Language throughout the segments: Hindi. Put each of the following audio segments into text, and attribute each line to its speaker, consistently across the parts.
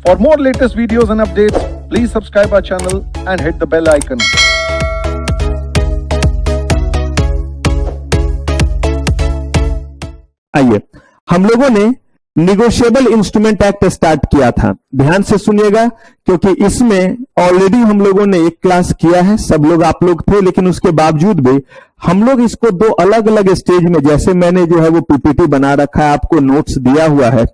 Speaker 1: For more latest videos and updates, please subscribe our channel and hit the bell icon.
Speaker 2: आइए, हम लोगों ने निगोशिएबल इंस्ट्रूमेंट एक्ट स्टार्ट किया था। ध्यान से सुनिएगा, क्योंकि इसमें ऑलरेडी हम लोगों ने एक क्लास किया है, सब लोग आप लोग थे, लेकिन उसके बावजूद भी हम लोग इसको दो अलग अलग स्टेज में, जैसे मैंने जो है वो पीपीटी बना रखा है, आपको नोट्स दिया हुआ है,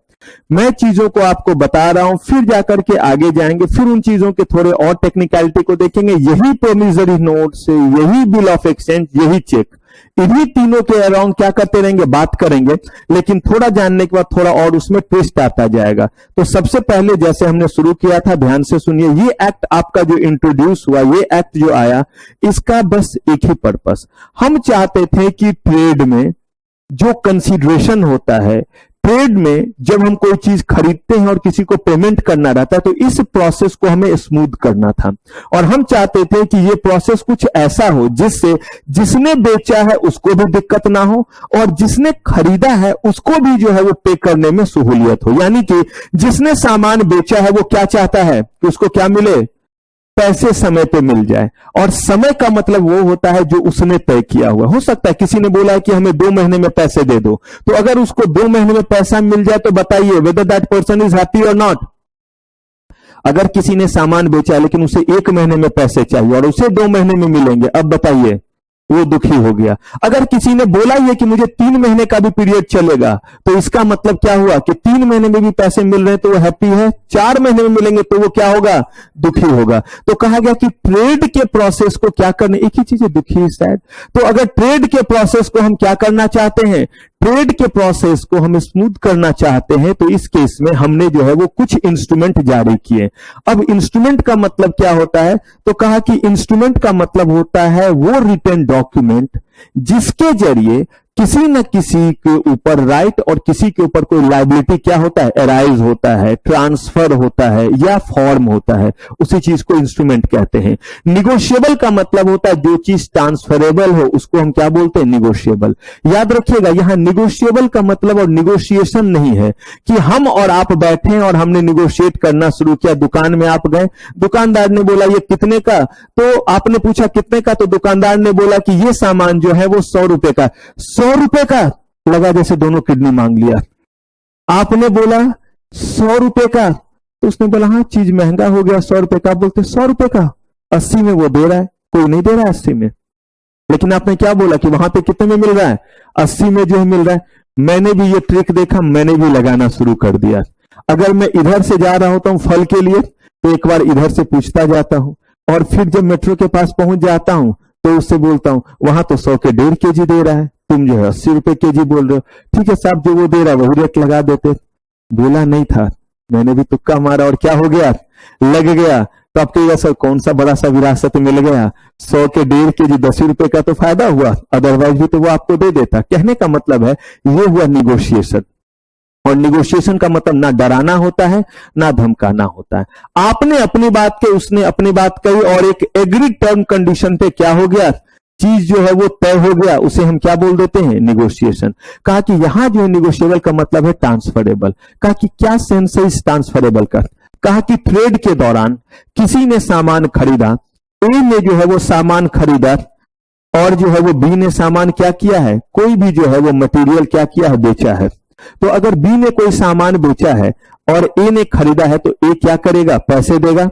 Speaker 2: मैं चीजों को आपको बता रहा हूं, फिर जाकर के आगे जाएंगे, फिर उन चीजों के थोड़े और टेक्निकलिटी को देखेंगे। यही प्रोमिसरी नोट्स, यही बिल ऑफ एक्सचेंज, यही चेक, इन्हीं तीनों के अराउंड क्या करते रहेंगे, बात करेंगे। लेकिन थोड़ा जानने के बाद थोड़ा और उसमें ट्विस्ट आता जाएगा। तो सबसे पहले जैसे हमने शुरू किया था, ध्यान से सुनिए, ये एक्ट आपका जो इंट्रोड्यूस हुआ, ये एक्ट जो आया, इसका बस एक ही पर्पस, हम चाहते थे कि ट्रेड में जो कंसीडरेशन होता है, ट्रेड में जब हम कोई चीज खरीदते हैं और किसी को पेमेंट करना रहता है, तो इस प्रोसेस को हमें स्मूथ करना था। और हम चाहते थे कि ये प्रोसेस कुछ ऐसा हो जिससे जिसने बेचा है उसको भी दिक्कत ना हो और जिसने खरीदा है उसको भी जो है वो पे करने में सहूलियत हो। यानी कि जिसने सामान बेचा है वो क्या चाहता है कि उसको क्या मिले, पैसे समय पे मिल जाए। और समय का मतलब वो होता है जो उसने तय किया हुआ। हो सकता है किसी ने बोला है कि हमें 2 महीने में पैसे दे दो, तो अगर उसको 2 महीने में पैसा मिल जाए तो बताइए whether that person is happy और नॉट। अगर किसी ने सामान बेचा लेकिन उसे 1 महीने में पैसे चाहिए और उसे 2 महीने में मिलेंगे, अब बताइए, वो दुखी हो गया। अगर किसी ने बोला ही है कि मुझे 3 महीने का भी पीरियड चलेगा, तो इसका मतलब क्या हुआ कि 3 महीने में भी पैसे मिल रहे हैं तो वो हैप्पी है, 4 महीने में मिलेंगे तो वो क्या होगा, दुखी होगा। तो कहा गया कि ट्रेड के प्रोसेस को क्या करना, एक ही चीज है, दुखी सैड। तो अगर ट्रेड के प्रोसेस को हम क्या करना चाहते हैं, ट्रेड के प्रोसेस को हम स्मूथ करना चाहते हैं, तो इस केस में हमने जो है वो कुछ इंस्ट्रूमेंट जारी किए। अब इंस्ट्रूमेंट का मतलब क्या होता है, तो कहा कि इंस्ट्रूमेंट का मतलब होता है वो रिटन डॉक्यूमेंट जिसके जरिए किसी न किसी के ऊपर राइट और किसी के ऊपर कोई लायबिलिटी क्या होता है, अराइज होता है, ट्रांसफर होता है या फॉर्म होता है, उसी चीज को इंस्ट्रूमेंट कहते हैं। निगोशिएबल का मतलब होता है जो चीज ट्रांसफरेबल हो उसको हम क्या बोलते हैं, निगोशिएबल। याद रखिएगा, यहां निगोशिएबल का मतलब और निगोशिएशन नहीं है कि हम और आप बैठे और हमने निगोशिएट करना शुरू किया। दुकान में आप गए, दुकानदार ने बोला ये कितने का, तो आपने पूछा कितने का, तो दुकानदार ने बोला कि ये सामान जो है वो 100 रुपए का। 100 रुपए का लगा जैसे दोनों किडनी मांग लिया। आपने बोला 100 रुपए का, तो उसने बोला हाँ चीज महंगा हो गया, 100 रुपए का। आप बोलते 100 रुपए का, 80 में वो दे रहा है, कोई नहीं दे रहा है 80 में। लेकिन आपने क्या बोला कि वहां पे कितने में मिल रहा है, 80 में जो है मिल रहा है। मैंने भी ये ट्रिक देखा, मैंने भी लगाना शुरू कर दिया। अगर मैं इधर से जा रहा होता हूं फल के लिए, तो एक बार इधर से पूछता जाता हूं, और फिर जब मेट्रो के पास पहुंच जाता हूं तो उससे बोलता हूं वहां तो 100 के 1.5 केजी दे रहा है, तुम जो है 80 रुपए केजी बोल रहे हो। ठीक है साहब, जो वो दे रहा है वही रेट लगा देते। बोला नहीं था, मैंने भी तुक्का मारा और क्या हो गया, लग गया। तो आप कहिएगा सर कौन सा बड़ा सा विरासत मिल गया, 100 के 1.5 केजी 10 रुपए का तो फायदा हुआ, अदरवाइज भी तो वो आपको दे देता। कहने का मतलब है ये हुआ निगोशिएशन। और निगोशिएशन का मतलब ना डराना होता है ना धमकाना होता है। आपने अपनी बात कही, उसने अपनी बात कही, और एक एग्री टर्म कंडीशन पे क्या हो गया, चीज जो है वो तय हो गया, उसे हम क्या बोल देते हैं, निगोशिएशन। कहा कि यहां जो है निगोशिएबल का मतलब है ट्रांसफरेबल। कहा कि क्या सेंस है इस ट्रांसफरेबल का, कहा कि ट्रेड के दौरान किसी ने सामान खरीदा, ए ने जो है वो सामान खरीदा और जो है वो बी ने सामान क्या किया है, कोई भी जो है वो मटेरियल क्या किया है, बेचा है। तो अगर बी ने कोई सामान बेचा है और ए ने खरीदा है, तो ए क्या करेगा, पैसे देगा,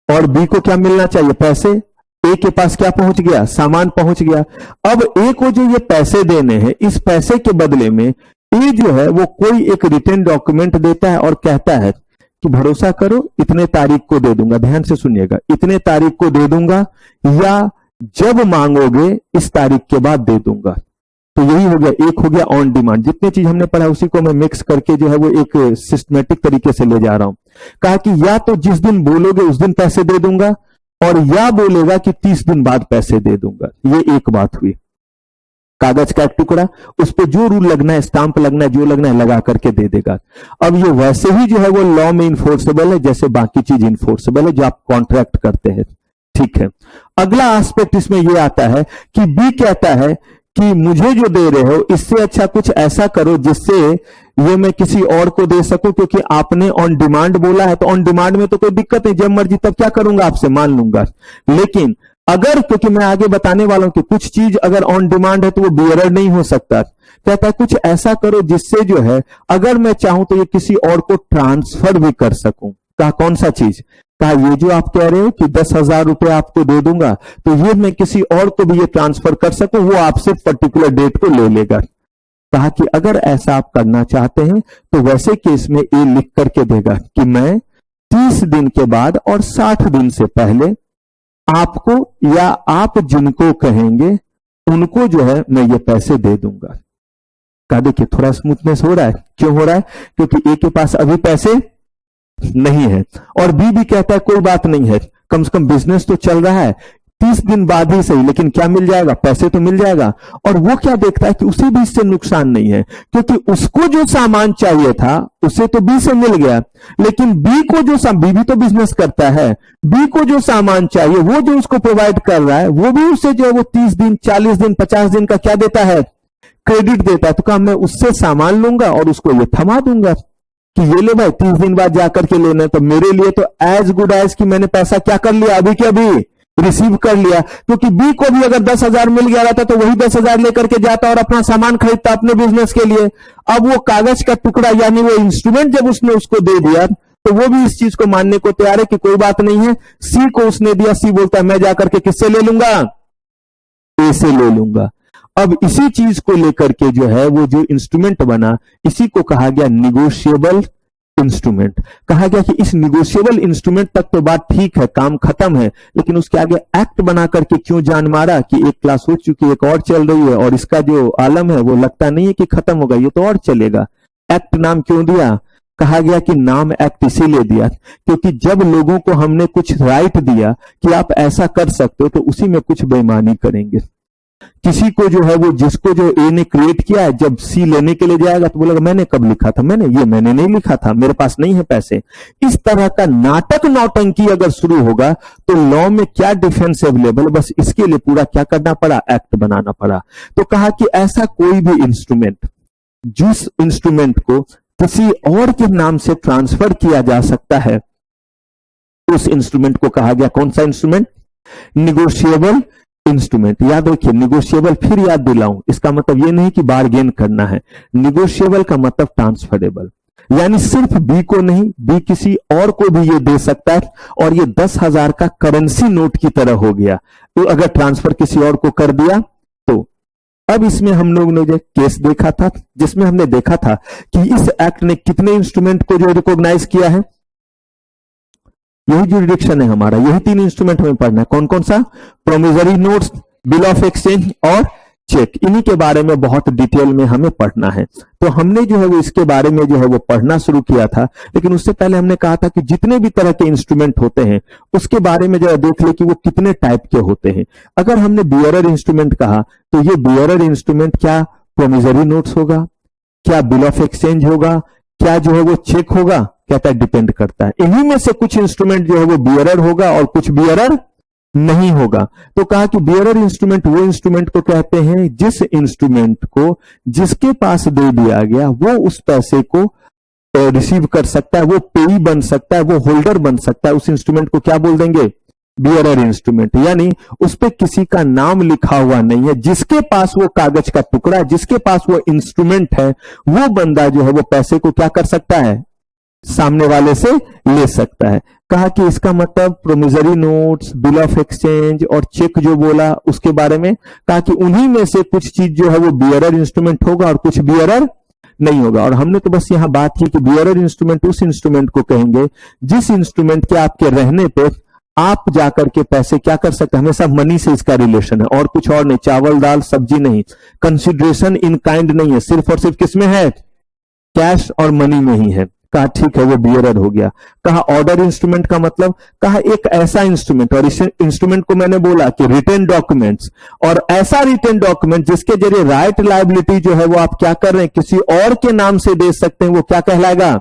Speaker 2: और बी को क्या मिलना चाहिए, पैसे। ए के पास क्या पहुंच गया, सामान पहुंच गया। अब ए को जो ये पैसे देने हैं, इस पैसे के बदले में ए जो है वो कोई एक रिटन डॉक्यूमेंट देता है और कहता है कि भरोसा करो इतने तारीख को दे दूंगा। ध्यान से सुनिएगा, इतने तारीख को दे दूंगा या जब मांगोगे इस तारीख के बाद दे दूंगा। तो यही हो गया, एक हो गया ऑन डिमांड। जितने चीज हमने पढ़ा उसी को मैं मिक्स करके जो है वो एक सिस्टमेटिक तरीके से ले जा रहा हूं। कहा कि या तो जिस दिन बोलोगे उस दिन पैसे दे दूंगा, और या बोलेगा कि 30 दिन बाद पैसे दे दूंगा। ये एक बात हुई। कागज का एक टुकड़ा, उस पर जो रूल लगना है, स्टांप लगना है, जो लगना है लगा करके दे देगा। अब ये वैसे ही जो है वो लॉ में इन्फोर्सेबल है जैसे बाकी चीज इन्फोर्सेबल है जो आप कॉन्ट्रैक्ट करते हैं। ठीक है, अगला एस्पेक्ट इसमें यह आता है कि बी कहता है कि मुझे जो दे रहे हो इससे अच्छा कुछ ऐसा करो जिससे ये मैं किसी और को दे सकूं, क्योंकि आपने ऑन डिमांड बोला है, तो ऑन डिमांड में तो कोई दिक्कत नहीं, जब मर्जी तब क्या करूंगा आपसे मान लूंगा। लेकिन अगर, क्योंकि मैं आगे बताने वाला हूं कि कुछ चीज अगर ऑन डिमांड है तो वो बियरर नहीं हो सकता, कहता है कुछ ऐसा करो जिससे जो है अगर मैं चाहूं तो ये किसी और को ट्रांसफर भी कर सकूं। कहा कौन सा चीज? कहा ये जो आप कह रहे हो कि 10,000 रुपए आपको दे दूंगा, तो ये मैं किसी और को भी ये ट्रांसफर कर सकूं, वो आपसे पर्टिकुलर डेट को ले लेगा। कहा कि अगर ऐसा आप करना चाहते हैं तो वैसे केस में ये लिख करके देगा कि मैं 30 दिन के बाद और 60 दिन से पहले आपको या आप जिनको कहेंगे उनको जो है मैं ये पैसे दे दूंगा। कहा देखिए थोड़ा स्मूथनेस हो रहा है, क्यों हो रहा है? क्योंकि ए के पास अभी पैसे नहीं है और बी भी कहता है कोई बात नहीं है, कम से कम बिजनेस तो चल रहा है, 30 दिन बाद ही सही, लेकिन क्या मिल जाएगा? पैसे तो मिल जाएगा। और वो क्या देखता है कि उसे भी इससे नुकसान नहीं है, क्योंकि उसको जो सामान चाहिए था उसे तो बी से मिल गया, लेकिन बी को जो बी भी तो बिजनेस करता है, बी को जो सामान चाहिए वो जो उसको प्रोवाइड कर रहा है वो भी उसे जो है वो 30 दिन 40 दिन 50 दिन का क्या देता है? क्रेडिट देता है। तो कहा मैं उससे सामान लूंगा और उसको ये थमा दूंगा कि ये ले भाई 30 दिन बाद जाकर के लेना है, तो मेरे लिए तो एज गुड एज कि मैंने पैसा क्या कर लिया, अभी के अभी रिसीव कर लिया। क्योंकि बी को भी अगर 10,000 मिल गया रहता तो वही 10,000 लेकर के जाता और अपना सामान खरीदता अपने बिजनेस के लिए। अब वो कागज का टुकड़ा यानी वो इंस्ट्रूमेंट जब उसने उसको दे दिया तो वो भी इस चीज को मानने को तैयार है कि कोई बात नहीं है। सी को उसने दिया, सी बोलता है मैं जाकर के किससे ले लूंगा? ए से ले लूंगा। अब इसी चीज को लेकर के जो है वो जो इंस्ट्रूमेंट बना, इसी को कहा गया निगोशिएबल इंस्ट्रूमेंट। कहा गया कि इस निगोशिएबल इंस्ट्रूमेंट तक तो बात ठीक है, काम खत्म है, लेकिन उसके आगे एक्ट बना करके क्यों जान मारा कि एक क्लास हो चुकी, एक और चल रही है और इसका जो आलम है वो लगता नहीं है कि खत्म होगा, ये तो और चलेगा। एक्ट नाम क्यों दिया? कहा गया कि नाम एक्ट इसीलिए दिया क्योंकि जब लोगों को हमने कुछ राइट दिया कि आप ऐसा कर सकते हो, तो उसी में कुछ बेईमानी करेंगे। किसी को जो है वो जिसको जो ए ने क्रिएट किया है, जब सी लेने के लिए जाएगा तो बोलेगा मैंने कब लिखा था, मैंने नहीं लिखा था, मेरे पास नहीं है पैसे। इस तरह का नाटक नौटंकी अगर शुरू होगा तो लॉ में क्या डिफेंस अवेलेबल, बस इसके लिए पूरा क्या करना पड़ा? एक्ट बनाना पड़ा। तो कहा कि ऐसा कोई भी इंस्ट्रूमेंट जिस इंस्ट्रूमेंट को किसी और के नाम से ट्रांसफर किया जा सकता है, उस इंस्ट्रूमेंट को कहा गया कौन सा इंस्ट्रूमेंट? Negotiable instrument. याद रखिए निगोशिएबल, फिर याद दिलाऊं, इसका मतलब ये नहीं कि बार्गेन करना है। निगोशिएबल का मतलब ट्रांसफरेबल, यानी सिर्फ बी को नहीं, बी किसी और को भी ये दे सकता है और ये 10,000 का करेंसी नोट की तरह हो गया। तो अगर ट्रांसफर किसी और को कर दिया तो अब इसमें हम लोग ने जो केस देखा था जिसमें हमने देखा था कि इस एक्ट ने कितने इंस्ट्रूमेंट को जो रिकॉग्नाइज किया है, यही जुरिडिक्शन है हमारा, यही 3 इंस्ट्रूमेंट हमें पढ़ना है। कौन कौन सा? Promissory notes, bill of exchange और चेक। इन्हीं के बारे में बहुत डिटेल में हमें पढ़ना है। तो हमने जो है वो इसके बारे में जो है वो पढ़ना शुरू किया था, लेकिन उससे पहले हमने कहा था कि जितने भी तरह के इंस्ट्रूमेंट होते हैं उसके बारे में जरा देख ले कि वो कितने टाइप के होते हैं। अगर हमने बियरर इंस्ट्रूमेंट कहा तो ये बियरर इंस्ट्रूमेंट क्या प्रोमिसरी नोट्स होगा, क्या बिल ऑफ एक्सचेंज होगा, क्या जो है वो चेक होगा? कहता है डिपेंड करता है। इन्हीं में से कुछ इंस्ट्रूमेंट जो है वो बियरर होगा और कुछ बियरर नहीं होगा। तो कहा कि बियरर इंस्ट्रूमेंट वो इंस्ट्रूमेंट को कहते हैं जिस इंस्ट्रूमेंट को जिसके पास दे दिया गया वो उस पैसे को रिसीव कर सकता है, वो पेई बन सकता है, वो होल्डर बन सकता है। उस इंस्ट्रूमेंट को क्या बोल देंगे? Bearer instrument. यानी उस पे किसी का नाम लिखा हुआ नहीं है, जिसके पास वो कागज का टुकड़ा, जिसके पास वो इंस्ट्रूमेंट है, वो बंदा जो है वो पैसे को क्या कर सकता है? सामने वाले से ले सकता है। कहा कि इसका मतलब promissory notes, bill of exchange और चेक जो बोला उसके बारे में, कहा कि उन्हीं में से कुछ चीज जो है वो बियरर इंस्ट्रूमेंट होगा और कुछ बियरर नहीं होगा। और हमने तो बस यहां बात की कि बियरर इंस्ट्रूमेंट उस इंस्ट्रूमेंट को कहेंगे जिस इंस्ट्रूमेंट के आपके रहने पे आप जाकर के पैसे क्या कर सकते हैं, हमेशा मनी से इसका रिलेशन है और कुछ और नहीं, चावल दाल सब्जी नहीं, कंसिडरेशन इन काइंड नहीं है, सिर्फ और सिर्फ किसमें है? कैश और मनी में ही है। कहा ठीक है वो बियरर हो गया। कहा ऑर्डर इंस्ट्रूमेंट का मतलब, कहा एक ऐसा इंस्ट्रूमेंट, और इस इंस्ट्रूमेंट को मैंने बोला कि रिटन डॉक्यूमेंट्स, और ऐसा रिटन डॉक्यूमेंट जिसके जरिए राइट लायबिलिटी जो है वो आप क्या कर रहे हैं किसी और के नाम से दे सकते हैं, वो क्या कहलाएगा?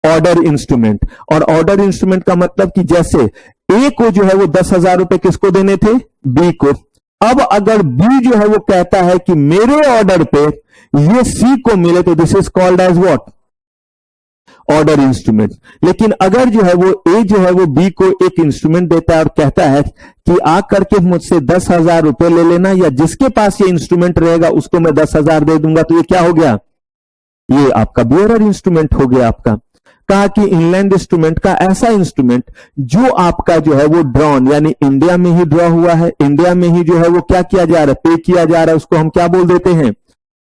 Speaker 2: Order instrument. और ऑर्डर इंस्ट्रूमेंट का मतलब कि जैसे ए को जो है वो 10,000 रुपए किसको देने थे? बी को, अब अगर बी जो है वो कहता है कि मेरे ऑर्डर पे ये सी को मिले, तो this is called as what, order instrument. लेकिन अगर जो है वो ए जो है वो बी को एक इंस्ट्रूमेंट देता है और कहता है कि आ करके मुझसे 10,000 रुपए ले लेना, या जिसके पास ये इंस्ट्रूमेंट रहेगा उसको मैं 10,000 दे दूंगा, तो ये क्या हो गया, ये आपका बियरर इंस्ट्रूमेंट हो गया आपका। कहा कि इनलैंड इंस्ट्रूमेंट का ऐसा इंस्ट्रूमेंट जो आपका जो है वो ड्रॉन, यानी इंडिया में ही ड्रॉ हुआ है, इंडिया में ही जो है वो क्या किया जा रहा है, पे किया जा रहा है, उसको हम क्या बोल देते हैं,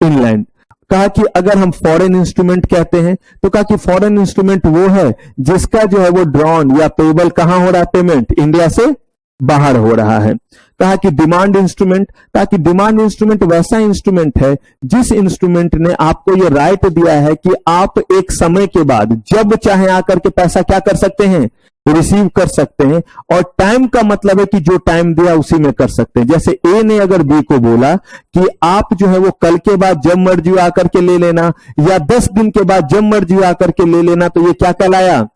Speaker 2: इनलैंड। कहा कि अगर हम फॉरेन इंस्ट्रूमेंट कहते हैं, तो कहा कि फॉरेन इंस्ट्रूमेंट वो है जिसका जो है वो ड्रॉन या पेबल कहां हो रहा है, पेमेंट इंडिया से बाहर हो रहा है। कहा कि डिमांड इंस्ट्रूमेंट, कहा कि डिमांड इंस्ट्रूमेंट वैसा इंस्ट्रूमेंट है जिस इंस्ट्रूमेंट ने आपको ये राइट दिया है कि आप एक समय के बाद जब चाहे आकर के पैसा क्या कर सकते हैं, रिसीव कर सकते हैं। और टाइम का मतलब है कि जो टाइम दिया उसी में कर सकते हैं। जैसे ए ने अगर बी को बोला कि आप जो है वो कल के बाद जब मर्जी आकर के ले लेना, या 10 दिन के बाद जब मर्जी आकर के ले लेना, तो ये क्या कहलाया,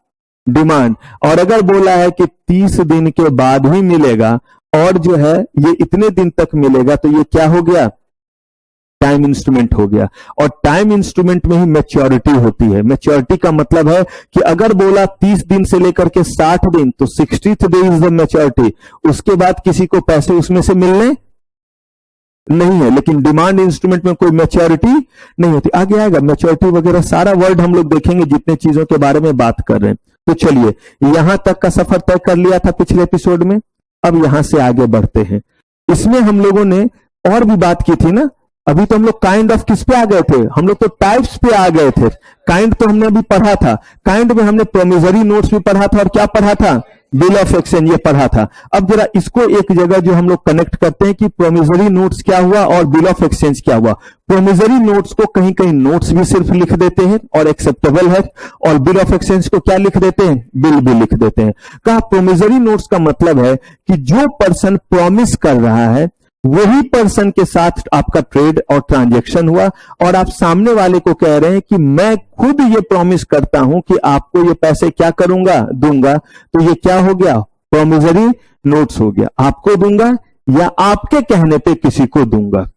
Speaker 2: डिमांड। और अगर बोला है कि 30 दिन के बाद ही मिलेगा और जो है ये इतने दिन तक मिलेगा, तो ये क्या हो गया, टाइम इंस्ट्रूमेंट हो गया। और टाइम इंस्ट्रूमेंट में ही मैच्योरिटी होती है। मैच्योरिटी का मतलब है कि अगर बोला 30 दिन से लेकर के 60 दिन, तो 60th day is the maturity. उसके बाद किसी को पैसे उसमें से मिलने नहीं है। लेकिन डिमांड इंस्ट्रूमेंट में कोई मैच्योरिटी नहीं होती। आगे आएगा मैच्योरिटी वगैरह सारा वर्ड हम लोग देखेंगे जितने चीजों के बारे में बात कर रहे हैं। तो चलिए, यहां तक का सफर तय कर लिया था पिछले एपिसोड में। अब यहां से आगे बढ़ते हैं। इसमें हम लोगों ने और भी बात की थी ना। अभी तो हम लोग काइंड ऑफ किस पे आ गए थे, हम लोग तो टाइप्स पे आ गए थे। काइंड तो हमने अभी पढ़ा था, काइंड में हमने प्रोमिजरी नोट्स भी पढ़ा था और क्या पढ़ा था, बिल ऑफ एक्सचेंज ये पढ़ा था। अब जरा इसको एक जगह जो हम लोग कनेक्ट करते हैं कि प्रोमिजरी नोट्स क्या हुआ और बिल ऑफ एक्सचेंज क्या हुआ। प्रोमिजरी नोट्स को कहीं कहीं नोट्स भी सिर्फ लिख देते हैं और एक्सेप्टेबल है, और बिल ऑफ एक्सचेंज को क्या लिख देते हैं, बिल भी लिख देते हैं। कहा प्रोमिजरी नोट्स का मतलब है कि जो पर्सन प्रॉमिस कर रहा है वही पर्सन के साथ आपका ट्रेड और ट्रांजैक्शन हुआ, और आप सामने वाले को कह रहे हैं कि मैं खुद ये प्रॉमिस करता हूं कि आपको ये पैसे क्या करूंगा, दूंगा। तो ये क्या हो गया, प्रॉमिजरी नोट्स हो गया। आपको दूंगा या आपके कहने पे किसी को दूंगा।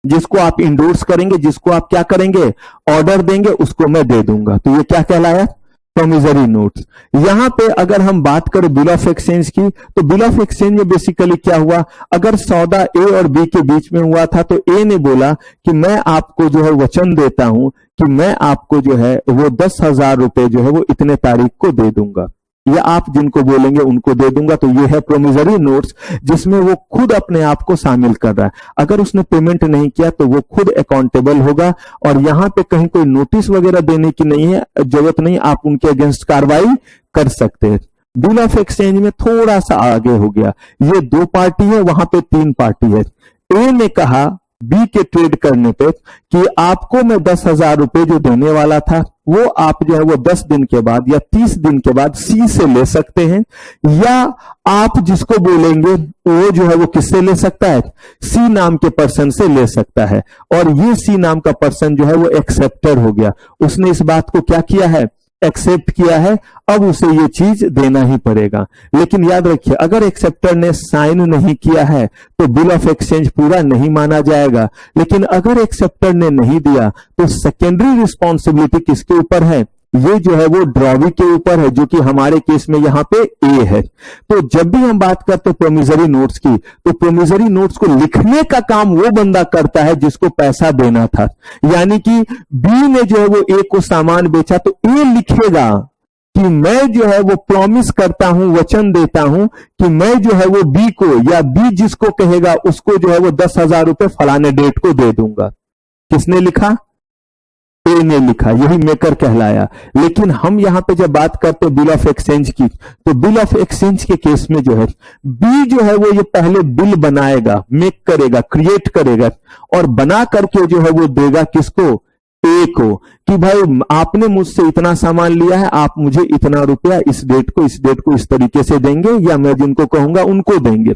Speaker 2: जिसको आप इंडोर्स करेंगे, जिसको आप क्या करेंगे, ऑर्डर देंगे, उसको मैं दे दूंगा। तो ये क्या कहलाया, प्रॉमिजरी नोट्स। यहां पे अगर हम बात करें बिल ऑफ एक्सचेंज की, तो बिल ऑफ एक्सचेंज में बेसिकली क्या हुआ, अगर सौदा ए और बी के बीच में हुआ था, तो ए ने बोला कि मैं आपको जो है वचन देता हूं कि मैं आपको जो है वो 10,000 रुपए जो है वो इतने तारीख को दे दूंगा, या आप जिनको बोलेंगे उनको दे दूंगा। तो ये है प्रोमिजरी नोट्स, जिसमें वो खुद अपने आप को शामिल कर रहा है। अगर उसने पेमेंट नहीं किया तो वो खुद अकाउंटेबल होगा, और यहां पे कहीं कोई नोटिस वगैरह देने की नहीं है, जरूरत नहीं, आप उनके अगेंस्ट कार्रवाई कर सकते हैं। बिल ऑफ एक्सचेंज में थोड़ा सा आगे हो गया, ये 2 पार्टी है, वहां पे 3 पार्टी है। ए ने कहा बी के ट्रेड करने पे कि आपको मैं 10,000 रुपए जो देने वाला था वो आप जो है वो 10 दिन के बाद या 30 दिन के बाद सी से ले सकते हैं, या आप जिसको बोलेंगे वो जो है वो किससे ले सकता है, सी नाम के पर्सन से ले सकता है। और ये सी नाम का पर्सन जो है वो एक्सेप्टर हो गया, उसने इस बात को क्या किया है, एक्सेप्ट किया है। अब उसे ये चीज देना ही पड़ेगा। लेकिन याद रखिए, अगर एक्सेप्टर ने साइन नहीं किया है तो बिल ऑफ एक्सचेंज पूरा नहीं माना जाएगा। लेकिन अगर एक्सेप्टर ने नहीं दिया तो सेकेंडरी रिस्पॉन्सिबिलिटी किसके ऊपर है, ये जो है वो ड्रॉवी के ऊपर है, जो कि हमारे केस में यहां पे ए है। तो जब भी हम बात करते हैं प्रोमिजरी नोट्स की, तो प्रोमिजरी नोट्स को लिखने का काम वो बंदा करता है जिसको पैसा देना था। यानी कि बी ने जो है वो ए को सामान बेचा, तो ए लिखेगा कि मैं जो है वो प्रॉमिस करता हूं, वचन देता हूं कि मैं जो है वो बी को, या बी जिसको कहेगा उसको जो है वो 10,000 रुपए फलाने डेट को दे दूंगा। किसने लिखा, ए ने लिखा, यही मेकर कहलाया। लेकिन हम यहां पे जब बात करते बिल ऑफ एक्सचेंज की, तो बिल ऑफ एक्सचेंज के केस में जो है बी जो है वो ये पहले बिल बनाएगा, मेक करेगा, क्रिएट करेगा, और बना करके जो है वो देगा किसको, ए को कि भाई आपने मुझसे इतना सामान लिया है, आप मुझे इतना रुपया इस डेट को इस तरीके से देंगे, या मैं जिनको कहूंगा उनको देंगे।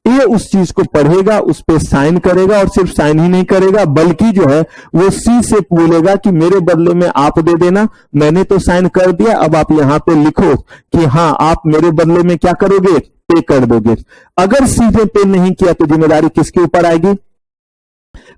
Speaker 2: ए उस चीज को पढ़ेगा, उस पे साइन करेगा, और सिर्फ साइन ही नहीं करेगा बल्कि जो है वो सी से बोलेगा कि मेरे बदले में आप दे देना, मैंने तो साइन कर दिया, अब आप यहां पे लिखो कि हाँ आप मेरे बदले में क्या करोगे, पे कर दोगे। अगर सी ने पे नहीं किया तो जिम्मेदारी किसके ऊपर आएगी?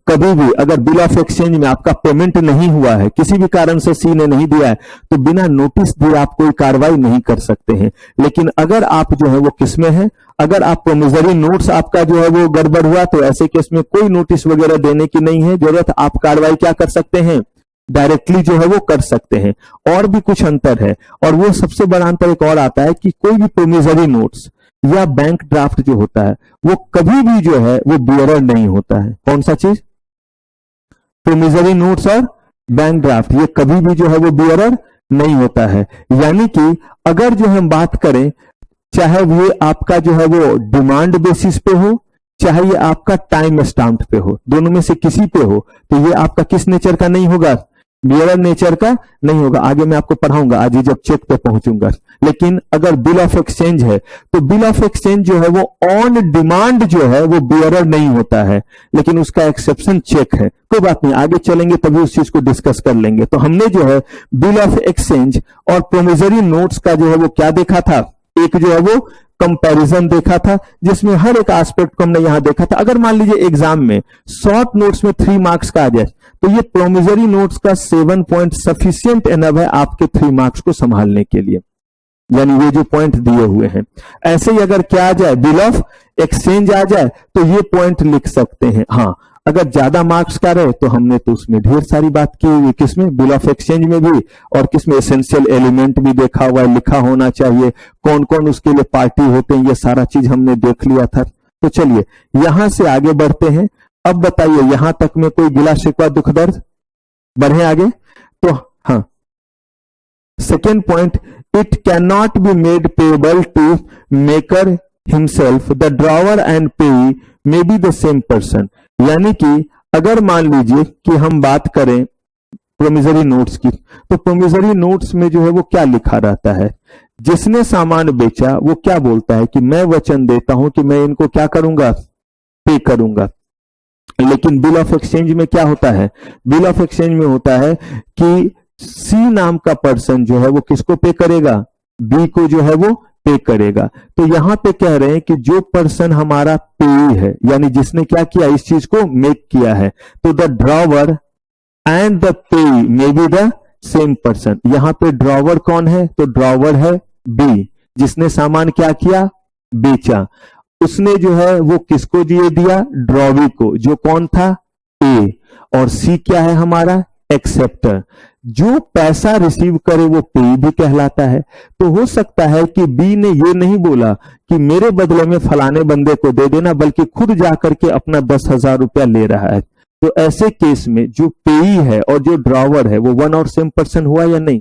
Speaker 2: कभी भी अगर बिल ऑफ एक्सचेंज में आपका पेमेंट नहीं हुआ है, किसी भी कारण से सी ने नहीं दिया है, तो बिना नोटिस दिए आप कोई कार्रवाई नहीं कर सकते हैं। लेकिन अगर आप जो है वो किस में है, अगर आप प्रोमिसरी नोट्स आपका जो है वो गड़बड़ हुआ, तो ऐसे केस में कोई नोटिस वगैरह देने की नहीं है जरूरत, आप कार्रवाई क्या कर सकते हैं, डायरेक्टली जो है वो कर सकते हैं। और भी कुछ अंतर है, और वो सबसे बड़ा अंतर एक और आता है कि कोई भी प्रोमिसरी नोट्स या बैंक ड्राफ्ट जो होता है वो कभी भी जो है वो बियरर नहीं होता है। कौन सा चीज? प्रोमिसरी नोट्स और बैंक ड्राफ्ट, ये कभी भी जो है वो बियरर नहीं होता है। यानी कि अगर जो हम बात करें, चाहे ये आपका जो है वो डिमांड बेसिस पे हो, चाहे ये आपका टाइम स्टाम्प पे हो, दोनों में से किसी पे हो, तो ये आपका किस नेचर का नहीं होगा, बियरर नेचर का नहीं होगा। आगे मैं आपको पढ़ाऊंगा आज ही जब चेक पे पहुंचूंगा। लेकिन अगर बिल ऑफ एक्सचेंज है तो बिल ऑफ एक्सचेंज जो है वो ऑन डिमांड जो है वो बियरर नहीं होता है, लेकिन उसका एक्सेप्शन चेक है। कोई बात नहीं, आगे चलेंगे तभी उस चीज को डिस्कस कर लेंगे। तो हमने जो है बिल ऑफ एक्सचेंज और प्रोमिसरी नोट्स का जो है वो क्या देखा था, एक जो है वो कंपैरिजन देखा था, जिसमें हर एक एस्पेक्ट को हमने यहां देखा था। अगर मान लीजिए एग्जाम में शॉर्ट नोट्स में 3 मार्क्स का आ जाए, तो ये प्रोमिसरी नोट्स का 7 पॉइंट सफिशिएंट एनफ है आपके 3 मार्क्स को संभालने के लिए, यानी ये जो पॉइंट दिए हुए हैं। ऐसे ही अगर क्या आ जाए, बिल ऑफ एक्सचेंज आ जाए, तो ये पॉइंट लिख सकते हैं। हाँ, अगर ज्यादा मार्क्स का रहे तो हमने तो उसमें ढेर सारी बात की हुई, किसमें, बिल ऑफ एक्सचेंज में भी, और किसमें एसेंशियल एलिमेंट भी देखा हुआ है, लिखा होना चाहिए, कौन कौन उसके लिए पार्टी होते हैं, ये सारा चीज हमने देख लिया था। तो चलिए यहां से आगे बढ़ते हैं। अब बताइए यहां तक में कोई गिला शिकवा दुख दर्द? बढ़े आगे। तो हाँ, second point, it can not be made payable to maker himself, the drawer and payee may be the same person. यानी कि अगर मान लीजिए कि हम बात करें प्रोमिसरी नोट्स की, तो प्रोमिसरी नोट्स में जो है वो क्या लिखा रहता है, जिसने सामान बेचा वो क्या बोलता है कि मैं वचन देता हूं कि मैं इनको क्या करूंगा, पे करूंगा। लेकिन बिल ऑफ एक्सचेंज में क्या होता है, बिल ऑफ एक्सचेंज में होता है कि सी नाम का पर्सन जो है वो किसको पे करेगा, बी को जो है वो पे करेगा। तो यहां पे कह रहे हैं कि जो पर्सन हमारा पेई है, यानी जिसने क्या किया, इस चीज को मेक किया है, तो द ड्रॉवर एंड द पेई may be the same person. यहां पे ड्रॉवर कौन है, तो ड्रॉवर है बी, जिसने सामान क्या किया, बेचा। उसने जो है वो किसको दिए दिया, ड्रॉवी को, जो कौन था, ए। और सी क्या है हमारा, एक्सेप्टर। जो पैसा रिसीव करे वो पेई भी कहलाता है। तो हो सकता है कि बी ने ये नहीं बोला कि मेरे बदले में फलाने बंदे को दे देना, बल्कि खुद जाकर के अपना 10,000 रुपया ले रहा है। तो ऐसे केस में जो पेई है और जो ड्रॉवर है वो वन और सेम पर्सन हुआ या नहीं।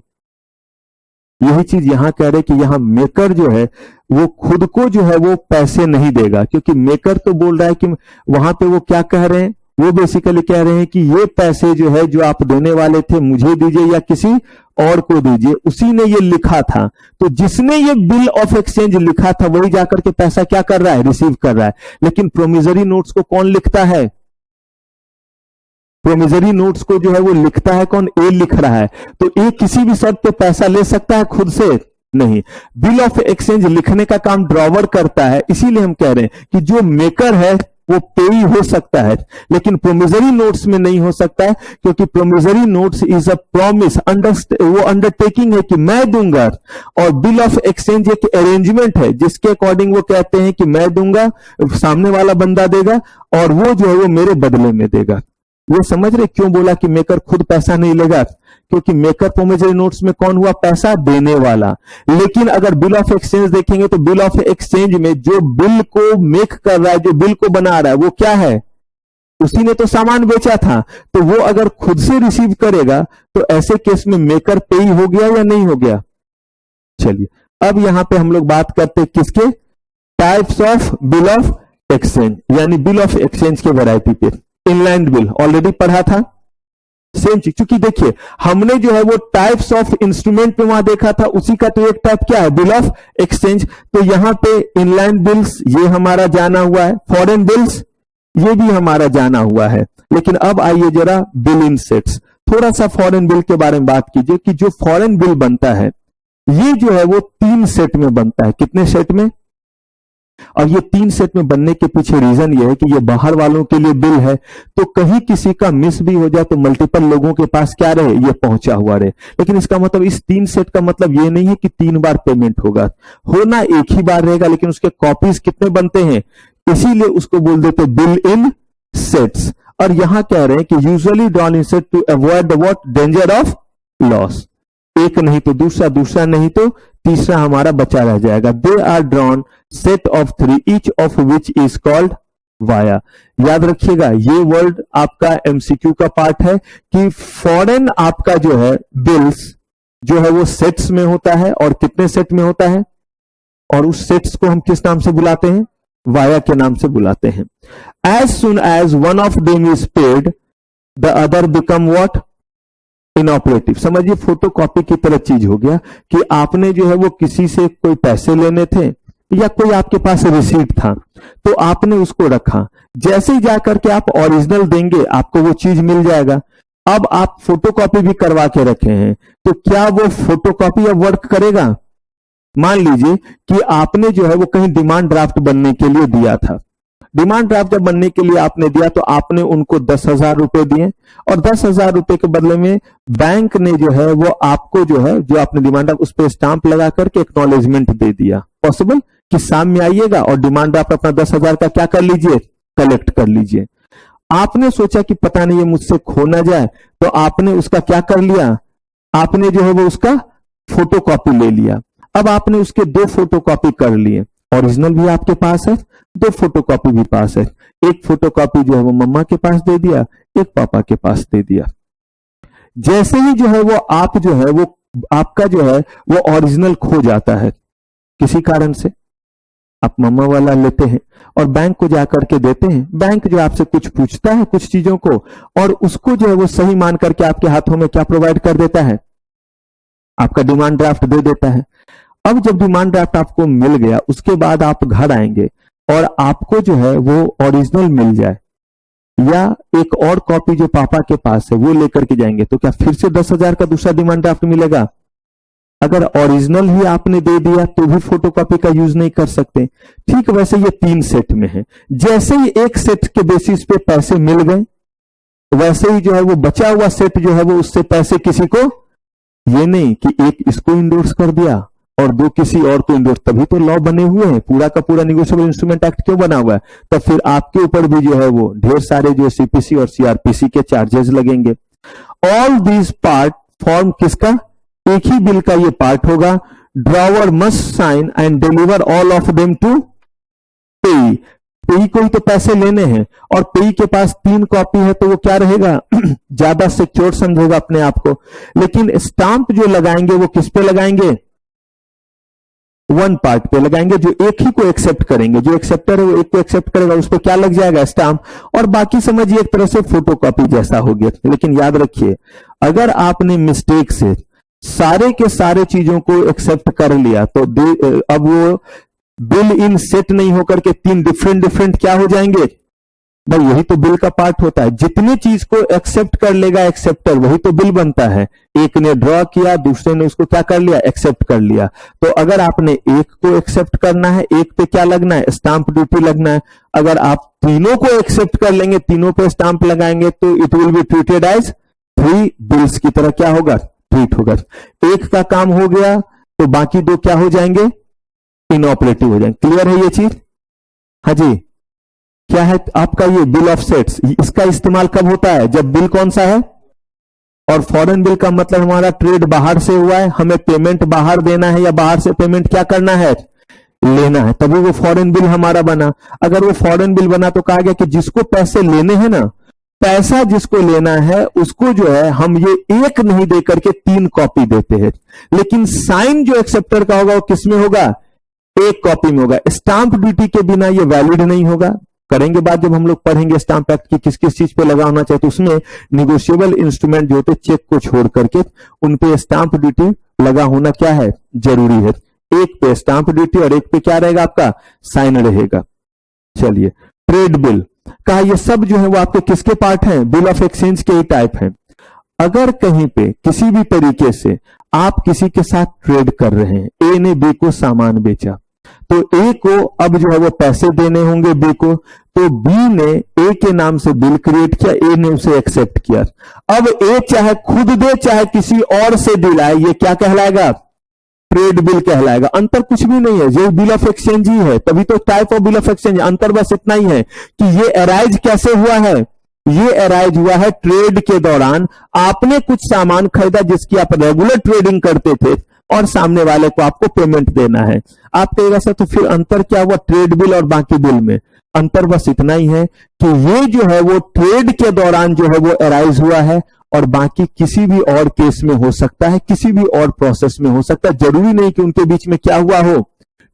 Speaker 2: यही चीज यहां कह रहे कि यहां मेकर जो है वो खुद को जो है वो पैसे नहीं देगा, क्योंकि मेकर तो बोल रहा है कि वहां पे वो क्या कह रहे हैं, वो बेसिकली कह रहे हैं कि ये पैसे जो है जो आप देने वाले थे मुझे दीजिए या किसी और को दीजिए। उसी ने ये लिखा था, तो जिसने ये बिल ऑफ एक्सचेंज लिखा था वही जाकर के पैसा क्या कर रहा है, रिसीव कर रहा है। लेकिन प्रोमिसरी नोट्स को कौन लिखता है, प्रोमिसरी नोट्स को जो है वो लिखता है कौन, ए लिख रहा है। तो ए किसी भी शर्त पे पैसा ले सकता है खुद से, नहीं। बिल ऑफ एक्सचेंज लिखने का काम ड्रॉवर करता है। इसीलिए हम कह रहे हैं कि जो मेकर है वो पेई हो सकता है, लेकिन प्रोमिसरी नोट्स में नहीं हो सकता है, क्योंकि promissory notes is a promise, वो अंडरटेकिंग है कि मैं दूंगा, और बिल ऑफ एक्सचेंज एक अरेंजमेंट है जिसके अकॉर्डिंग वो कहते हैं कि मैं दूंगा, सामने वाला बंदा देगा, और वो जो है वो मेरे बदले में देगा। वो समझ रहे क्यों बोला कि मेकर खुद पैसा नहीं लेगा, क्योंकि मेकर प्रोमिसरी नोट्स में कौन हुआ, पैसा देने वाला। लेकिन अगर बिल ऑफ एक्सचेंज देखेंगे तो बिल ऑफ एक्सचेंज में जो बिल को मेक कर रहा है, जो बिल को बना रहा है, वो क्या है, उसी ने तो सामान बेचा था। तो वो अगर खुद से रिसीव करेगा तो ऐसे केस में मेकर पेई हो गया या नहीं हो गया। चलिए अब यहां पे हम लोग बात करते हैं किसके, types of bill of exchange, यानी बिल ऑफ एक्सचेंज के वैरायटी पे। इनलाइन बिल ऑलरेडी पढ़ा था, सेम चीज, क्योंकि देखिए हमने जो है वो टाइप्स ऑफ इंस्ट्रूमेंट पे वहां देखा था, उसी का तो एक टाइप क्या है, बिल ऑफ एक्सचेंज। तो यहां पे इनलैंड बिल्स ये हमारा जाना हुआ है, फॉरेन बिल्स ये भी हमारा जाना हुआ है। लेकिन अब आइए जरा बिल इन सेट्स, थोड़ा सा फॉरेन बिल के बारे में बात कीजिए कि जो फॉरेन बिल बनता है ये जो है वो 3 सेट में बनता है। कितने सेट में? और ये 3 सेट में बनने के पीछे रीजन ये है कि ये बाहर वालों के लिए बिल है, तो कहीं किसी का मिस भी हो जाए तो मल्टीपल लोगों के पास क्या रहे, ये पहुंचा हुआ रहे। लेकिन इसका मतलब इस 3 सेट का मतलब ये नहीं है कि 3 बार पेमेंट होगा, होना एक ही बार रहेगा, लेकिन उसके कॉपीज कितने बनते हैं, इसीलिए उसको बोल देते बिल इन सेट्स। और यहां कह रहे हैं कि usually drawn in set to avoid the what, danger of loss. एक नहीं तो दूसरा, दूसरा नहीं तो तीसरा हमारा बचा रह जाएगा। They are drawn set of 3 each of which is called via. याद रखिएगा ये वर्ड आपका एमसीक्यू का पार्ट है कि फॉरेन आपका जो है बिल्स जो है वो सेट्स में होता है, और कितने सेट में होता है, और उस सेट्स को हम किस नाम से बुलाते हैं, वाया के नाम से बुलाते हैं। As soon as one of them is paid the other become what, inoperative. समझिए फोटोकॉपी की तरह चीज हो गया कि आपने जो है वो किसी से कोई पैसे लेने थे या कोई आपके पास रिसीट था, तो आपने उसको रखा, जैसे ही जाकर के आप ओरिजिनल देंगे आपको वो चीज मिल जाएगा। अब आप फोटोकॉपी भी करवा के रखे हैं, तो क्या वो फोटोकॉपी अब वर्क करेगा? मान लीजिए कि आपने जो है वो कहीं डिमांड ड्राफ्ट बनने के लिए दिया था, डिमांड ड्राफ्ट जब बनने के लिए आपने दिया तो आपने उनको 10,000 रुपए दिए, और 10,000 रुपए के बदले में बैंक ने जो है वो आपको जो है जो आपने डिमांड ड्राफ्ट उस पर स्टाम्प लगा करके एक्नॉलेजमेंट दे दिया। पॉसिबल कि सामने आइएगा और डिमांड ड्राफ्ट अपना 10,000 का क्या कर लीजिए, कलेक्ट कर लीजिए। आपने सोचा कि पता नहीं ये मुझसे खो ना जाए, तो आपने उसका क्या कर लिया, आपने जो है वो उसका फोटोकॉपी ले लिया। अब आपने उसके 2 फोटोकॉपी कर लिए, ओरिजिनल भी आपके पास है, 2 फोटोकॉपी भी पास है। एक फोटोकॉपी जो है वो मम्मा के पास दे दिया, एक पापा के पास दे दिया। जैसे ही जो है वो आप जो है वो आपका जो है वो ओरिजिनल खो जाता है किसी कारण से, आप मम्मा वाला लेते हैं और बैंक को जाकर के देते हैं। बैंक जो आपसे कुछ पूछता है कुछ चीजों को, और उसको जो है वो सही मान करके आपके हाथों में क्या प्रोवाइड कर देता है, आपका डिमांड ड्राफ्ट दे देता है। अब जब डिमांड ड्राफ्ट आपको मिल गया, उसके बाद आप घर आएंगे और आपको जो है वो ओरिजिनल मिल जाए या एक और कॉपी जो पापा के पास है वो लेकर के जाएंगे, तो क्या फिर से 10,000 का दूसरा डिमांड ड्राफ्ट मिलेगा? अगर ओरिजिनल ही आपने दे दिया तो भी फोटोकॉपी का यूज नहीं कर सकते। ठीक वैसे ये 3 सेट में है, जैसे ही एक सेट के बेसिस पे पैसे मिल गए, वैसे ही जो है वो बचा हुआ सेट जो है वो उससे पैसे किसी को, ये नहीं कि एक इसको इंडोर्स कर दिया और 2 किसी और को इंडोर्स, तभी तो लॉ बने हुए हैं, पूरा का पूरा निगोशिएबल इंस्ट्रूमेंट एक्ट क्यों बना हुआ है? तो फिर आपके ऊपर भी जो है वो ढेर सारे जो सीपीसी और सीआरपीसी के चार्जेस लगेंगे। ऑल दीज पार्ट फॉर्म किसका, एक ही बिल का ये पार्ट होगा। Drawer must sign and deliver all of them to payee. Payee को ही तो पैसे लेने हैं, और पेई के पास 3 कॉपी है तो वो क्या रहेगा ज्यादा सिक्योर समझेगा अपने आप को। लेकिन स्टाम्प जो लगाएंगे वो किस पे लगाएंगे, 1 पार्ट पे लगाएंगे, जो एक ही को एक्सेप्ट करेंगे, जो एक्सेप्टर है वो एक को एक्सेप्ट करेगा, उस पर क्या लग जाएगा, स्टाम्प। और बाकी समझिए एक तरह से फोटोकॉपी जैसा हो गया। लेकिन याद रखिए अगर आपने मिस्टेक से सारे के सारे चीजों को एक्सेप्ट कर लिया तो अब वो बिल इन सेट नहीं होकर के 3 डिफरेंट क्या हो जाएंगे भाई, यही तो बिल का पार्ट होता है। जितनी चीज को एक्सेप्ट कर लेगा एक्सेप्टर, वही तो बिल बनता है। एक ने ड्रॉ किया, दूसरे ने उसको क्या कर लिया, एक्सेप्ट कर लिया। तो अगर आपने एक को एक्सेप्ट करना है, एक पे क्या लगना है, स्टाम्प ड्यूटी लगना है। अगर आप तीनों को एक्सेप्ट कर लेंगे, तीनों पे स्टाम्प लगाएंगे, तो it will be treated as 3 bills की तरह क्या होगा, ट्रीट होगा। एक का काम हो गया तो बाकी 2 क्या हो जाएंगे, इनऑपरेटिव हो जाएंगे। क्लियर है ये चीज? हाँ जी, क्या है आपका ये बिल ऑफ सेट्स, इसका इस्तेमाल कब होता है, जब बिल कौन सा है, और फॉरेन बिल का मतलब हमारा ट्रेड बाहर से हुआ है, हमें पेमेंट बाहर देना है या बाहर से पेमेंट क्या करना है, लेना है, तभी वो फॉरेन बिल हमारा बना। अगर वो फॉरेन बिल बना तो कहा गया कि जिसको पैसे लेने हैं ना, पैसा जिसको लेना है उसको जो है हम ये एक नहीं दे करके 3 कॉपी देते हैं। लेकिन साइन जो एक्सेप्टर का होगा वो किसमें होगा, एक कॉपी में होगा। स्टाम्प ड्यूटी के बिना ये वैलिड नहीं होगा, करेंगे बात जब हम लोग पढ़ेंगे स्टाम्प एक्ट की किस किस चीज पे लगा होना चाहिए, तो उसमें निगोशिएबल इंस्ट्रूमेंट जो होते चेक को छोड़ करके उन पे स्टाम्प ड्यूटी लगा होना क्या है, जरूरी है। एक पे स्टाम्प ड्यूटी और एक पे क्या रहेगा, आपका साइन रहेगा। चलिए, ट्रेड बिल कहा, ये सब जो है वो आपके किसके पार्ट हैं, बिल ऑफ एक्सचेंज के ही टाइप हैं। अगर कहीं पे किसी भी तरीके से आप किसी के साथ ट्रेड कर रहे हैं, ए ने बी को सामान बेचा, तो ए को अब जो है वो पैसे देने होंगे बी को, तो बी ने ए के नाम से बिल क्रिएट किया, ए ने उसे एक्सेप्ट किया। अब ए चाहे खुद दे चाहे किसी और से दिलाए, ये क्या कहलाएगा, ट्रेड बिल कहलाएगा। अंतर कुछ भी नहीं है, ये बिल ऑफ एक्सचेंज ही है, तभी तो type of bill of exchange. अंतर बस इतना ही है कि ये अराइज कैसे हुआ है, ये अराइज हुआ है ट्रेड के दौरान। आपने कुछ सामान खरीदा जिसकी आप रेगुलर ट्रेडिंग करते थे और सामने वाले को आपको पेमेंट देना है। आप कहेगा सर तो फिर अंतर क्या हुआ ट्रेड बिल और बाकी बिल में? अंतर बस इतना ही है कि ये जो है वो ट्रेड के दौरान जो है वो अराइज हुआ है और बाकी किसी भी और केस में हो सकता है, किसी भी और प्रोसेस में हो सकता है। जरूरी नहीं कि उनके बीच में क्या हुआ हो,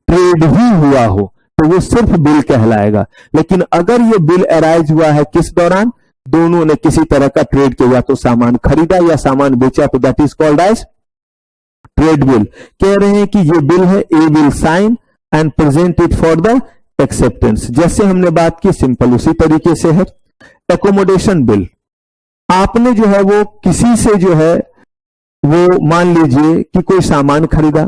Speaker 2: ट्रेड ही हुआ हो, तो वो सिर्फ बिल कहलाएगा। लेकिन अगर ये बिल अराइज हुआ है किस दौरान, दोनों ने किसी तरह का ट्रेड किया, तो सामान खरीदा या सामान बेचा, तो that is called as trade bill. कह रहे हैं कि ये बिल है, A will sign and present it for the acceptance. जैसे हमने बात की सिंपल उसी तरीके से है। एकोमोडेशन बिल, आपने जो है वो किसी से जो है वो मान लीजिए कि कोई सामान खरीदा,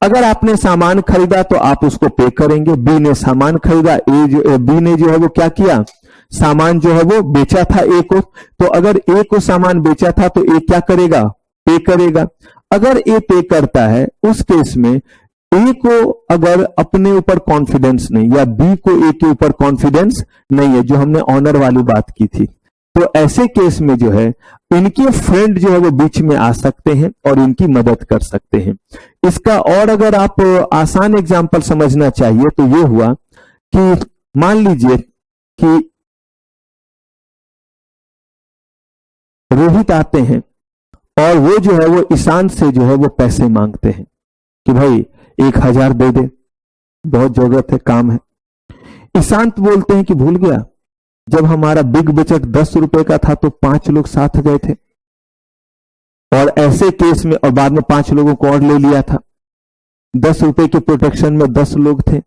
Speaker 2: अगर आपने सामान खरीदा तो आप उसको पे करेंगे। बी ने सामान खरीदा, बी ने जो है वो क्या किया, सामान जो है वो बेचा था ए को, तो अगर ए को सामान बेचा था तो ए क्या करेगा, पे करेगा। अगर ए पे करता है उस केस में ए को अगर अपने ऊपर कॉन्फिडेंस नहीं या बी को ए के ऊपर कॉन्फिडेंस नहीं है, जो हमने ऑनर वाली बात की थी, तो ऐसे केस में जो है इनके फ्रेंड जो है वो बीच में आ सकते हैं और इनकी मदद कर सकते हैं। इसका और अगर आप आसान एग्जांपल समझना चाहिए तो ये हुआ कि मान लीजिए कि रोहित आते हैं और वो जो है वो ईशांत से जो है वो पैसे मांगते हैं कि भाई 1000 दे दे, बहुत जरूरत है, काम है। ईशांत बोलते हैं कि भूल गया, जब हमारा बिग बजट 10 रुपए का था तो 5 लोग साथ गए थे और ऐसे केस में और बाद में 5 लोगों को और ले लिया था। 10 रुपए के प्रोटेक्शन में 10 लोग थे।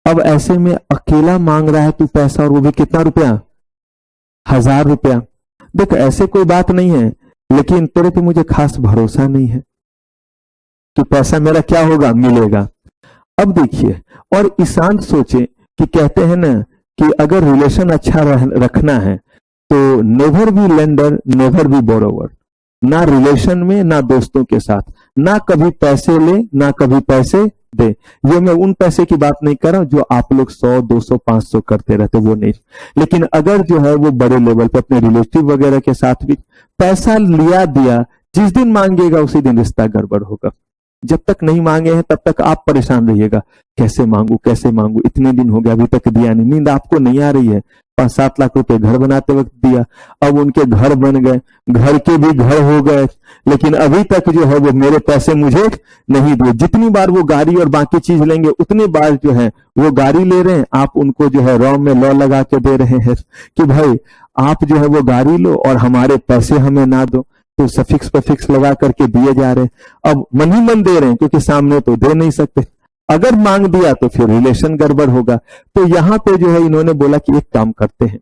Speaker 2: अब ऐसे में अकेला मांग रहा है तू पैसा, और वो भी कितना रुपया, 1000 रुपया। देख ऐसे कोई बात नहीं है, लेकिन तेरे पे मुझे खास भरोसा नहीं है कि पैसा मेरा क्या होगा, मिलेगा। अब देखिए, और ईशांत सोचे कि कहते हैं ना कि अगर रिलेशन अच्छा रखना है तो never be lender never be borrower. ना रिलेशन में, ना दोस्तों के साथ, ना कभी पैसे ले ना कभी पैसे दे। ये मैं उन पैसे की बात नहीं कर रहा हूं जो आप लोग 100, 200, 500 करते रहते, वो नहीं। लेकिन अगर जो है वो बड़े लेवल पे अपने रिलेटिव वगैरह के साथ भी पैसा लिया दिया, जिस दिन मांगेगा उसी दिन रिश्ता गड़बड़ होगा। जब तक नहीं मांगे हैं तब तक आप परेशान रहिएगा, कैसे मांगू कैसे मांगू, इतने दिन हो गया अभी तक दिया नहीं। नींद आपको नहीं आ रही है, 5-7 लाख रुपए घर बनाते वक्त दिया, अब उनके घर बन गए, घर के भी घर हो गए, लेकिन अभी तक जो है वो मेरे पैसे मुझे नहीं दिए। जितनी बार वो गाड़ी और बाकी चीज लेंगे उतनी बार जो है वो गाड़ी ले रहे हैं, आप उनको जो है रॉ में लॉ लगा के दे रहे हैं कि भाई आप जो है वो गाड़ी लो और हमारे पैसे हमें ना दो, तो सफिक्स पफिक्स लगा करके दिए जा रहे हैं। अब मन ही मन दे रहे हैं क्योंकि सामने तो दे नहीं सकते, अगर मांग दिया तो फिर रिलेशन गड़बड़ होगा। तो यहां पे जो है इन्होंने बोला कि एक काम करते हैं,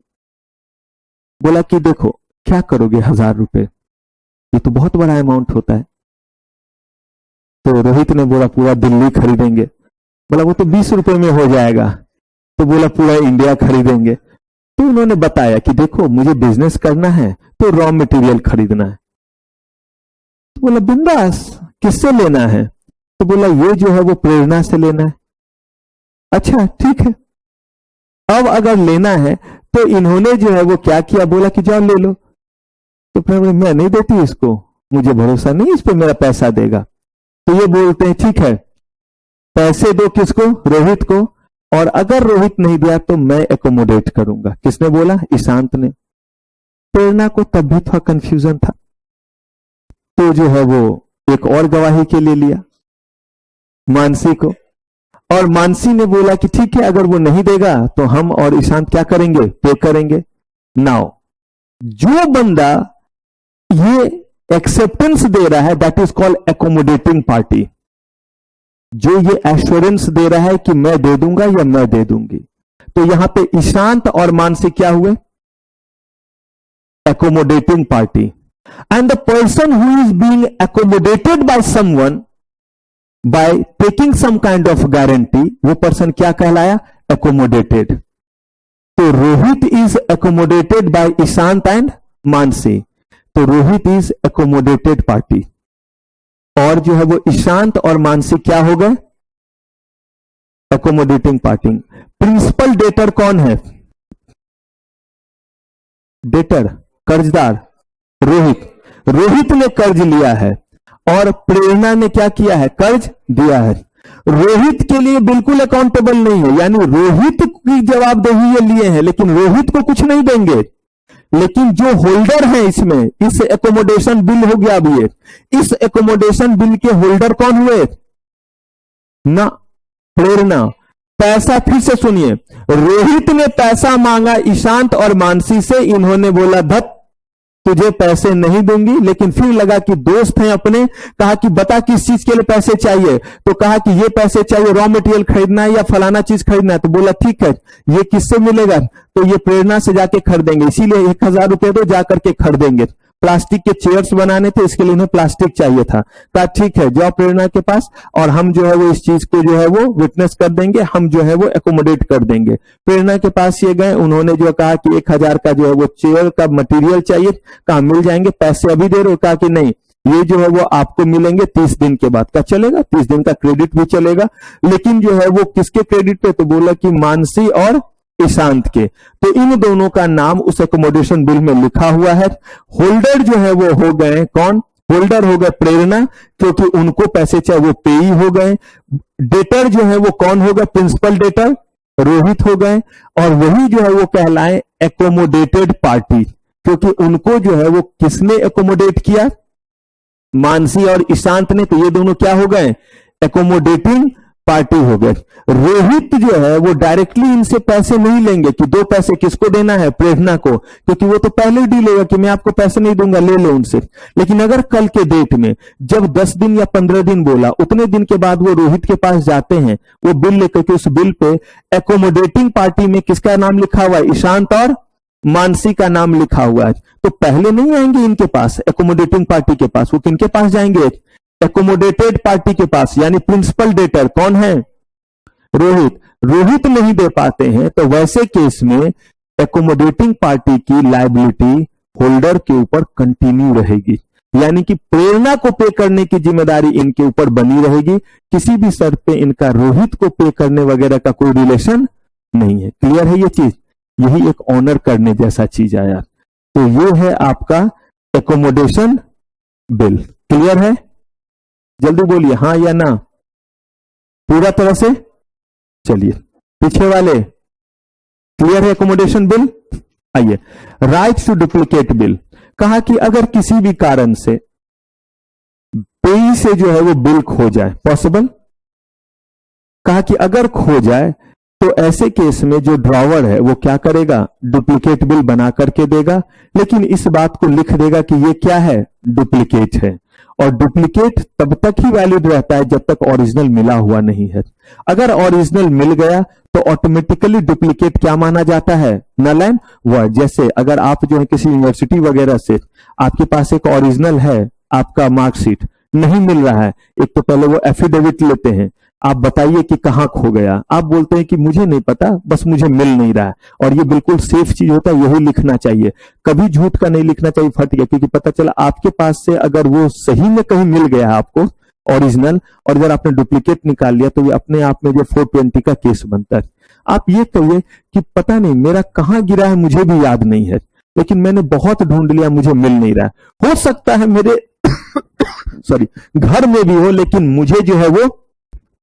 Speaker 2: बोला कि देखो क्या करोगे 1000 रुपए, ये तो बहुत बड़ा अमाउंट होता है। तो रोहित ने बोला पूरा दिल्ली खरीदेंगे। बोला वो तो 20 रुपए में हो जाएगा। तो बोला पूरा इंडिया खरीदेंगे। तो उन्होंने बताया कि देखो मुझे बिजनेस करना है तो रॉ मटेरियल खरीदना है। तो बोला बिंदास, किससे लेना है? तो बोला ये जो है वो प्रेरणा से लेना है। अच्छा ठीक है, अब अगर लेना है तो इन्होंने जो है वो क्या किया, बोला कि जाओ ले लो। तो फिर मैं नहीं देती इसको, मुझे भरोसा नहीं इस पे मेरा पैसा देगा। तो ये बोलते हैं ठीक है पैसे दो, किसको, रोहित को, और अगर रोहित नहीं दिया तो मैं एकोमोडेट करूंगा। किसने बोला, ईशांत ने। प्रेरणा को तब भी थोड़ा कंफ्यूजन था, तो जो है वो एक और गवाही के लिए लिया, मानसी को। और मानसी ने बोला कि ठीक है, अगर वो नहीं देगा तो हम और ईशांत क्या करेंगे, पे करेंगे। नाउ जो बंदा ये एक्सेप्टेंस दे रहा है, that is called accommodating party. जो ये एश्योरेंस दे रहा है कि मैं दे दूंगा या मैं दे दूंगी, तो यहां पे ईशांत और मानसी क्या हुए, accommodating party. And the person who is being accommodated by someone by taking some kind of guarantee, वो person क्या कहलाया, accommodated. तो Rohit is accommodated by Ishant and Mansi, तो रोहित is accommodated party. और जो है वो ईशांत और मानसी क्या हो गए, accommodating party. प्रिंसिपल डेटर कौन है, डेटर कर्जदार रोहित। रोहित ने कर्ज लिया है और प्रेरणा ने क्या किया है, कर्ज दिया है। रोहित के लिए बिल्कुल अकाउंटेबल नहीं है, यानी रोहित की जवाबदेही ये लिए हैं, लेकिन रोहित को कुछ नहीं देंगे। लेकिन जो होल्डर है इसमें, इस एकोमोडेशन बिल हो गया अभी, इस एकोमोडेशन बिल के होल्डर कौन हुए ना, प्रेरणा। पैसा फिर से सुनिए, रोहित ने पैसा मांगा ईशांत और मानसी से, इन्होंने बोला धत तुझे पैसे नहीं दूंगी, लेकिन फिर लगा कि दोस्त हैं अपने, कहा कि बता किस चीज के लिए पैसे चाहिए, तो कहा कि ये पैसे चाहिए, रॉ मटेरियल खरीदना है या फलाना चीज खरीदना है, तो बोला ठीक है, ये किससे मिलेगा, तो ये प्रेरणा से जाके खरीदेंगे, इसीलिए 1000 रुपए दो, जाकर के खरीदेंगे। प्लास्टिक के चेयर्स बनाने थे, इसके लिए उन्हें प्लास्टिक चाहिए था, कहा ठीक है जाओ प्रेरणा के पास, और हम जो है वो इस चीज को जो है वो विटनेस कर देंगे, हम जो है वो एकोमोडेट कर देंगे। प्रेरणा के पास ये गए, उन्होंने जो कहा कि 1000 का जो है वो चेयर का मटेरियल चाहिए, कहा मिल जाएंगे, पैसे अभी दे रहे हो, कहा कि नहीं ये जो है वो आपको मिलेंगे 30 दिन के बाद। का चलेगा, 30 दिन का क्रेडिट भी चलेगा, लेकिन जो है वो किसके क्रेडिट पे, तो बोला कि मानसी और ईशांत के। तो इन दोनों का नाम उस एकोमोडेशन बिल में लिखा हुआ है। होल्डर जो है वो हो गए कौन, होल्डर हो गए प्रेरणा, क्योंकि उनको पैसे चाहिए, वो पेई हो गए। डेटर जो है वो कौन होगा, प्रिंसिपल डेटर रोहित हो गए, और वही जो है वो कहलाए एकोमोडेटेड पार्टी, क्योंकि उनको जो है वो किसने एकोमोडेट किया, मानसी और ईशांत ने, तो ये दोनों क्या हो गए, एकोमोडेटिंग पार्टी हो गए। रोहित जो है वो डायरेक्टली इनसे पैसे नहीं लेंगे कि 2 पैसे किसको देना है, प्रेरणा को, क्योंकि वो तो पहले डील होगा कि मैं आपको पैसे नहीं दूंगा, ले लो उनसे। लेकिन अगर कल के डेट में जब 10 दिन या 15 दिन बोला, उतने दिन के बाद वो रोहित के पास जाते हैं, वो बिल लेकर के, उस बिल पे एकोमोडेटिंग पार्टी में किसका नाम लिखा हुआ है, ईशांत और मानसी का नाम लिखा हुआ है, तो पहले नहीं आएंगे इनके पास, एकोमोडेटिंग पार्टी के पास, वो किनके पास जाएंगे, एकोमोडेटेड पार्टी के पास, यानी प्रिंसिपल डेटर कौन है, रोहित। रोहित नहीं दे पाते हैं, तो वैसे केस में एकोमोडेटिंग पार्टी की लायबिलिटी होल्डर के ऊपर कंटिन्यू रहेगी, यानी कि प्रेरणा को पे करने की जिम्मेदारी इनके ऊपर बनी रहेगी। किसी भी शर्त पे इनका रोहित को पे करने वगैरह का कोई रिलेशन नहीं है। क्लियर है ये चीज, यही एक ऑनर करने जैसा चीज आया। तो ये है आपका एकोमोडेशन बिल। क्लियर है, जल्दी बोलिए हाँ या ना, पूरा तरह से। चलिए पीछे वाले, क्लियर है एकोमोडेशन बिल। आइए, राइट टू डुप्लीकेट बिल। कहा कि अगर किसी भी कारण से पेई से जो है वो बिल खो जाए, पॉसिबल, कहा कि अगर खो जाए तो ऐसे केस में जो ड्रॉवर है वो क्या करेगा, डुप्लीकेट बिल बना करके देगा, लेकिन इस बात को लिख देगा कि ये क्या है, डुप्लीकेट है। और डुप्लीकेट तब तक ही वैलिड रहता है जब तक ओरिजिनल मिला हुआ नहीं है। अगर ओरिजिनल मिल गया तो ऑटोमेटिकली डुप्लीकेट क्या माना जाता है, नल एंड वॉइड। जैसे अगर आप जो है किसी यूनिवर्सिटी वगैरह से आपके पास एक ओरिजिनल है, आपका मार्कशीट नहीं मिल रहा है, एक तो पहले वो एफिडेविट लेते हैं, आप बताइए कि कहां खो गया, आप बोलते हैं कि मुझे नहीं पता, बस मुझे मिल नहीं रहा है। और ये बिल्कुल सेफ चीज होता है, यही लिखना चाहिए, कभी झूठ का नहीं लिखना चाहिए, फट गया, क्योंकि पता चला आपके पास से अगर वो सही में कहीं मिल गया आपको ओरिजिनल, और अगर आपने डुप्लीकेट निकाल लिया, तो ये अपने आप में जो 420 का केस बनता है। आप ये कहिए कि पता नहीं मेरा कहां गिरा है, मुझे भी याद नहीं है, लेकिन मैंने बहुत ढूंढ लिया, मुझे मिल नहीं रहा है। हो सकता है मेरे सॉरी घर में भी हो, लेकिन मुझे जो है वो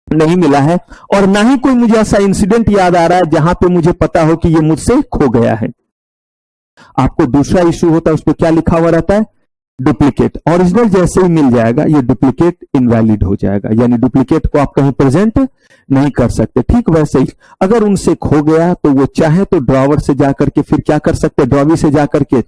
Speaker 2: नहीं मिला है, और ना ही कोई मुझे ऐसा इंसिडेंट याद आ रहा है जहां पे मुझे पता हो कि ये मुझसे खो गया है। आपको दूसरा इश्यू होता है, उस पर क्या लिखा हुआ रहता है, डुप्लीकेट। ओरिजिनल जैसे ही मिल जाएगा ये डुप्लीकेट इनवैलिड हो जाएगा, यानी डुप्लीकेट को आप कहीं प्रेजेंट नहीं कर सकते। ठीक वैसे ही अगर उनसे खो गया तो वो चाहे तो ड्रॉवर से जाकर के फिर क्या कर सकते हैं, ड्रॉवी से जाकर के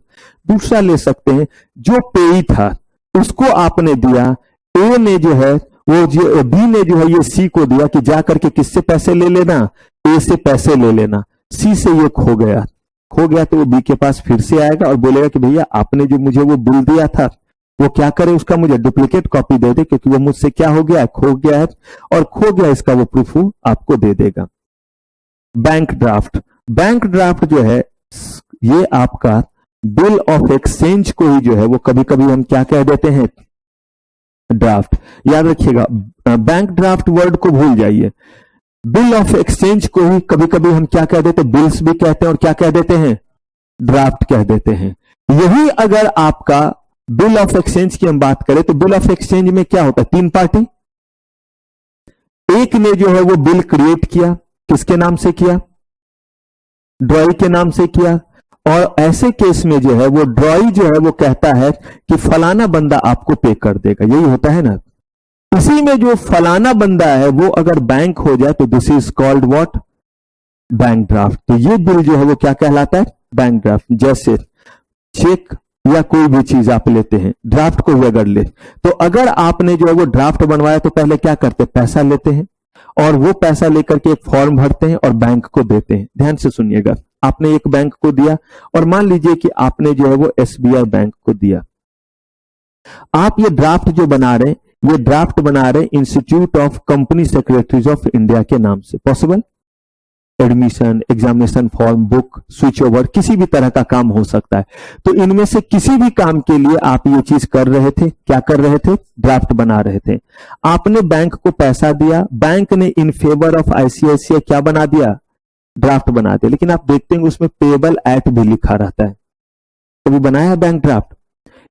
Speaker 2: दूसरा ले सकते हैं। जो पेई था उसको आपने दिया, ए ने जो है वो जो बी ने जो है ये सी को दिया कि जा करके किससे पैसे ले लेना, ए से पैसे ले लेना। सी से ये खो गया तो वो बी के पास फिर से आएगा और बोलेगा कि भैया आपने जो मुझे वो बिल दिया था वो क्या करे, उसका मुझे डुप्लीकेट कॉपी दे दे, क्योंकि वो मुझसे क्या हो गया है, खो गया है, और खो गया इसका वो प्रूफ आपको दे देगा। बैंक ड्राफ्ट जो है ये आपका बिल ऑफ एक्सचेंज को ही जो है वो कभी कभी हम क्या कह देते हैं, ड्राफ्ट। याद रखिएगा, बैंक ड्राफ्ट वर्ड को भूल जाइए। बिल ऑफ एक्सचेंज को ही कभी कभी हम क्या कह देते हैं, बिल्स भी कहते हैं और क्या कह देते हैं, ड्राफ्ट कह देते हैं। यही अगर आपका बिल ऑफ एक्सचेंज की हम बात करें तो बिल ऑफ एक्सचेंज में क्या होता है, तीन पार्टी, एक ने जो है वो बिल क्रिएट किया, किसके नाम से किया, ड्रॉई के नाम से किया, और ऐसे केस में जो है वो ड्रॉई जो है वो कहता है कि फलाना बंदा आपको पे कर देगा, यही होता है ना। इसी में जो फलाना बंदा है वो अगर बैंक हो जाए तो this is called what, bank draft. तो ये बिल जो है वो क्या कहलाता है, बैंक ड्राफ्ट। जैसे चेक या कोई भी चीज आप लेते हैं, ड्राफ्ट को भी अगर ले, तो अगर आपने जो है वो ड्राफ्ट बनवाया तो पहले क्या करते हैं, पैसा लेते हैं और वो पैसा लेकर के एक फॉर्म भरते हैं और बैंक को देते हैं। ध्यान से सुनिएगा, आपने एक बैंक को दिया और मान लीजिए कि आपने जो है वो एसबीआई बैंक को दिया। आप ये ड्राफ्ट जो बना रहे हैं, ये ड्राफ्ट बना रहे institute of company secretaries of India के नाम से। Possible, admission, examination form, book, switch over, किसी भी तरह का काम हो सकता है। तो इनमें से किसी भी काम के लिए आप ये चीज कर रहे थे, क्या कर रहे थे, ड्राफ्ट बना रहे थे। आपने बैंक को पैसा दिया, बैंक ने इन फेवर ऑफ आईसीआईसीआई क्या बना दिया, ड्राफ्ट बना दिया। लेकिन आप देखते हैं उसमें पेबल एट भी लिखा रहता है। कभी बनाया बैंक ड्राफ्ट,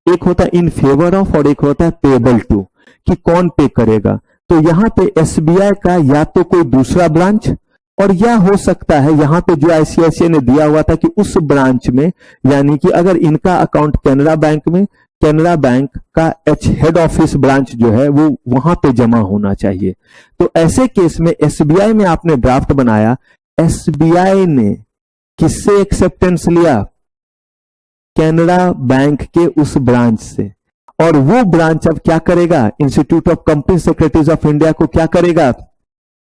Speaker 2: एक होता है इन फेवर ऑफ और एक होता है पेबल टू, कि कौन पे करेगा। तो यहां पे एसबीआई का या तो कोई दूसरा ब्रांच, और यह हो सकता है यहां पे जो आईसीआईसीआई ने दिया हुआ था कि उस ब्रांच में, यानी कि अगर इनका अकाउंट कैनरा बैंक में, कैनरा बैंक का हेड ऑफिस ब्रांच जो है वो वहां पे जमा होना चाहिए। तो ऐसे केस में एसबीआई में आपने ड्राफ्ट बनाया, एसबीआई ने किससे एक्सेप्टेंस लिया, कैनरा बैंक के उस ब्रांच से, और वो ब्रांच अब क्या करेगा, institute of company secretaries of India को क्या करेगा,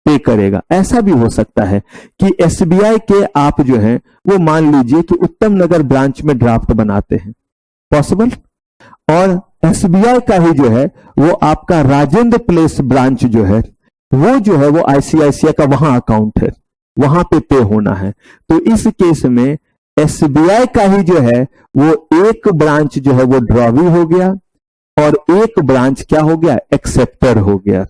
Speaker 2: पे करेगा। ऐसा भी हो सकता है कि एसबीआई के आप जो है वो मान लीजिए कि उत्तम नगर ब्रांच में ड्राफ्ट बनाते हैं, पॉसिबल, और एसबीआई का ही जो है वो आपका राजेंद्र प्लेस ब्रांच जो है वो आईसीआईसीआई का वहां अकाउंट है, वहां पे होना है। तो इस केस में एसबीआई का ही जो है वो एक ब्रांच जो है वो ड्रॉवी हो गया और एक ब्रांच क्या हो गया, एक्सेप्टर हो गया।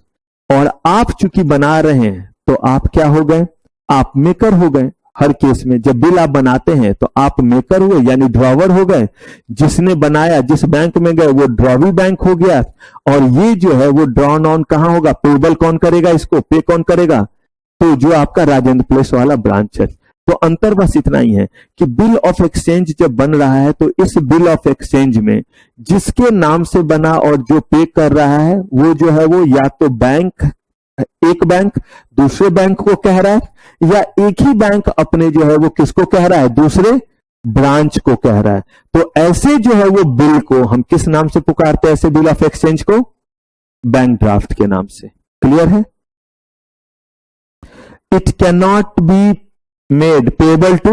Speaker 2: और आप चूंकि बना रहे हैं तो आप क्या हो गए, आप मेकर हो गए। हर केस में जब बिल आप बनाते हैं तो आप मेकर हुए, यानी ड्रॉवर हो गए। जिसने बनाया, जिस बैंक में गए वो ड्रॉवी बैंक हो गया, और ये जो है वो ड्रॉन ऑन कहां होगा, पेबल कौन करेगा, इसको पे कौन करेगा, तो जो आपका राजेंद्र प्लेस वाला ब्रांच है। तो अंतर बस इतना ही है कि बिल ऑफ एक्सचेंज जब बन रहा है तो इस बिल ऑफ एक्सचेंज में जिसके नाम से बना और जो पे कर रहा है वो जो है वो या तो बैंक, एक बैंक दूसरे बैंक को कह रहा है, या एक ही बैंक अपने जो है वो किसको कह रहा है, दूसरे ब्रांच को कह रहा है। तो ऐसे जो है वो बिल को हम किस नाम से पुकारते हैं, ऐसे बिल ऑफ एक्सचेंज को बैंक ड्राफ्ट के नाम से। क्लियर है? It can not be made payable to,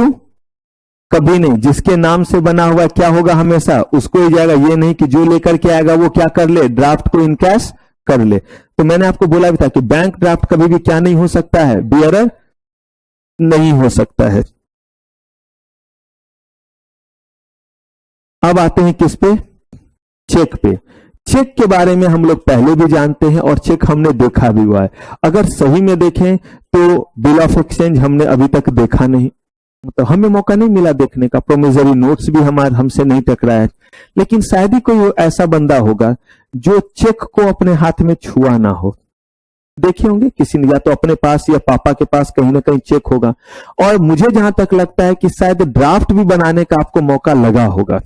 Speaker 2: कभी नहीं। जिसके नाम से बना हुआ क्या होगा, हमेशा उसको ही जाएगा। ये नहीं कि जो लेकर के आएगा वो क्या कर ले, ड्राफ्ट को इनकैश कर ले। तो मैंने आपको बोला भी था कि बैंक ड्राफ्ट कभी भी क्या नहीं हो सकता है, बियरर नहीं हो सकता है। अब आते हैं किस पे, चेक पे। चेक के बारे में हम लोग पहले भी जानते हैं और चेक हमने देखा भी हुआ है। अगर सही में देखें तो बिल ऑफ एक्सचेंज हमने अभी तक देखा नहीं, तो हमें मौका नहीं मिला देखने का। प्रोमिसरी नोट्स भी हमसे नहीं टकराया, लेकिन शायद ही कोई ऐसा बंदा होगा जो चेक को अपने हाथ में छुआ ना हो। देखे होंगे किसी ने, या तो अपने पास या पापा के पास कहीं ना कहीं चेक होगा। और मुझे जहां तक लगता है कि शायद ड्राफ्ट भी बनाने का आपको मौका लगा होगा।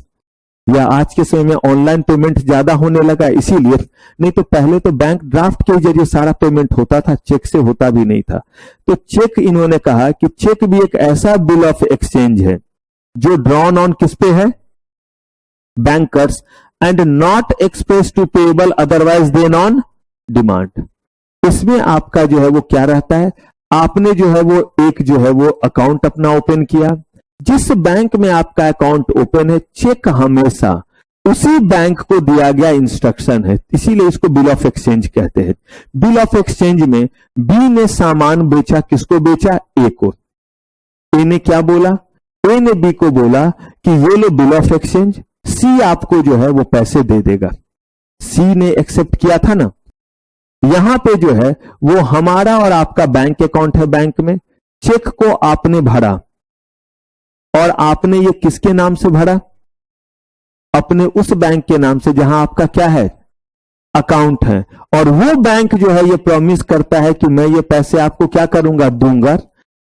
Speaker 2: या आज के समय में ऑनलाइन पेमेंट ज्यादा होने लगा इसीलिए, नहीं तो पहले तो बैंक ड्राफ्ट के जरिए सारा पेमेंट होता था, चेक से होता भी नहीं था। तो चेक, इन्होंने कहा कि चेक भी एक ऐसा बिल ऑफ एक्सचेंज है जो ड्रॉन ऑन किस पे है, bankers, and not express to payable otherwise than on demand. इसमें आपका जो है वो क्या रहता है, आपने जो है वो एक जो है वो अकाउंट अपना ओपन किया, जिस बैंक में आपका अकाउंट ओपन है, चेक हमेशा उसी बैंक को दिया गया इंस्ट्रक्शन है, इसीलिए इसको बिल ऑफ एक्सचेंज कहते हैं। बिल ऑफ एक्सचेंज में बी ने सामान बेचा, किसको बेचा, ए को। ए ने क्या बोला, ए ने बी को बोला कि ये लो बिल ऑफ एक्सचेंज, सी आपको जो है वो पैसे दे देगा। सी ने एक्सेप्ट किया था ना। यहां पे जो है वो हमारा और आपका बैंक अकाउंट है, बैंक में चेक को आपने भरा, और आपने ये किसके नाम से भरा, अपने उस बैंक के नाम से जहां आपका क्या है, अकाउंट है। और वो बैंक जो है ये प्रॉमिस करता है कि मैं ये पैसे आपको क्या करूंगा, दूंगा,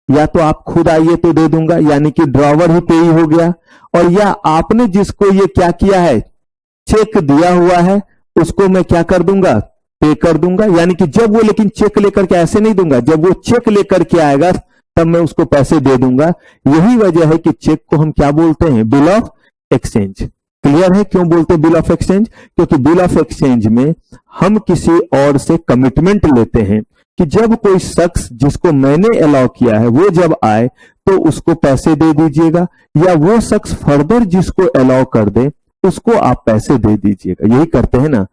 Speaker 2: या तो आप खुद आइए तो दे दूंगा, यानी कि ड्रॉवर ही पे ही हो गया, और या आपने जिसको ये क्या किया है, चेक दिया हुआ है, उसको मैं क्या कर दूंगा, पे कर दूंगा। यानी कि जब वो, लेकिन चेक लेकर के ऐसे नहीं दूंगा, जब वो चेक लेकर के आएगा तब मैं उसको पैसे दे दूंगा। यही वजह है कि चेक को हम क्या बोलते हैं, बिल ऑफ एक्सचेंज। क्लियर है क्यों बोलते हैं बिल ऑफ एक्सचेंज, क्योंकि बिल ऑफ एक्सचेंज में हम किसी और से कमिटमेंट लेते हैं कि जब कोई शख्स जिसको मैंने अलाउ किया है वो जब आए तो उसको पैसे दे दीजिएगा, या वो शख्स फर्दर जिसको अलाउ कर दे उसको आप पैसे दे दीजिएगा। यही करते हैं ना,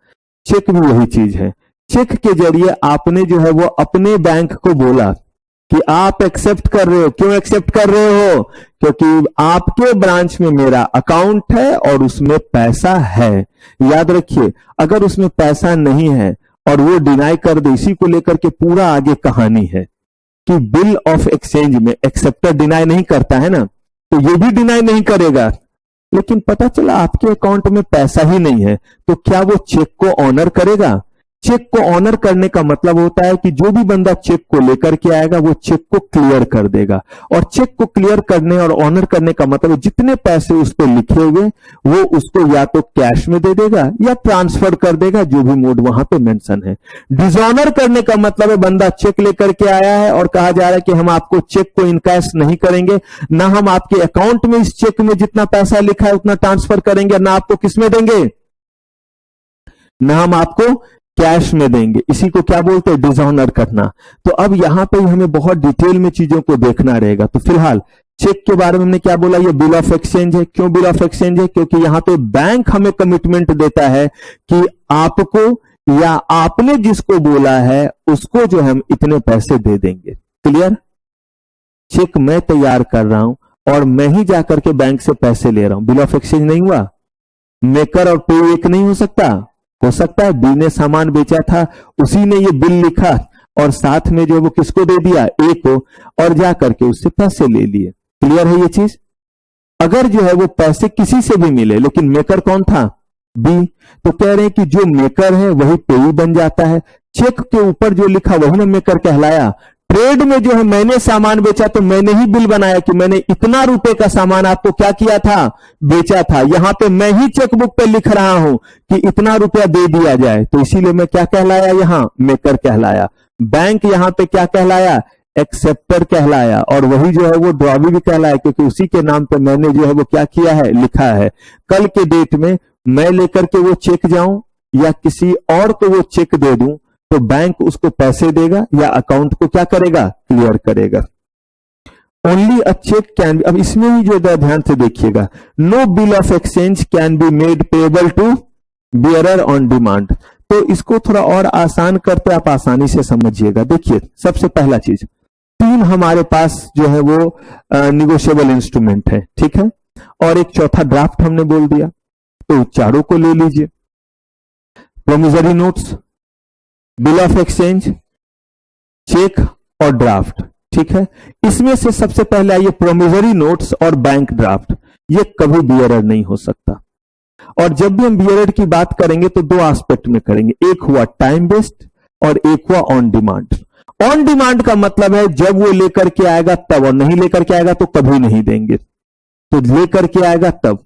Speaker 2: चेक भी वही चीज है। चेक के जरिए आपने जो है वो अपने बैंक को बोला कि आप एक्सेप्ट कर रहे हो। क्यों एक्सेप्ट कर रहे हो, क्योंकि आपके ब्रांच में मेरा अकाउंट है और उसमें पैसा है। याद रखिए, अगर उसमें पैसा नहीं है और वो डिनाई कर दे, इसी को लेकर के पूरा आगे कहानी है कि बिल ऑफ एक्सचेंज में एक्सेप्टर डिनाई नहीं करता है ना, तो ये भी डिनाई नहीं करेगा। लेकिन पता चला आपके अकाउंट में पैसा ही नहीं है, तो क्या वो चेक को ऑनर करेगा? चेक को ऑनर करने का मतलब होता है कि जो भी बंदा चेक को लेकर के आएगा वो चेक को क्लियर कर देगा। और चेक को क्लियर करने और ऑनर करने का मतलब जितने पैसे उस पर लिखे हुए वो उसको या तो कैश में दे देगा या ट्रांसफर कर देगा, जो भी मोड वहां पे मेंशन है। डिसऑनर करने का मतलब है बंदा चेक लेकर के आया है और कहा जा रहा है कि हम आपको चेक को इनकैश नहीं करेंगे, ना हम आपके अकाउंट में इस चेक में जितना पैसा लिखा है उतना ट्रांसफर करेंगे, ना आपको किसमें देंगे, ना हम आपको कैश में देंगे। इसी को क्या बोलते हैं, डिसऑनर करना। तो अब यहां पे हमें बहुत डिटेल में चीजों को देखना रहेगा। तो फिलहाल चेक के बारे में हमने क्या बोला, ये बिल ऑफ एक्सचेंज है। क्यों बिल ऑफ एक्सचेंज है, क्योंकि यहां पे बैंक हमें कमिटमेंट देता है कि आपको या आपने जिसको बोला है उसको जो हम इतने पैसे दे देंगे। क्लियर, चेक मैं तैयार कर रहा हूं और मैं ही जाकर के बैंक से पैसे ले रहा हूं, बिल ऑफ एक्सचेंज नहीं हुआ। मेकर और पे एक नहीं हो सकता है बी ने सामान बेचा था, उसी ने ये बिल लिखा और साथ में जो वो किसको दे दिया, ए को, और जाकर के उससे पैसे ले लिए। क्लियर है ये चीज। अगर जो है वो पैसे किसी से भी मिले लेकिन मेकर कौन था, बी, तो कह रहे हैं कि जो मेकर है वही पेई बन जाता है। चेक के ऊपर जो लिखा वही ना मेकर कहलाया। ट्रेड में जो है मैंने सामान बेचा तो मैंने ही बिल बनाया कि मैंने इतना रुपए का सामान आपको क्या किया था, बेचा था। यहां पे मैं ही चेकबुक पे लिख रहा हूं कि इतना रुपया दे दिया जाए, तो इसीलिए मैं क्या कहलाया, यहां मेकर कहलाया। बैंक यहां पे क्या कहलाया, एक्सेप्टर कहलाया। और वही जो है वो ड्रॉवी भी कहलाया, क्योंकि उसी के नाम पे मैंने जो है वो क्या किया है, लिखा है। कल के डेट में मैं लेकर के वो चेक जाऊं या किसी और को वो चेक दे दूं तो बैंक उसको पैसे देगा या अकाउंट को क्या करेगा, क्लियर करेगा। Only a cheque can be, अब इसमें ही जो ध्यान से देखिएगा, no bill of exchange can be made payable to bearer on demand. तो इसको थोड़ा और आसान करते आप आसानी से समझिएगा। देखिए सबसे पहला चीज, तीन हमारे पास जो है वो निगोशिएबल इंस्ट्रूमेंट है, ठीक है, और एक चौथा ड्राफ्ट हमने बोल दिया, तो चारों को ले लीजिए। Promissory notes, bill of exchange, cheque और ड्राफ्ट, ठीक है। इसमें से सबसे पहले आइए प्रोमिसरी नोट्स और बैंक ड्राफ्ट। ये कभी बियरर नहीं हो सकता। और जब भी हम बियरर की बात करेंगे तो दो एस्पेक्ट में करेंगे, एक हुआ टाइम बेस्ड और एक हुआ ऑन डिमांड। ऑन डिमांड का मतलब है जब वो लेकर के आएगा तब, और नहीं लेकर के आएगा तो कभी नहीं देंगे, तो लेकर के आएगा तब।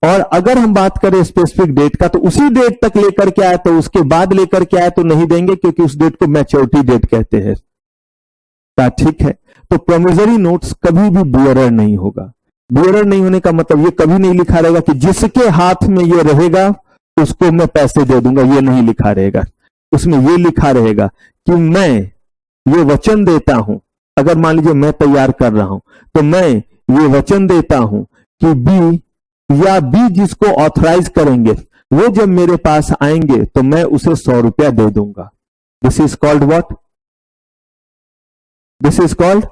Speaker 2: और अगर हम बात करें स्पेसिफिक डेट का, तो उसी डेट तक लेकर के आए तो उसके बाद लेकर के आए तो नहीं देंगे, क्योंकि उस डेट को मैच्योरिटी डेट कहते हैं। ठीक है, तो प्रोमिसरी नोट्स कभी भी बियरर नहीं होगा। बियरर नहीं होने का मतलब ये कभी नहीं लिखा रहेगा कि जिसके हाथ में ये रहेगा उसको मैं पैसे दे दूंगा, ये नहीं लिखा रहेगा। उसमें ये लिखा रहेगा कि मैं ये वचन देता हूं, अगर मान लीजिए मैं तैयार कर रहा हूं तो मैं ये वचन देता हूं कि बी या बी जिसको ऑथराइज करेंगे वो जब मेरे पास आएंगे तो मैं उसे 100 रुपया दे दूंगा। This is called what? This is called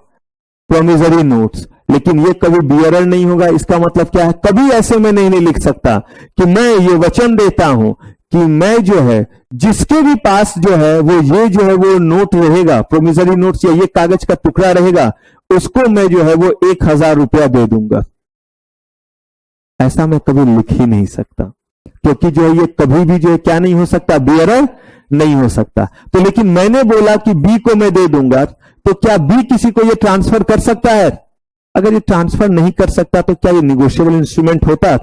Speaker 2: promissory notes. लेकिन ये कभी बियरर नहीं होगा। इसका मतलब क्या है? कभी ऐसे में नहीं लिख सकता कि मैं ये वचन देता हूं कि मैं जो है जिसके भी पास जो है वो ये जो है वो नोट रहेगा, प्रोमिसरी नोट्स या ये कागज का टुकड़ा रहेगा, उसको मैं जो है वो 1000 रुपया दे दूंगा। ऐसा मैं कभी लिख ही नहीं सकता, क्योंकि जो है ये कभी भी जो है क्या नहीं हो सकता? बियरर नहीं हो सकता। तो लेकिन मैंने बोला कि बी को मैं दे दूंगा, तो क्या बी किसी को ये ट्रांसफर कर सकता है? अगर ये ट्रांसफर नहीं कर सकता तो क्या ये निगोशिएबल इंस्ट्रूमेंट होता?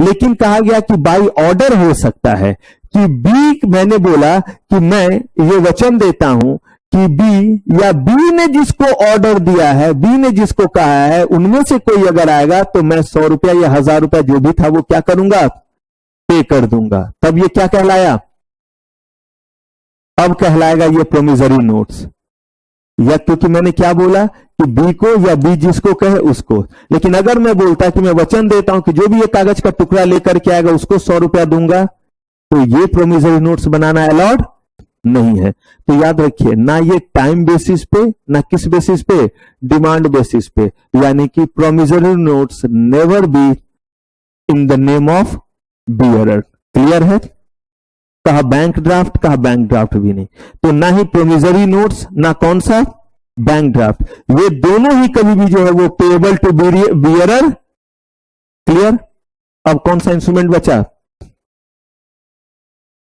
Speaker 2: लेकिन कहा गया कि बाय ऑर्डर हो सकता है कि बी, मैंने बोला कि मैं ये वचन देता हूं कि बी या बी ने जिसको ऑर्डर दिया है, बी ने जिसको कहा है, उनमें से कोई अगर आएगा तो मैं 100 रुपया या 1000 रुपया जो भी था वो क्या करूंगा? पे कर दूंगा। तब ये क्या कहलाया? अब कहलाएगा ये प्रोमिसरी नोट्स। या क्योंकि मैंने क्या बोला कि बी को या बी जिसको कहे उसको। लेकिन अगर मैं बोलता कि मैं वचन देता हूं कि जो भी ये कागज का टुकड़ा लेकर के आएगा उसको 100 रुपया दूंगा, तो ये प्रोमिसरी नोट्स बनाना अलाउड नहीं है। तो याद रखिए, ना ये टाइम बेसिस पे, ना किस बेसिस पे? डिमांड बेसिस पे। यानी कि promissory notes never be in the name of bearer. Clear है? कहा बैंक ड्राफ्ट, कहा बैंक ड्राफ्ट भी नहीं। तो ना ही प्रोमिसरी नोट्स, ना कौन सा? Bank draft. ये दोनों ही कभी भी जो है वो पेएबल टू बियरर। क्लियर? अब कौन सा इंस्ट्रूमेंट बचा?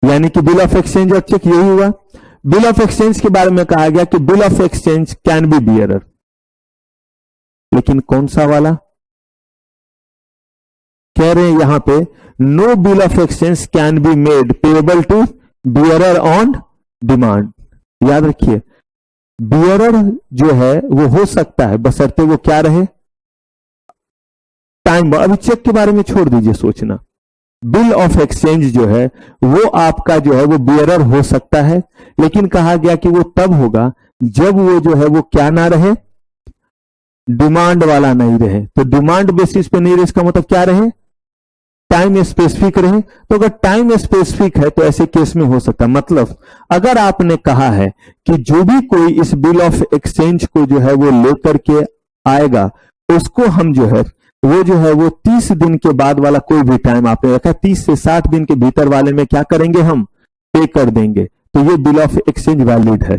Speaker 2: यानी कि बिल ऑफ एक्सचेंज और चेक। यही हुआ। बिल ऑफ एक्सचेंज के बारे में कहा गया कि bill of exchange can be bearer, लेकिन कौन सा वाला? कह रहे हैं यहां पे no bill of exchange can be made payable to bearer on demand. याद रखिए, बियरर जो है वो हो सकता है बशर्ते वो क्या रहे? टाइम। अभी चेक के बारे में छोड़ दीजिए सोचना। बिल ऑफ एक्सचेंज जो है वो आपका जो है वो बियरर हो सकता है, लेकिन कहा गया कि वो तब होगा जब वो जो है वो क्या ना रहे? डिमांड वाला नहीं रहे। तो डिमांड बेसिस पे नहीं रहे, इसका मतलब क्या रहे? टाइम स्पेसिफिक रहे। तो अगर टाइम स्पेसिफिक है तो ऐसे केस में हो सकता है। मतलब अगर आपने कहा है कि जो भी कोई इस बिल ऑफ एक्सचेंज को जो है वो लेकर के आएगा उसको हम जो है वो 30 दिन के बाद वाला कोई भी टाइम आपने रखा, 30 से 60 दिन के भीतर वाले में क्या करेंगे? हम पे कर देंगे। तो ये बिल ऑफ एक्सचेंज वैलिड है।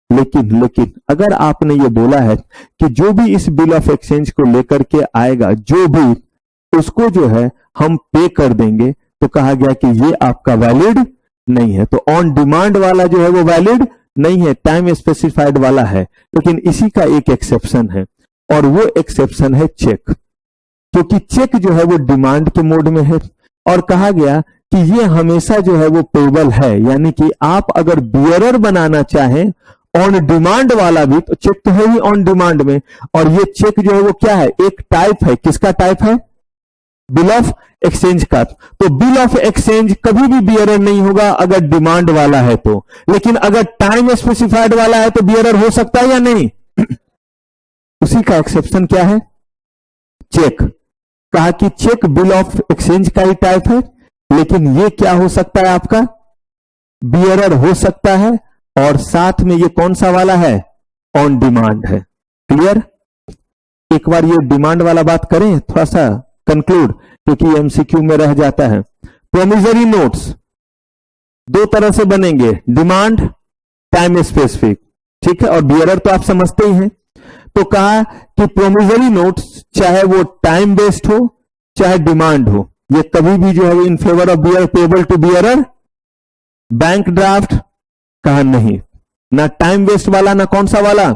Speaker 2: लेकिन अगर आपने ये बोला है कि जो भी इस बिल ऑफ एक्सचेंज को लेकर के आएगा, जो भी, उसको जो है हम पे कर देंगे, तो कहा गया कि ये आपका वैलिड नहीं है। तो ऑन डिमांड वाला जो है वो वैलिड नहीं है, टाइम स्पेसिफाइड वाला है। लेकिन इसी का एक एक्सेप्शन है, और वो एक्सेप्शन है चेक, क्योंकि चेक जो है वो डिमांड के मोड में है। और कहा गया कि ये हमेशा जो है वो पेएबल है। यानी कि आप अगर बियरर बनाना चाहें ऑन डिमांड वाला भी, तो चेक तो है ही ऑन डिमांड में। और ये चेक जो है वो क्या है? एक टाइप है। किसका टाइप है? बिल ऑफ एक्सचेंज का। तो बिल ऑफ एक्सचेंज कभी भी बियरर नहीं होगा अगर डिमांड वाला है तो। लेकिन अगर टाइम स्पेसिफाइड वाला है तो बियरर हो सकता है या नहीं? उसी का एक्सेप्शन क्या है? चेक। कहा कि चेक बिल ऑफ एक्सचेंज का ही टाइप है, लेकिन ये क्या हो सकता है? आपका बियरर हो सकता है। और साथ में ये कौन सा वाला है? ऑन डिमांड है। क्लियर? एक बार ये डिमांड वाला बात करें, थोड़ा सा कंक्लूड, क्योंकि एमसीक्यू में रह जाता है। प्रोमिसरी नोट्स दो तरह से बनेंगे, डिमांड, टाइम स्पेसिफिक। ठीक है? और बियरर तो आप समझते ही हैं। तो कहा कि प्रोमिसरी नोट्स चाहे वो टाइम बेस्ड हो चाहे डिमांड हो, ये कभी भी जो है in favour of bear payable to bearer. Bank draft कहा नहीं, ना टाइम बेस्ड वाला ना कौन सा वाला?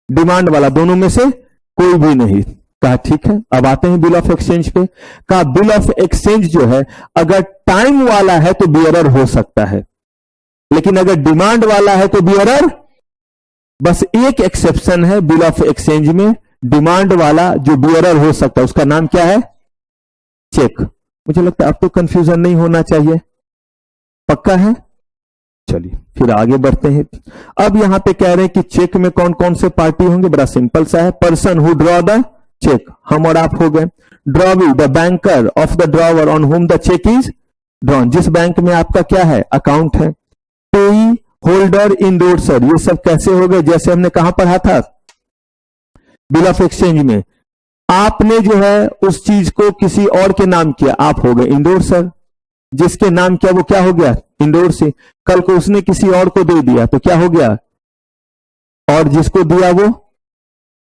Speaker 2: डिमांड वाला, दोनों में से कोई भी नहीं। कहा ठीक है। अब आते हैं बिल ऑफ एक्सचेंज पे। कहा बिल ऑफ एक्सचेंज जो है अगर टाइम वाला है तो बियरर हो सकता है, लेकिन अगर डिमांड वाला है तो बियरर, बस एक एक्सेप्शन है बिल ऑफ एक्सचेंज में, डिमांड वाला जो बियरर हो सकता है उसका नाम क्या है? चेक। मुझे लगता है अब तो कंफ्यूजन नहीं होना चाहिए, पक्का है? चलिए फिर आगे बढ़ते हैं। अब यहां पे कह रहे हैं कि चेक में कौन कौन से पार्टी होंगे, बड़ा सिंपल सा है। Person who draw the cheque, हम और आप हो गए। Drawee the banker of the drawer on whom the cheque is drawn, जिस बैंक में आपका क्या है? अकाउंट है। पेई, होल्डर, इंडोर्सर, ये सब कैसे हो गए? जैसे हमने कहां पढ़ा था बिल ऑफ एक्सचेंज में, आपने जो है उस चीज को किसी और के नाम किया, आप हो गए इंडोर्सर। जिसके नाम किया वो क्या हो गया? इंडोर्सी। कल को उसने किसी और को दे दिया तो क्या हो गया? और जिसको दिया वो,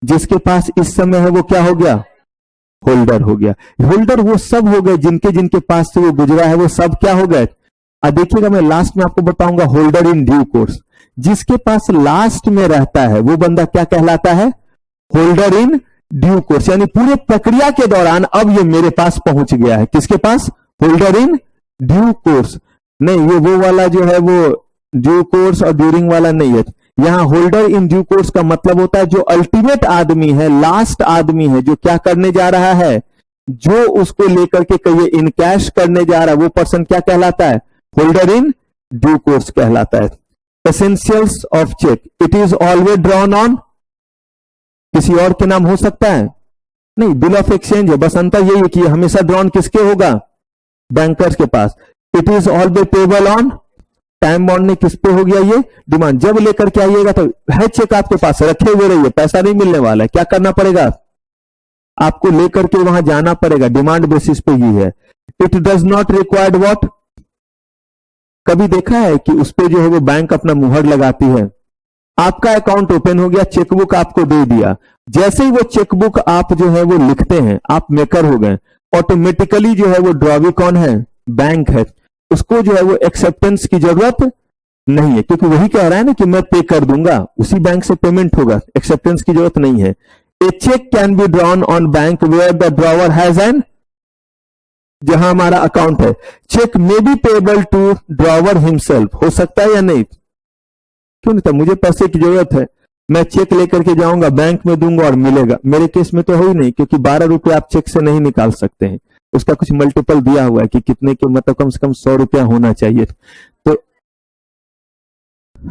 Speaker 2: जिसके पास इस समय है वो क्या हो गया? होल्डर हो गया। होल्डर वो सब हो गए जिनके जिनके पास से वो गुजरा है, वो सब क्या हो गए? अब देखिएगा मैं लास्ट में आपको बताऊंगा होल्डर इन ड्यू कोर्स। जिसके पास लास्ट में रहता है वो बंदा क्या कहलाता है? होल्डर इन ड्यू कोर्स, यानी पूरे प्रक्रिया के दौरान अब ये मेरे पास पहुंच गया है। किसके पास? Holder in due course. नहीं, ये वो वाला जो है वो ड्यू कोर्स और ड्यूरिंग वाला नहीं है। यहां होल्डर इन ड्यू कोर्स का मतलब होता है जो अल्टीमेट आदमी है, लास्ट आदमी है, जो क्या करने जा रहा है, जो उसको लेकर के कहिए इनकैश करने जा रहा है, वो पर्सन क्या कहलाता है? होल्डर इन ड्यू कोर्स कहलाता है। Essentials of cheque, it is always drawn on, किसी और के नाम हो सकता है? नहीं, बिल ऑफ एक्सचेंज है, बस अंतर यही है कि हमेशा ड्रॉन किसके होगा? बैंकर्स के पास। It is always payable on, time bond ने किस पे हो गया? ये डिमांड। जब लेकर के आइएगा तो है चेक आपके पास, रखे हुए रहिए, पैसा नहीं मिलने वाला है। क्या करना पड़ेगा? आपको लेकर के वहां जाना पड़ेगा, डिमांड बेसिस पे ही है। It does not required what, कभी देखा है कि उस पे जो है वो बैंक अपना मुहर लगाती है? आपका अकाउंट ओपन हो गया, चेकबुक आपको दे दिया, जैसे ही वो चेकबुक आप जो है वो लिखते हैं, आप मेकर हो गए, ऑटोमेटिकली जो है वो ड्रॉवी कौन है? बैंक है। उसको जो है वो एक्सेप्टेंस की जरूरत नहीं है, क्योंकि वही कह रहा है ना कि मैं पे कर दूंगा, उसी बैंक से पेमेंट होगा, एक्सेप्टेंस की जरूरत नहीं है। A cheque can be drawn on bank where the drawer has an, जहां हमारा अकाउंट है। Cheque may be payable to drawer himself, हो सकता है या नहीं? क्यों नहीं था? मुझे पैसे की जरूरत है, मैं चेक लेकर के जाऊंगा, बैंक में दूंगा और मिलेगा। मेरे केस में तो हो ही नहीं, क्योंकि 12 रुपए आप चेक से नहीं निकाल सकते हैं, उसका कुछ मल्टीपल दिया हुआ है कि कितने के, मतलब कम से कम 100 रुपया होना चाहिए। तो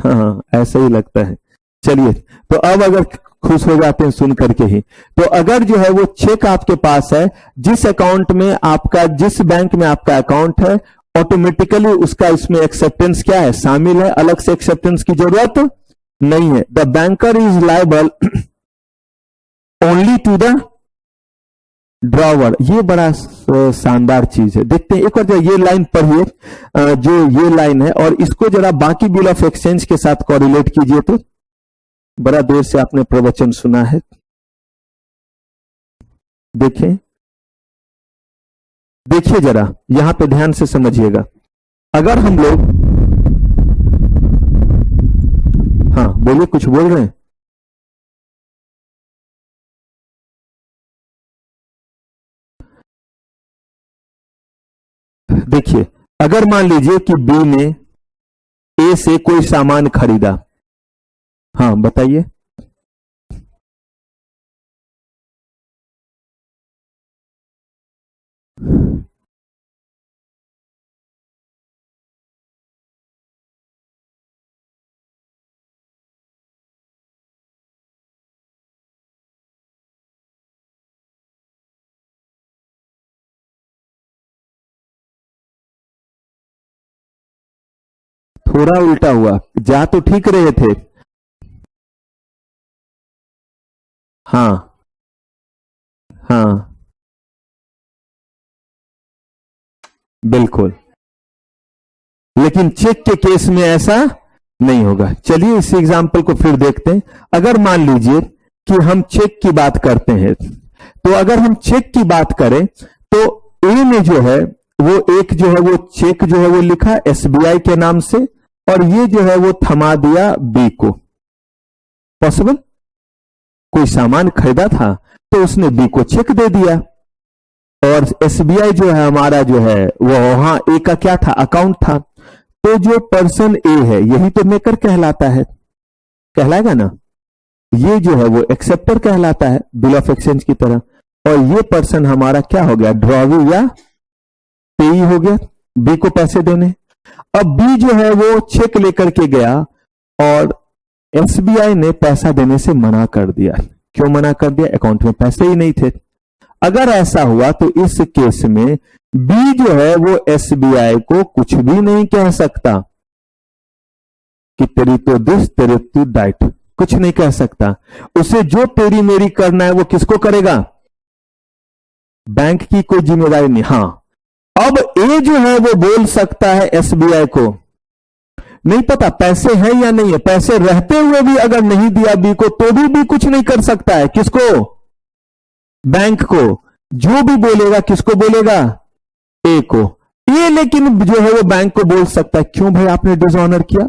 Speaker 2: हाँ, ऐसा ही लगता है। चलिए, तो अब अगर खुश हो जाते हैं सुन करके ही, तो अगर जो है वो चेक आपके पास है, जिस अकाउंट में आपका, जिस बैंक में आपका अकाउंट है, ऑटोमेटिकली उसका इसमें एक्सेप्टेंस क्या है? शामिल है, अलग से एक्सेप्टेंस की जरूरत नहीं है। The banker is liable only to the drawer. ये बड़ा शानदार चीज है। देखते हैं एक बार ये लाइन पढ़िए, जो ये लाइन है, और इसको जरा बाकी बिल ऑफ एक्सचेंज के साथ कोरिलेट कीजिए। तो बड़ा देर से आपने प्रवचन सुना है, देखें, देखिए जरा यहां पे ध्यान से समझिएगा। अगर हम लोग, हाँ बोलिए, कुछ बोल रहे हैं? देखिए, अगर मान लीजिए कि बी ने ए से कोई सामान खरीदा, हाँ बताइए। थोड़ा उल्टा हुआ, जा तो ठीक रहे थे। हाँ हाँ, बिल्कुल, लेकिन चेक के केस में ऐसा नहीं होगा। चलिए इस एग्जाम्पल को फिर देखते हैं। अगर मान लीजिए कि हम चेक की बात करते हैं, तो अगर हम चेक की बात करें तो ए में जो है वो एक जो है वो चेक जो है वो लिखा एसबीआई के नाम से, और ये जो है वो थमा दिया बी को। पॉसिबल? कोई सामान खरीदा था, तो उसने बी को चेक दे दिया। और एसबीआई जो है हमारा जो है वो वहां ए का क्या था, अकाउंट था। तो जो पर्सन ए है यही तो मेकर कहलाता है, कहलाएगा ना। ये जो है वो एक्सेप्टर कहलाता है बिल ऑफ एक्सचेंज की तरह। और ये पर्सन हमारा क्या हो गया, ड्रॉवी या पेई हो गया बी को पैसे देने। अब बी जो है वो चेक लेकर के गया और एसबीआई ने पैसा देने से मना कर दिया। क्यों मना कर दिया, अकाउंट में पैसे ही नहीं थे। अगर ऐसा हुआ तो इस केस में बी जो है वो एसबीआई को कुछ भी नहीं कह सकता कि तेरी तो दिस तेरे तो दैट, कुछ नहीं कह सकता। उसे जो तेरी मेरी करना है वो किसको करेगा, बैंक की कोई जिम्मेदारी नहीं। हां, अब ए जो है वो बोल सकता है एसबीआई को, नहीं पता पैसे हैं या नहीं है, पैसे रहते हुए भी अगर नहीं दिया बी को तो भी कुछ नहीं कर सकता है। किसको, बैंक को। जो भी बोलेगा किसको बोलेगा, ए को। ये लेकिन जो है वो बैंक को बोल सकता है, क्यों भाई आपने डिसऑनर किया,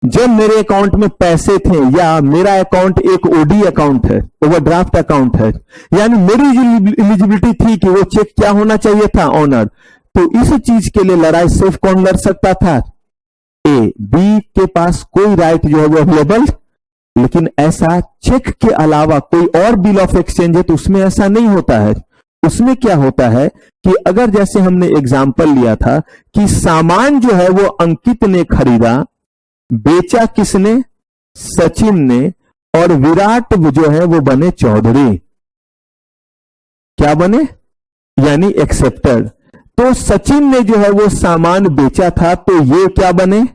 Speaker 2: जब मेरे अकाउंट में पैसे थे, या मेरा अकाउंट एक ओडी अकाउंट है, ओवरड्राफ्ट अकाउंट है, यानी मेरी एलिजिबिलिटी थी कि वो चेक क्या होना चाहिए था, ऑनर। तो इस चीज के लिए लड़ाई सिर्फ कौन लड़ सकता था, ए। बी के पास कोई राइट जो है वो अवेलेबल, लेकिन ऐसा चेक के अलावा कोई और बिल ऑफ एक्सचेंज है तो उसमें ऐसा नहीं होता है। उसमें क्या होता है कि अगर जैसे हमने एग्जाम्पल लिया था कि सामान जो है वो अंकित ने खरीदा, बेचा किसने, सचिन ने, और विराट जो है वो बने चौधरी, क्या बने, यानी एक्सेप्टर। तो सचिन ने जो है वो सामान बेचा था तो ये क्या बने,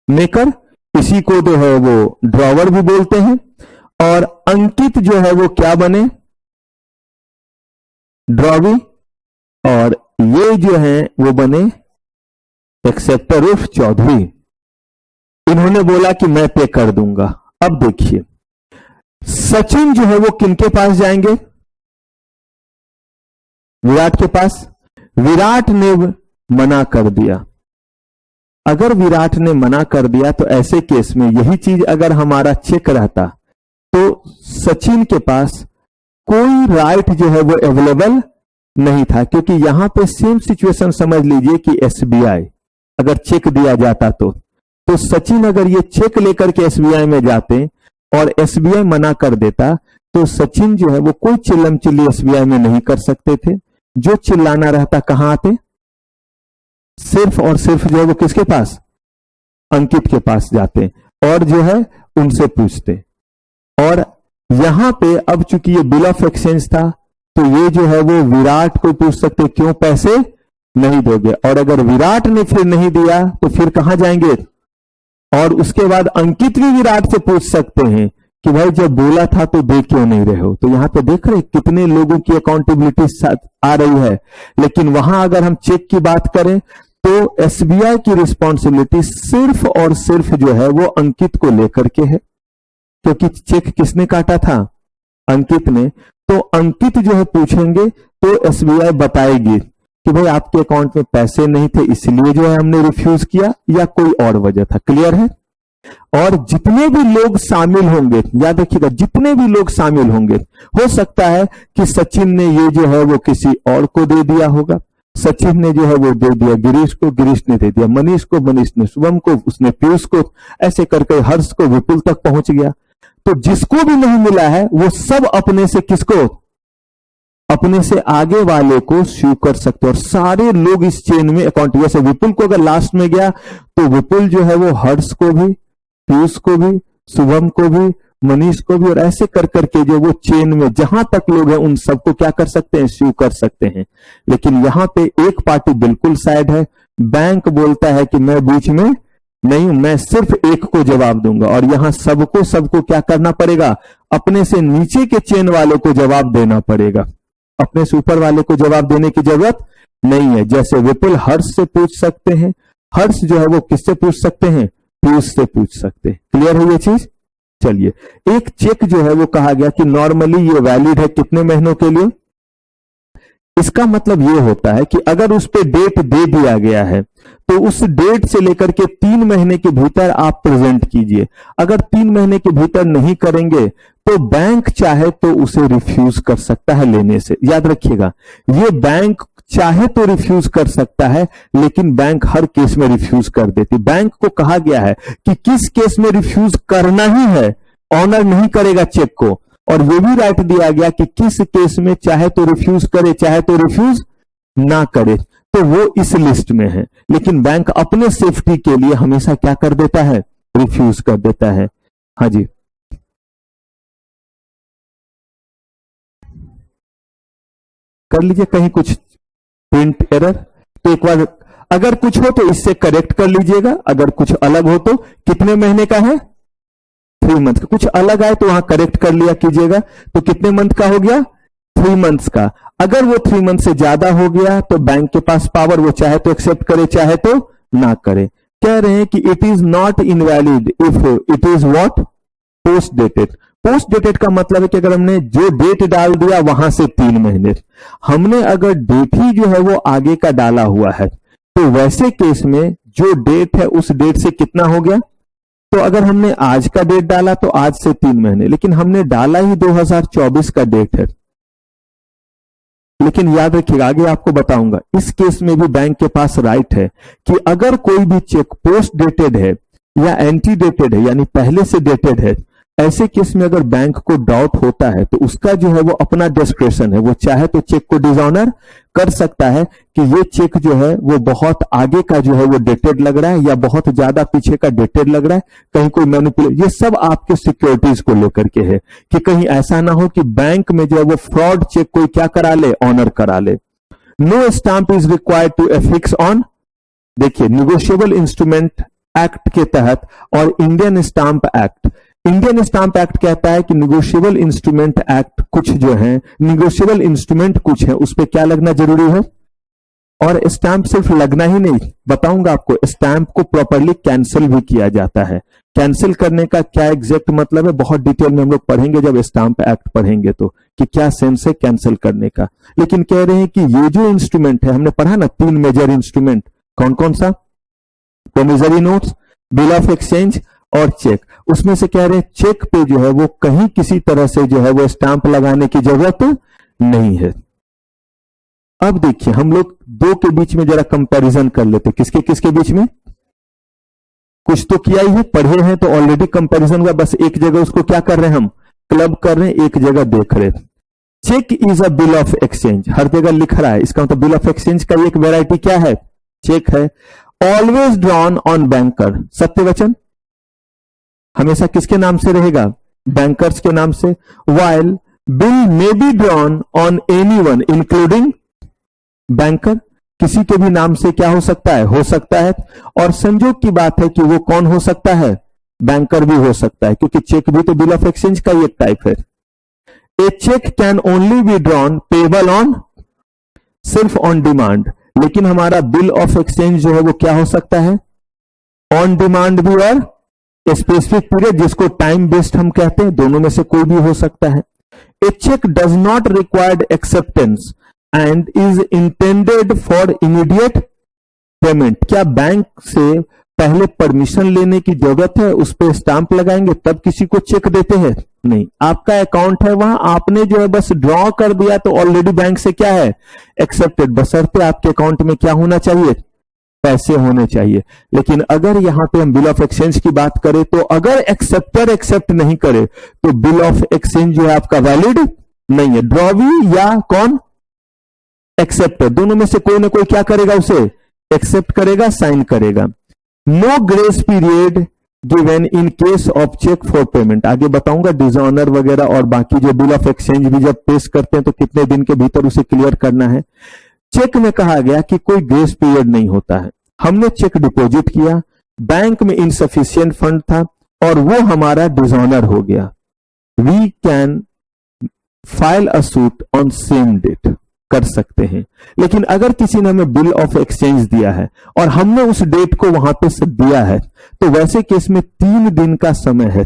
Speaker 2: मेकर। इसी को जो है वो ड्रॉवर भी बोलते हैं। और अंकित जो है वो क्या बने, ड्रॉवी। और ये जो है वो बने एक्सेप्टर उर्फ चौधरी। इन्होंने बोला कि मैं पे कर दूंगा। अब देखिए सचिन जो है वो किनके पास जाएंगे, विराट के पास। विराट ने मना कर दिया। अगर विराट ने मना कर दिया तो ऐसे केस में यही चीज अगर हमारा चेक रहता तो सचिन के पास कोई राइट जो है वो अवेलेबल नहीं था, क्योंकि यहां पे सेम सिचुएशन समझ लीजिए कि एसबीआई अगर चेक दिया जाता तो सचिन अगर ये चेक लेकर के एसबीआई में जाते और एसबीआई मना कर देता तो सचिन जो है वो कोई चिल्लम चिल्ली एसबीआई में नहीं कर सकते थे। जो चिल्लाना रहता कहां आते, सिर्फ और सिर्फ जो है वो किसके पास, अंकित के पास जाते और जो है उनसे पूछते। और यहां पे अब चूंकि ये बिल ऑफ एक्सचेंज था तो ये जो है वो विराट को पूछ सकते क्यों पैसे नहीं दोगे। और अगर विराट ने फिर नहीं दिया तो फिर कहां जाएंगे, और उसके बाद अंकित भी विराट से पूछ सकते हैं कि भाई जब बोला था तो दे क्यों नहीं रहे हो। तो यहां पे देख रहे कितने लोगों की अकाउंटेबिलिटी आ रही है। लेकिन वहां अगर हम चेक की बात करें तो एसबीआई की रिस्पॉन्सिबिलिटी सिर्फ और सिर्फ जो है वो अंकित को लेकर के है, क्योंकि चेक किसने काटा था, अंकित ने। तो अंकित जो है पूछेंगे तो एसबीआई बताएगी कि भाई आपके अकाउंट में पैसे नहीं थे इसलिए जो है हमने रिफ्यूज किया, या कोई और वजह था। क्लियर है। और जितने भी लोग शामिल होंगे, याद रखिएगा जितने भी लोग शामिल होंगे, हो सकता है कि सचिन ने ये जो है वो किसी और को दे दिया होगा, सचिन ने जो है वो दे दिया गिरीश को, गिरीश ने दे दिया मनीष को, मनीष ने शुभम को, उसने पीयूष को, ऐसे करके हर्ष को, विपुल तक पहुंच गया। तो जिसको भी नहीं मिला है वो सब अपने से किसको, अपने से आगे वाले को स्यू कर सकते। और सारे लोग इस चेन में अकाउंट, जैसे विपुल को अगर लास्ट में गया तो विपुल जो है वो हर्ष को भी, पीयूष को भी, शुभम को भी, मनीष को भी, और ऐसे कर करके जो वो चेन में जहां तक लोग हैं उन सबको क्या कर सकते हैं, स्यू कर सकते हैं। लेकिन यहां पे एक पार्टी बिल्कुल साइड है, बैंक बोलता है कि मैं बीच में नहीं, मैं सिर्फ एक को जवाब दूंगा। और यहां सबको क्या करना पड़ेगा, अपने से नीचे के चेन वाले को जवाब देना पड़ेगा, अपने से ऊपर वाले को जवाब देने की जरूरत नहीं है। जैसे विपुल हर्ष से पूछ सकते हैं, हर्ष जो है वो किससे पूछ सकते हैं, पीयूष से पूछ सकते हैं। क्लियर है ये चीज। चलिए, एक चेक जो है वो कहा गया कि नॉर्मली ये वैलिड है कितने महीनों के लिए। इसका मतलब ये होता है कि अगर उस पे डेट दे दिया गया है तो उस डेट से लेकर के 3 महीने के भीतर आप प्रेजेंट कीजिए। अगर 3 महीने के भीतर नहीं करेंगे तो बैंक चाहे तो उसे रिफ्यूज कर सकता है लेने से। याद रखिएगा, ये बैंक चाहे तो रिफ्यूज कर सकता है, लेकिन बैंक हर केस में रिफ्यूज कर देती। बैंक को कहा गया है कि किस केस में रिफ्यूज करना ही है, ऑनर नहीं करेगा चेक को। और ये भी राइट दिया गया कि किस केस में चाहे तो रिफ्यूज करे, चाहे तो रिफ्यूज ना करे, तो वो इस लिस्ट में है। लेकिन बैंक अपने सेफ्टी के लिए हमेशा क्या कर देता है, रिफ्यूज कर देता है। हाँ जी, कर लीजिए कहीं कुछ प्रिंट एरर, तो एक बार अगर कुछ हो तो इससे करेक्ट कर लीजिएगा, अगर कुछ अलग हो तो कितने महीने का है, 3 मंथ का। कुछ अलग आए तो वहां करेक्ट कर लिया कीजिएगा। तो कितने मंथ का हो गया, 3 मंथ्स का। अगर वो 3 मंथ से ज्यादा हो गया तो बैंक के पास पावर, वो चाहे तो एक्सेप्ट करे चाहे तो ना करे। कह रहे हैं कि it is not invalid if it is what, post dated. Post dated का मतलब है कि अगर हमने जो डेट डाल दिया वहां से 3 महीने, हमने अगर डेट ही जो है वो आगे का डाला हुआ है, तो वैसे केस में जो डेट है उस डेट से कितना हो गया। तो अगर हमने आज का डेट डाला तो आज से 3 महीने, लेकिन हमने डाला ही 2024 का डेट है। लेकिन याद रखिएगा, आगे आपको बताऊंगा, इस केस में भी बैंक के पास राइट है कि अगर कोई भी चेक पोस्ट डेटेड है या एंटी डेटेड है, यानी पहले से डेटेड है, ऐसे केस में अगर बैंक को डाउट होता है तो उसका जो है वो अपना डिस्क्रेशन है, वो चाहे तो चेक को डिसऑनर कर सकता है कि ये चेक जो है वो बहुत आगे का जो है वो डेटेड लग रहा है या बहुत ज्यादा पीछे का डेटेड लग रहा है, कहीं कोई मैनिपुलेट। ये सब आपके सिक्योरिटीज को लेकर के है कि कहीं ऐसा ना हो कि बैंक में जो है वो फ्रॉड चेक कोई क्या करा ले, ऑनर करा ले। No stamp is required to affix on, देखिए निगोशिएबल इंस्ट्रूमेंट एक्ट के तहत और Indian stamp act, Indian stamp act कहता है कि निगोशिएबल इंस्ट्रूमेंट एक्ट कुछ जो है, निगोशिएबल इंस्ट्रूमेंट कुछ है, उस पर क्या लगना जरूरी है। और स्टैंप सिर्फ लगना ही नहीं, बताऊंगा आपको, स्टैंप को प्रॉपरली कैंसिल भी किया जाता है। कैंसिल करने का क्या एग्जैक्ट मतलब है, बहुत डिटेल में हम लोग पढ़ेंगे जब स्टैंप एक्ट पढ़ेंगे, तो कि क्या सेंस है कैंसिल करने का। लेकिन कह रहे हैं कि ये जो इंस्ट्रूमेंट है, हमने पढ़ा ना 3 मेजर इंस्ट्रूमेंट, कौन कौन सा, promissory notes, bill of exchange और चेक। उसमें से कह रहे हैं चेक पे जो है वो कहीं किसी तरह से जो है वो स्टाम्प लगाने की जरूरत नहीं है। अब देखिए हम लोग दो के बीच में जरा कंपैरिजन कर लेते, किसके किसके बीच में, कुछ तो किया ही है, पढ़े हैं तो ऑलरेडी कंपैरिजन हुआ, बस एक जगह उसको क्या कर रहे हैं हम, क्लब कर रहे हैं, एक जगह देख रहे हैं। Cheque is a bill of exchange, हर जगह लिख रहा है, इसका मतलब बिल ऑफ एक्सचेंज का एक वेराइटी क्या है, चेक है। ऑलवेज ड्रॉन ऑन बैंकर, सत्य वचन हमेशा किसके नाम से रहेगा, बैंकर्स के नाम से। While bill may be drawn on anyone including banker, किसी के भी नाम से क्या हो सकता है, हो सकता है। और संजोग की बात है कि वो कौन हो सकता है, बैंकर भी हो सकता है, क्योंकि चेक भी तो बिल ऑफ एक्सचेंज का ही एक टाइप है। A cheque can only be drawn payable on, सिर्फ ऑन डिमांड, लेकिन हमारा बिल ऑफ एक्सचेंज जो है वो क्या हो सकता है, ऑन डिमांड भी और स्पेसिफिक पीरियड, जिसको टाइम बेस्ड हम कहते हैं, दोनों में से कोई भी हो सकता है। A cheque does not required acceptance and is intended for immediate payment, क्या बैंक से पहले परमिशन लेने की जरूरत है, उस पर स्टाम्प लगाएंगे तब किसी को चेक देते हैं, नहीं। आपका अकाउंट है वहां, आपने जो है बस ड्रॉ कर दिया तो ऑलरेडी बैंक से क्या है, एक्सेप्टेड, बशर्ते आपके अकाउंट में क्या होना चाहिए, पैसे होने चाहिए। लेकिन अगर यहां पे हम बिल ऑफ एक्सचेंज की बात करें तो अगर एक्सेप्टर एक्सेप्ट नहीं करे तो बिल ऑफ एक्सचेंज जो है आपका वैलिड नहीं है। ड्रॉवी या कौन, एक्सेप्टर, दोनों में से कोई ना कोई क्या करेगा, उसे एक्सेप्ट करेगा, साइन करेगा। No grace period given in case of cheque for payment, आगे बताऊंगा डिसऑनर वगैरह और बाकी जो बिल ऑफ एक्सचेंज भी जब पेश करते हैं तो कितने दिन के भीतर उसे क्लियर करना है। चेक में कहा गया कि कोई ग्रेस पीरियड नहीं होता है। हमने चेक डिपॉजिट किया, बैंक में इनसफिशिएंट फंड था और वो हमारा डिसऑनर हो गया, we can file a suit on same date, कर सकते हैं। लेकिन अगर किसी ने हमें बिल ऑफ एक्सचेंज दिया है और हमने उस डेट को वहां पे से दिया है तो वैसे केस में 3 दिन का समय है।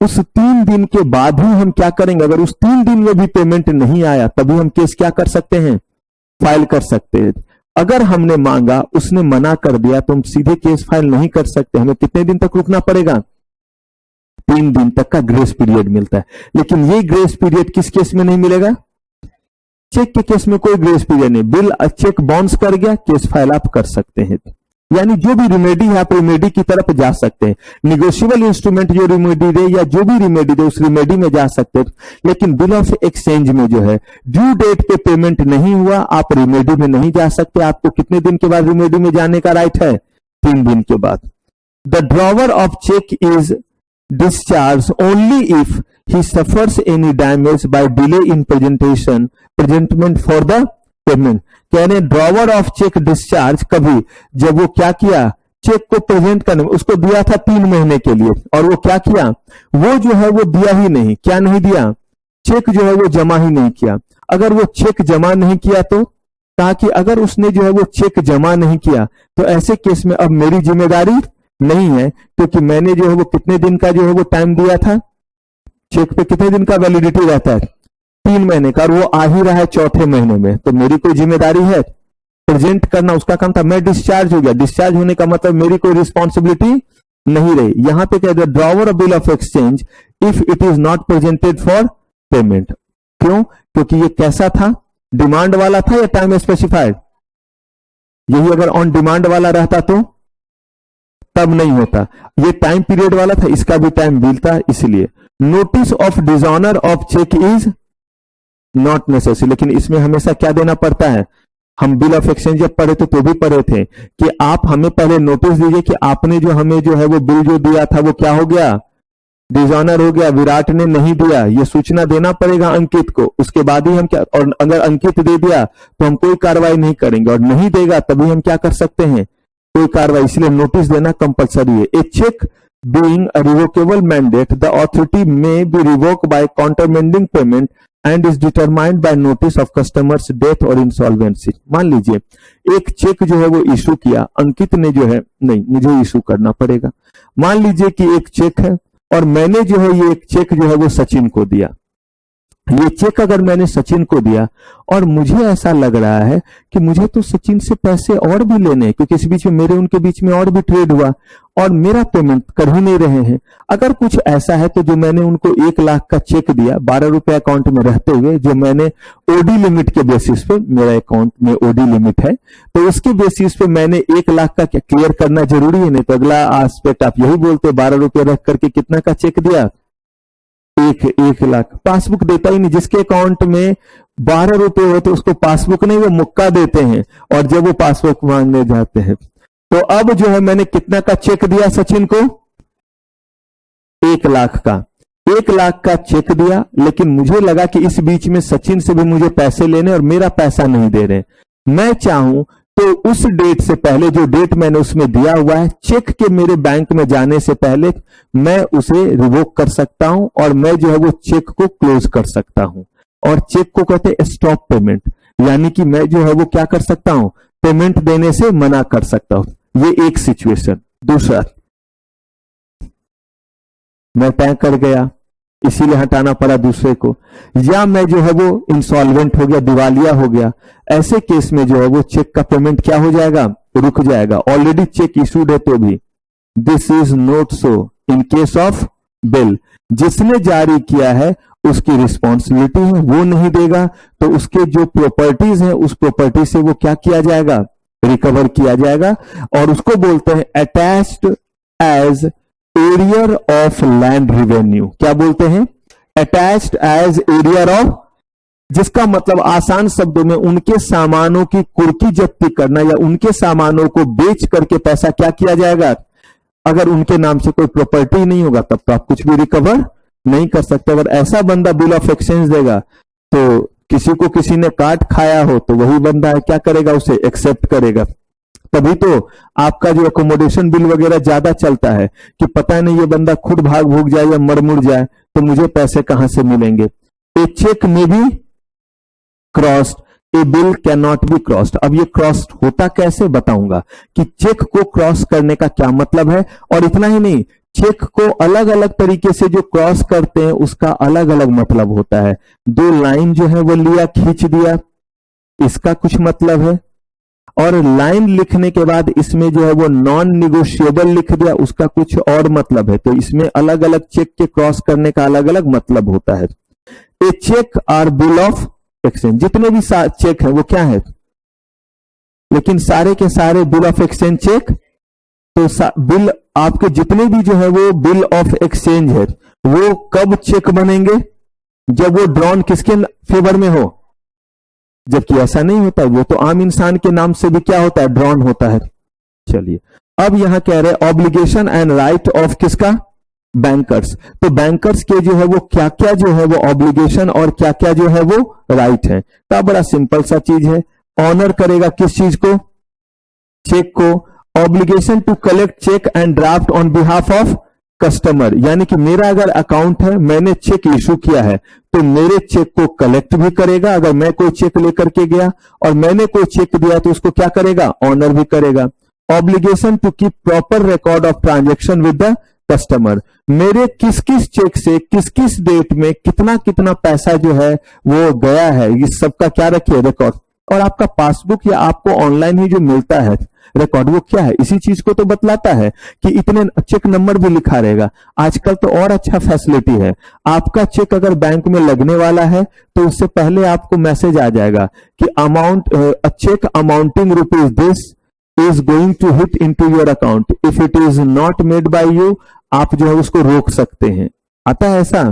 Speaker 2: उस 3 दिन के बाद ही हम क्या करेंगे, अगर उस 3 दिन में भी पेमेंट नहीं आया तभी हम केस क्या कर सकते हैं, फाइल कर सकते हैं। अगर हमने मांगा, उसने मना कर दिया तो हम सीधे केस फाइल नहीं कर सकते, हमें कितने दिन तक रुकना पड़ेगा, 3 दिन तक का ग्रेस पीरियड मिलता है। लेकिन ये ग्रेस पीरियड किस केस में नहीं मिलेगा? चेक के केस में कोई ग्रेस पीरियड नहीं। बिल चेक बाउंस कर गया, केस फाइल आप कर सकते हैं। यानी जो भी रिमेडी है आप रिमेडी की तरफ जा सकते हैं। निगोशिएबल इंस्ट्रूमेंट जो रिमेडी दे या जो भी रिमेडी दे उस रिमेडी में जा सकते हैं। लेकिन बिल ऑफ एक्सचेंज में जो है ड्यू डेट पे पेमेंट नहीं हुआ, आप रिमेडी में नहीं जा सकते। आपको कितने दिन के बाद रिमेडी में जाने का राइट है? 3 दिन के बाद। The drawer of cheque is discharge only if he suffers any damage by delay in presentment for the payment। यानी ड्रॉवर ऑफ चेक डिस्चार्ज कभी जब वो क्या किया, चेक को प्रेजेंट करने में, उसको दिया था 3 महीने के लिए और वो क्या किया, वो जो है वो दिया ही नहीं। क्या नहीं दिया? चेक जो है वो जमा ही नहीं किया। अगर वो चेक जमा नहीं किया तो ताकि अगर उसने जो है वो चेक जमा नहीं किया तो ऐसे केस में अब मेरी जिम्मेदारी नहीं है, क्योंकि मैंने जो है वो कितने दिन का जो है वो टाइम दिया था। चेक पे कितने दिन का वैलिडिटी रहता है? 3 महीने का, और वो आ ही रहा है 4थे महीने में, तो मेरी कोई जिम्मेदारी है प्रेजेंट करना? उसका काम था। मैं डिस्चार्ज हो गया, डिस्चार्ज होने का मतलब मेरी कोई रिस्पॉन्सिबिलिटी नहीं रही। यहां पे कहते हैं drawer of bill of exchange if it is not presented for payment. क्यों? क्योंकि ये कैसा था, डिमांड वाला था या टाइम स्पेसिफाइड? यही अगर ऑन डिमांड वाला रहता तो तब नहीं होता। ये टाइम पीरियड वाला था, इसका भी टाइम मिलता है। इसलिए notice of dishonour of cheque is not necessary. लेकिन इसमें हमेशा क्या देना पड़ता है? हम बिल ऑफ एक्सचेंज जब पढ़े थे तो भी पढ़े थे कि आप हमें पहले नोटिस दीजिए कि आपने जो हमें जो है वो बिल जो दिया था वो क्या हो गया, डिसऑनर हो गया, विराट ने नहीं दिया। ये सूचना देना पड़ेगा अंकित को, उसके बाद ही हम क्या, और अगर अंकित दे दिया तो हम कोई कार्रवाई नहीं करेंगे, और नहीं देगा तभी हम क्या कर सकते हैं, कोई कार्रवाई। इसलिए नोटिस देना कंपलसरी है। A check being a revocable mandate, the authority may be revoked by countermanding payment and is determined by notice of customer's death or insolvency। मान लीजिए एक चेक जो है वो इशू किया, अंकित ने जो है नहीं, मुझे इशू करना पड़ेगा। मान लीजिए कि एक चेक है और मैंने जो है ये एक चेक जो है वो सचिन को दिया। ये चेक अगर मैंने सचिन को दिया और मुझे ऐसा लग रहा है कि मुझे तो सचिन से पैसे और भी लेने हैं, क्योंकि इस बीच में मेरे उनके बीच में और भी ट्रेड हुआ और मेरा पेमेंट कर ही नहीं रहे हैं। अगर कुछ ऐसा है तो जो मैंने उनको 1 लाख का चेक दिया 12 रुपए अकाउंट में रहते हुए, जो मैंने ओडी लिमिट के बेसिस पे, मेरा अकाउंट में ओडी लिमिट है तो उसके बेसिस पे मैंने 1 लाख का क्लियर करना जरूरी है। नहीं तो अगला एस्पेक्ट आप यही बोलते 12 रुपए रख करके कितना का चेक दिया, 1 लाख। पासबुक देता ही नहीं। जिसके अकाउंट में 12 रुपए हो तो उसको पासबुक नहीं, वो मुक्का देते हैं, और जब वो पासबुक मांगने जाते हैं तो अब जो है मैंने कितना का चेक दिया सचिन को, 1 लाख का। 1 लाख का चेक दिया, लेकिन मुझे लगा कि इस बीच में सचिन से भी मुझे पैसे लेने और मेरा पैसा नहीं दे रहे। मैं चाहूं तो उस डेट से पहले, जो डेट मैंने उसमें दिया हुआ है, चेक के मेरे बैंक में जाने से पहले मैं उसे रिवोक कर सकता हूं और मैं जो है वो चेक को क्लोज कर सकता हूं। और चेक को कहते हैं स्टॉप पेमेंट, यानी कि मैं जो है वो क्या कर सकता हूं, पेमेंट देने से मना कर सकता हूं। ये एक सिचुएशन। दूसरा, मैं तय कर गया इसीलिए हटाना पड़ा दूसरे को, या मैं जो है वो इंसॉल्वेंट हो गया, दिवालिया हो गया। ऐसे केस में जो है वो चेक का पेमेंट क्या हो जाएगा, रुक जाएगा। ऑलरेडी चेक इशूड है तो भी। This is not so in case of bill. जिसने जारी किया है उसकी रिस्पॉन्सिबिलिटी है, वो नहीं देगा तो उसके जो प्रॉपर्टीज हैं उस प्रॉपर्टी से वो क्या किया जाएगा, रिकवर किया जाएगा। और उसको बोलते हैं attached as arrear of land revenue. क्या बोलते हैं, अटैच्ड एज एरियर ऑफ, जिसका मतलब आसान शब्दों में उनके सामानों की कुर्की जब्ती करना या उनके सामानों को बेच करके पैसा क्या किया जाएगा। अगर उनके नाम से कोई प्रॉपर्टी नहीं होगा तब तो आप कुछ भी रिकवर नहीं कर सकते। अगर ऐसा बंदा बिल ऑफ एक्सचेंज देगा तो किसी को किसी ने काट खाया हो तो वही बंदा क्या करेगा, उसे एक्सेप्ट करेगा। तभी तो आपका जो अकोमोडेशन बिल वगैरह ज्यादा चलता है कि पता नहीं ये बंदा खुद भाग भूग जाए या मर मुड़ जाए तो मुझे पैसे कहां से मिलेंगे। ए चेक में भी crossed, A bill can not B crossed. अब ये क्रॉस्ड होता कैसे बताऊंगा कि चेक को क्रॉस करने का क्या मतलब है। और इतना ही नहीं, चेक को अलग अलग तरीके से जो क्रॉस करते हैं उसका अलग अलग मतलब होता है। 2 लाइन जो है वो लिया, खींच दिया, इसका कुछ मतलब है। और लाइन लिखने के बाद इसमें जो है वो नॉन निगोशिएबल लिख दिया, उसका कुछ और मतलब है। तो इसमें अलग अलग चेक के क्रॉस करने का अलग अलग मतलब होता है। A cheque are bill of exchange, जितने भी चेक है वो क्या है, लेकिन सारे के सारे बिल ऑफ एक्सचेंज चेक। तो बिल आपके जितने भी जो है वो बिल ऑफ एक्सचेंज है वो कब चेक बनेंगे, जब वो ड्रॉन किसके फेवर में हो, जबकि ऐसा नहीं होता, वो तो आम इंसान के नाम से भी क्या होता है, ड्रॉन होता है। चलिए अब यहां कह रहे ऑब्लिगेशन एंड राइट ऑफ किसका, बैंकर्स। तो बैंकर्स के जो है वो क्या क्या जो है वो ऑब्लिगेशन और क्या क्या जो है वो राइट है। तो बड़ा सिंपल सा चीज है, ऑनर करेगा किस चीज को, चेक को। Obligation to collect cheque and draft on behalf of customer, यानी कि मेरा अगर अकाउंट है, मैंने चेक इशू किया है, तो मेरे चेक को कलेक्ट भी करेगा। अगर मैं कोई चेक लेकर के गया और मैंने कोई चेक दिया तो उसको क्या करेगा, ऑनर भी करेगा। Obligation to keep proper record of transaction with the customer, मेरे किस किस चेक से किस किस डेट में कितना कितना पैसा जो है वो गया है, इस सबका क्या रखिए, रिकॉर्ड। और आपका पासबुक या आपको ऑनलाइन ही जो मिलता है रिकॉर्ड, वो क्या है, इसी चीज को तो बतलाता है कि इतने चेक नंबर भी लिखा रहेगा। आजकल तो और अच्छा फैसिलिटी है, आपका चेक अगर बैंक में लगने वाला है तो उससे पहले आपको मैसेज आ जाएगा कि amount, cheque amounting rupees this is going to hit into your account, if it is not made by you, आप जो है उसको रोक सकते हैं। आता है ऐसा,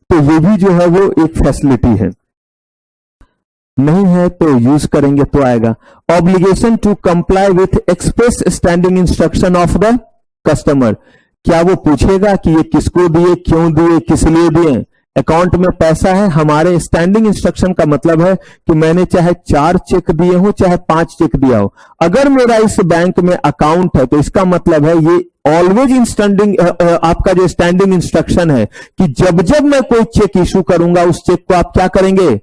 Speaker 2: तो ये भी जो है वो एक फैसिलिटी है। नहीं है तो यूज करेंगे तो आएगा। Obligation to comply with express standing instruction of the customer, क्या वो पूछेगा कि ये किसको दिए, क्यों दिए, किस लिए दिए। अकाउंट में पैसा है, हमारे स्टैंडिंग इंस्ट्रक्शन का मतलब है कि मैंने चाहे 4 चेक दिए हो चाहे 5 चेक दिया हो, अगर मेरा इस बैंक में अकाउंट है तो इसका मतलब है ये ऑलवेज इन स्टैंडिंग, आपका जो स्टैंडिंग इंस्ट्रक्शन है कि जब जब मैं कोई चेक इशू करूंगा उस चेक को आप क्या करेंगे,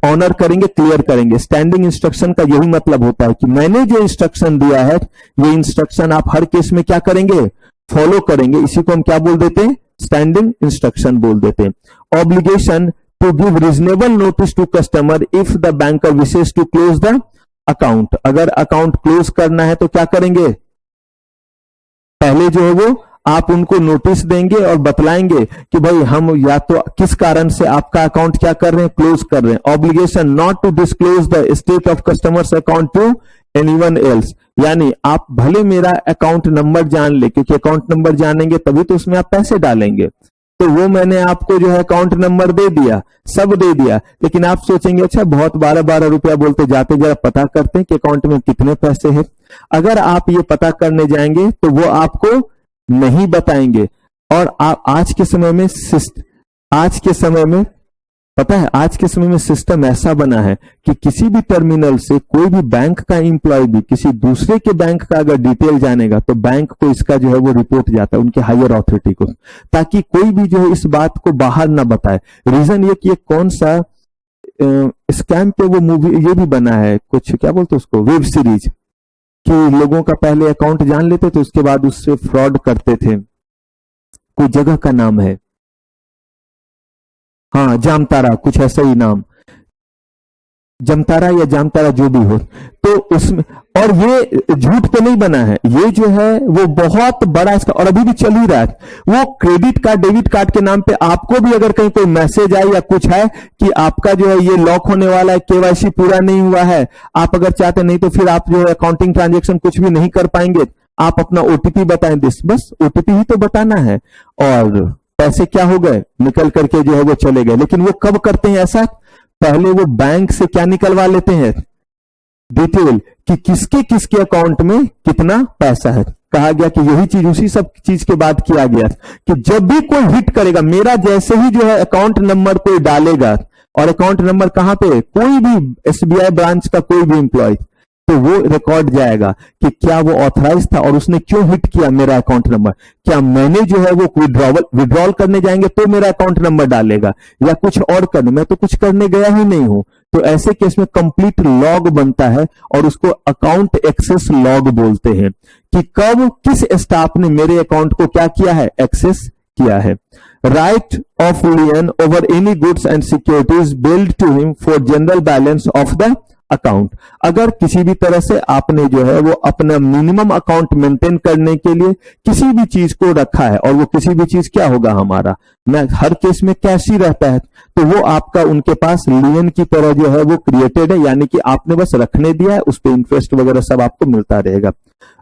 Speaker 2: ऑनर करेंगे, क्लियर करेंगे। स्टैंडिंग इंस्ट्रक्शन का यही मतलब होता है कि मैंने जो इंस्ट्रक्शन दिया है ये इंस्ट्रक्शन आप हर केस में क्या करेंगे, फॉलो करेंगे। इसी को हम क्या बोल देते हैं, स्टैंडिंग इंस्ट्रक्शन बोल देते हैं। Obligation to give reasonable notice to customer if the banker wishes to close the account, अगर अकाउंट क्लोज करना है तो क्या करेंगे, पहले जो है वो आप उनको नोटिस देंगे और बतलाएंगे कि भाई हम या तो किस कारण से आपका अकाउंट क्या कर रहे हैं, क्लोज कर रहे हैं। Obligation not to disclose the state of customer's account to anyone else, यानी आप भले मेरा अकाउंट नंबर जान ले, क्योंकि अकाउंट नंबर जानेंगे तभी तो उसमें आप पैसे डालेंगे। तो वो मैंने आपको जो है अकाउंट नंबर दे दिया, सब दे दिया, लेकिन आप सोचेंगे अच्छा बहुत 12-12 रुपया बोलते जाते, जरा पता करते हैं कि अकाउंट में कितने पैसे हैं। अगर आप ये पता करने जाएंगे तो वो आपको नहीं बताएंगे। और आप आज के समय में पता है, आज के समय में सिस्टम ऐसा बना है कि किसी भी टर्मिनल से कोई भी बैंक का एम्प्लॉय भी किसी दूसरे के बैंक का अगर डिटेल जानेगा तो बैंक को इसका जो है वो रिपोर्ट जाता है उनके हायर अथॉरिटी को, ताकि कोई भी जो है इस बात को बाहर ना बताए। रीजन ये कि ये कौन सा स्कैम पे वो मूवी ये भी बना है, कुछ क्या बोलते उसको, वेब सीरीज, कि लोगों का पहले अकाउंट जान लेते थे उसके बाद उससे फ्रॉड करते थे। कोई जगह का नाम है, हाँ जामतारा, कुछ ऐसा ही नाम, जमतारा या जामतारा जो भी हो। तो उसमें, और ये झूठ पे नहीं बना है, ये जो है वो बहुत बड़ा इसका, और अभी भी चल ही रहा है। वो क्रेडिट कार्ड डेबिट कार्ड के नाम पे आपको भी अगर कहीं कोई मैसेज आए या कुछ है कि आपका जो है ये लॉक होने वाला है, केवाईसी पूरा नहीं हुआ है, आप अगर चाहते नहीं तो फिर आप जो है अकाउंटिंग ट्रांजेक्शन कुछ भी नहीं कर पाएंगे, आप अपना ओटीपी बताएं, बस ओटीपी ही तो बताना है, और पैसे क्या हो गए, निकल करके जो है वो चले गए। लेकिन वो कब करते हैं ऐसा, पहले वो बैंक से क्या निकलवा लेते हैं, डिटेल कि किसके किसके अकाउंट में कितना पैसा है। कहा गया कि यही चीज उसी सब चीज के बाद किया गया कि जब भी कोई हिट करेगा, मेरा जैसे ही जो है अकाउंट नंबर कोई डालेगा, और अकाउंट नंबर कहां पे, कोई भी एसबीआई ब्रांच का कोई भी एम्प्लॉय, तो वो रिकॉर्ड जाएगा कि क्या वो ऑथराइज था और उसने क्यों हिट किया मेरा अकाउंट नंबर। क्या मैंने जो है वो विड्रॉल करने जाएंगे तो मेरा अकाउंट नंबर डालेगा, या कुछ और करने, मैं तो कुछ करने गया ही नहीं हूं। तो ऐसे केस में कंप्लीट लॉग बनता है और उसको अकाउंट एक्सेस लॉग बोलते हैं कि कब किस स्टाफ ने मेरे अकाउंट को क्या किया है, एक्सेस किया है। Right of lien over any goods and securities build to him for general balance of the account. अगर किसी भी तरह से आपने जो है वो अपना मिनिमम अकाउंट मेंटेन करने के लिए किसी भी चीज को रखा है, और वो किसी भी चीज क्या होगा हमारा, मैं हर केस में कैश ही रहता है, तो वो आपका उनके पास लियन की तरह जो है वो क्रिएटेड है, यानी कि आपने बस रखने दिया है, उस पर इंटरेस्ट वगैरह सब आपको मिलता रहेगा।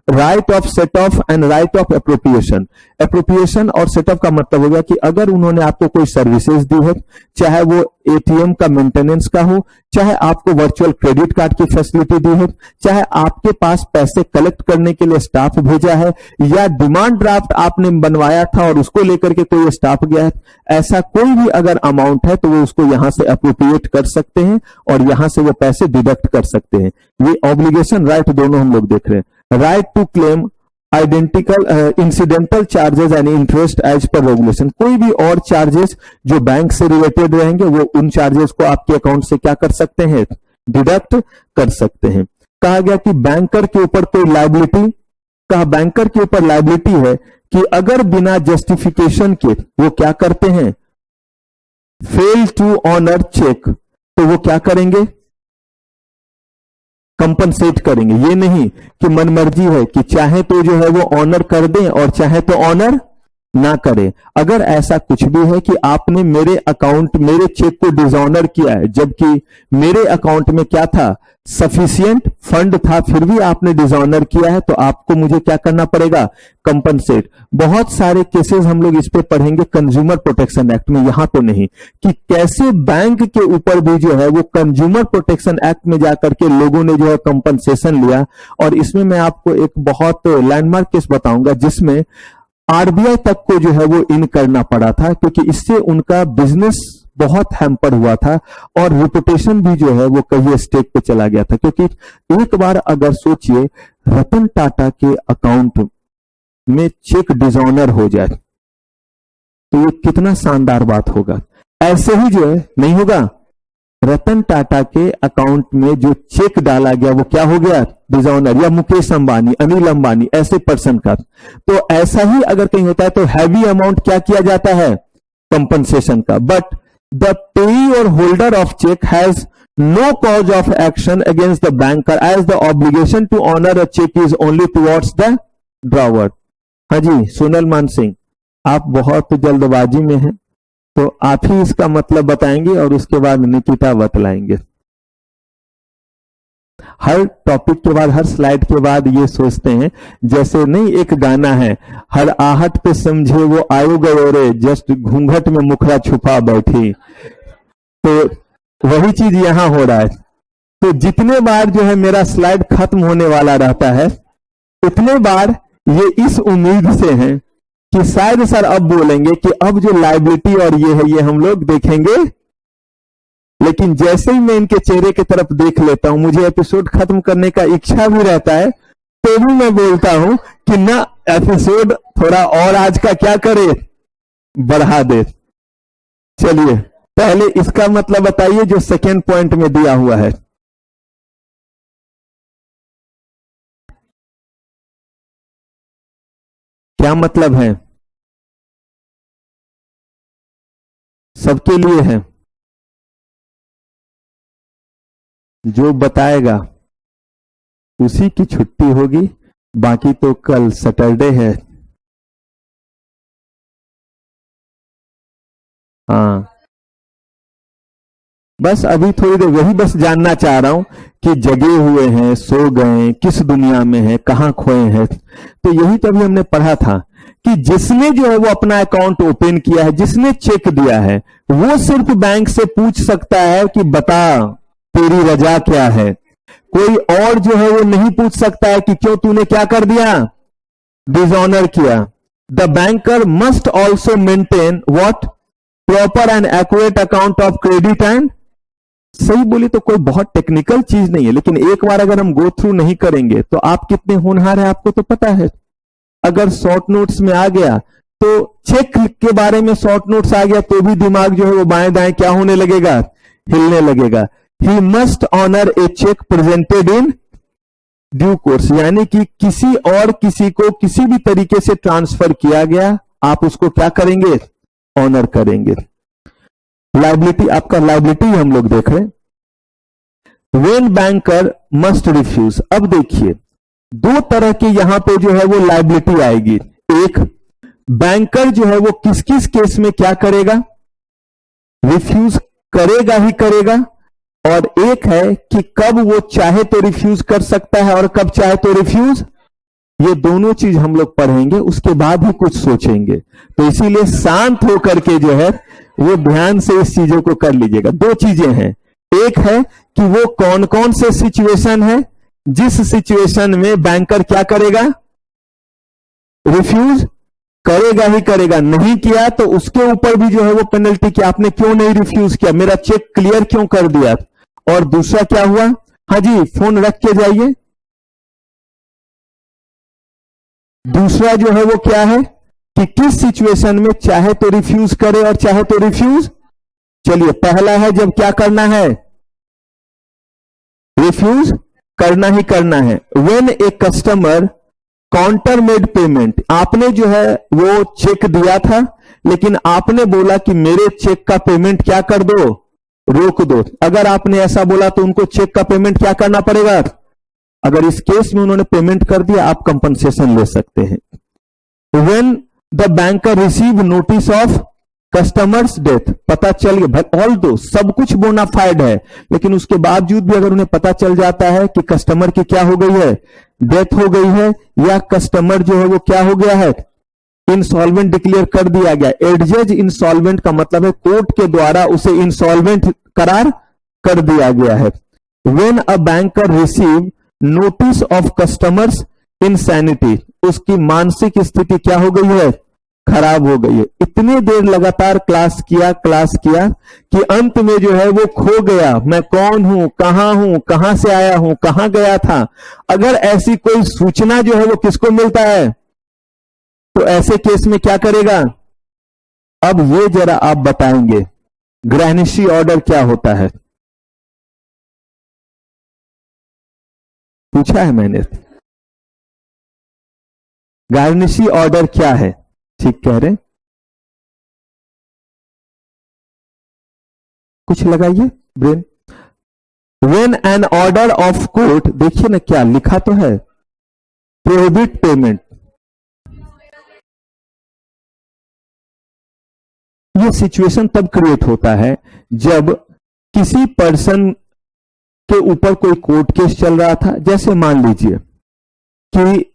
Speaker 2: Right of set of and right of appropriation. Appropriation और सेट ऑफ का मतलब हो गया कि अगर उन्होंने आपको कोई सर्विसेज दी है, चाहे वो एटीएम का मेंटेनेंस का हो, चाहे आपको वर्चुअल क्रेडिट कार्ड की फैसिलिटी दी है, चाहे आपके पास पैसे कलेक्ट करने के लिए स्टाफ भेजा है, या डिमांड ड्राफ्ट आपने बनवाया था और उसको लेकर के कोई स्टाफ गया है, ऐसा कोई भी अगर अमाउंट है तो वो उसको यहां से अप्रोप्रिएट कर सकते हैं और यहां से वो पैसे डिडक्ट कर सकते हैं। ये ऑब्लिगेशन राइट दोनों हम लोग देख रहे हैं। Right to claim identical incidental charges and interest as per regulation. कोई भी और चार्जेस जो बैंक से रिलेटेड रहेंगे वो उन चार्जेस को आपके अकाउंट से क्या कर सकते हैं, डिडक्ट कर सकते हैं। कहा गया कि बैंकर के ऊपर कोई लायबिलिटी, कहा बैंकर के ऊपर लायबिलिटी है कि अगर बिना जस्टिफिकेशन के वो क्या करते हैं, फेल टू ऑनर चेक, तो वो क्या करेंगे, कंपनसेट करेंगे। ये नहीं कि मनमर्जी है कि चाहे तो जो है वो ऑनर कर दें और चाहे तो ऑनर ना करें। अगर ऐसा कुछ भी है कि आपने मेरे अकाउंट, मेरे चेक को डिसऑनर किया है, जबकि मेरे अकाउंट में क्या था, सफिशिएंट फंड था, फिर भी आपने डिसऑनर किया है, तो आपको मुझे क्या करना पड़ेगा, कंपनसेट। बहुत सारे केसेस हम लोग इस पे पढ़ेंगे कंज्यूमर प्रोटेक्शन एक्ट में, यहां पे नहीं, कि कैसे बैंक के ऊपर भी जो है वो कंज्यूमर प्रोटेक्शन एक्ट में जाकर के लोगों ने जो है कंपनसेशन लिया। और इसमें मैं आपको एक बहुत लैंडमार्क केस बताऊंगा जिसमें आरबीआई तक को जो है वो इन करना पड़ा था, क्योंकि इससे उनका बिजनेस बहुत हैम्पर हुआ था और रिपुटेशन भी जो है वो कई स्टेक पे चला गया था। क्योंकि एक बार अगर सोचिए रतन टाटा के अकाउंट में चेक डिसऑनर हो जाए तो ये कितना शानदार बात होगा। ऐसे ही जो है नहीं होगा, रतन टाटा के अकाउंट में जो चेक डाला गया वो क्या हो गया, डिसऑनर, या मुकेश अंबानी, अनिल अंबानी, ऐसे पर्सन का। तो ऐसा ही अगर कहीं होता है तो हैवी अमाउंट क्या किया जाता है, कंपनसेशन का। बट द पेई और holder of cheque has no cause of action against the banker as the obligation to honour a cheque is only towards the drawer. हाँ जी सोनल मान सिंह, आप बहुत जल्दबाजी में हैं, तो आप ही इसका मतलब बताएंगे और उसके बाद निकिता बतलाएंगे। हर टॉपिक के बाद, हर स्लाइड के बाद ये सोचते हैं, जैसे नहीं एक गाना है, हर आहट पे समझे वो आयो गयो रे, जस्ट घूंघट में मुखरा छुपा बैठी। तो वही चीज यहां हो रहा है। तो जितने बार जो है मेरा स्लाइड खत्म होने वाला रहता है, उतने बार ये इस उम्मीद से है कि शायद सर अब बोलेंगे कि अब जो लायबिलिटी और ये है ये हम लोग देखेंगे। लेकिन जैसे ही मैं इनके चेहरे की तरफ देख लेता हूं, मुझे एपिसोड खत्म करने का इच्छा भी रहता है, तो भी मैं बोलता हूं कि ना एपिसोड थोड़ा और आज का क्या करे, बढ़ा दे। चलिए पहले इसका मतलब बताइए जो सेकेंड पॉइंट में दिया हुआ है। क्या मतलब है, सबके लिए है, जो बताएगा उसी की छुट्टी होगी, बाकी तो कल सैटरडे है। हाँ बस अभी थोड़ी देर वही बस जानना चाह रहा हूं कि जगे हुए हैं, सो गए, किस दुनिया में है, कहां खोए हैं। तो यही तो अभी हमने पढ़ा था कि जिसने जो है वो अपना अकाउंट ओपन किया है, जिसने चेक दिया है, वो सिर्फ बैंक से पूछ सकता है कि बता तेरी रजा क्या है। कोई और जो है वो नहीं पूछ सकता है कि क्यों तूने क्या कर दिया, डिसऑनर किया। The banker must also maintain what, proper and accurate account of credit and. सही बोली तो कोई बहुत टेक्निकल चीज नहीं है, लेकिन एक बार अगर हम गो थ्रू नहीं करेंगे तो आप कितने होनहार है आपको तो पता है। अगर शॉर्ट नोट्स में आ गया तो चेक के बारे में शॉर्ट नोट्स आ गया तो भी दिमाग जो है वो बाएं दाएं क्या होने लगेगा, हिलने लगेगा। He must honour a cheque presented in due course, यानी कि किसी और किसी को किसी भी तरीके से ट्रांसफर किया गया, आप उसको क्या करेंगे, ऑनर करेंगे। लायबिलिटी, आपका लायबिलिटी हम लोग देख रहे हैं। When banker must refuse. अब देखिए दो तरह की यहां पे जो है वो लायबिलिटी आएगी। एक, बैंकर जो है वो किस किस केस में क्या करेगा, रिफ्यूज करेगा ही करेगा, और एक है कि कब वो चाहे तो रिफ्यूज कर सकता है और कब चाहे तो रिफ्यूज। ये दोनों चीज हम लोग पढ़ेंगे, उसके बाद ही कुछ सोचेंगे। तो इसीलिए शांत होकर के जो है वो ध्यान से इस चीजों को कर लीजिएगा। दो चीजें हैं, एक है कि वो कौन कौन से सिचुएशन है जिस सिचुएशन में बैंकर क्या करेगा, रिफ्यूज करेगा ही करेगा, नहीं किया तो उसके ऊपर भी जो है वो पेनल्टी कि आपने क्यों नहीं रिफ्यूज किया, मेरा चेक क्लियर क्यों कर दिया। और दूसरा क्या हुआ, हाँ जी फोन रख के जाइए। दूसरा जो है वो क्या है कि किस सिचुएशन में चाहे तो रिफ्यूज करे और चाहे तो रिफ्यूज। चलिए पहला है जब क्या करना है, रिफ्यूज करना ही करना है। When a customer counter made payment, आपने जो है वो चेक दिया था लेकिन आपने बोला कि मेरे चेक का पेमेंट क्या कर दो, रोक दो। अगर आपने ऐसा बोला तो उनको चेक का पेमेंट क्या करना पड़ेगा। अगर इस केस में उन्होंने पेमेंट कर दिया आप कंपनसेशन ले सकते हैं। When the banker receive notice of customers death, पता चल गया, ऑल दो सब कुछ बोनाफाइड है लेकिन उसके बावजूद भी अगर उन्हें पता चल जाता है कि कस्टमर की क्या हो गई है, डेथ हो गई है, या कस्टमर जो है वो क्या हो गया है, इंसॉल्वेंट डिक्लेयर कर दिया गया। एडजज इंसॉल्वेंट का मतलब है कोर्ट के द्वारा उसे इंसॉल्वेंट करार कर दिया गया है। When a banker receive notice of customers insanity, उसकी मानसिक स्थिति क्या हो गई है, खराब हो गई है। इतने देर लगातार क्लास किया कि अंत में जो है वो खो गया, मैं कौन हूं, कहां से आया हूं, कहां गया था। अगर ऐसी कोई सूचना जो है वो किसको मिलता है तो ऐसे केस में क्या करेगा। अब ये जरा आप बताएंगे ग्रहनिशी ऑर्डर क्या होता है, पूछा है मैंने। गार्निशी ऑर्डर क्या है, ठीक कह रहे, कुछ लगाइए brain. When an order of court, देखिए ना क्या लिखा तो है, प्रोहिबिट पेमेंट। ये सिचुएशन तब क्रिएट होता है जब किसी पर्सन के ऊपर कोई कोर्ट केस चल रहा था। जैसे मान लीजिए कि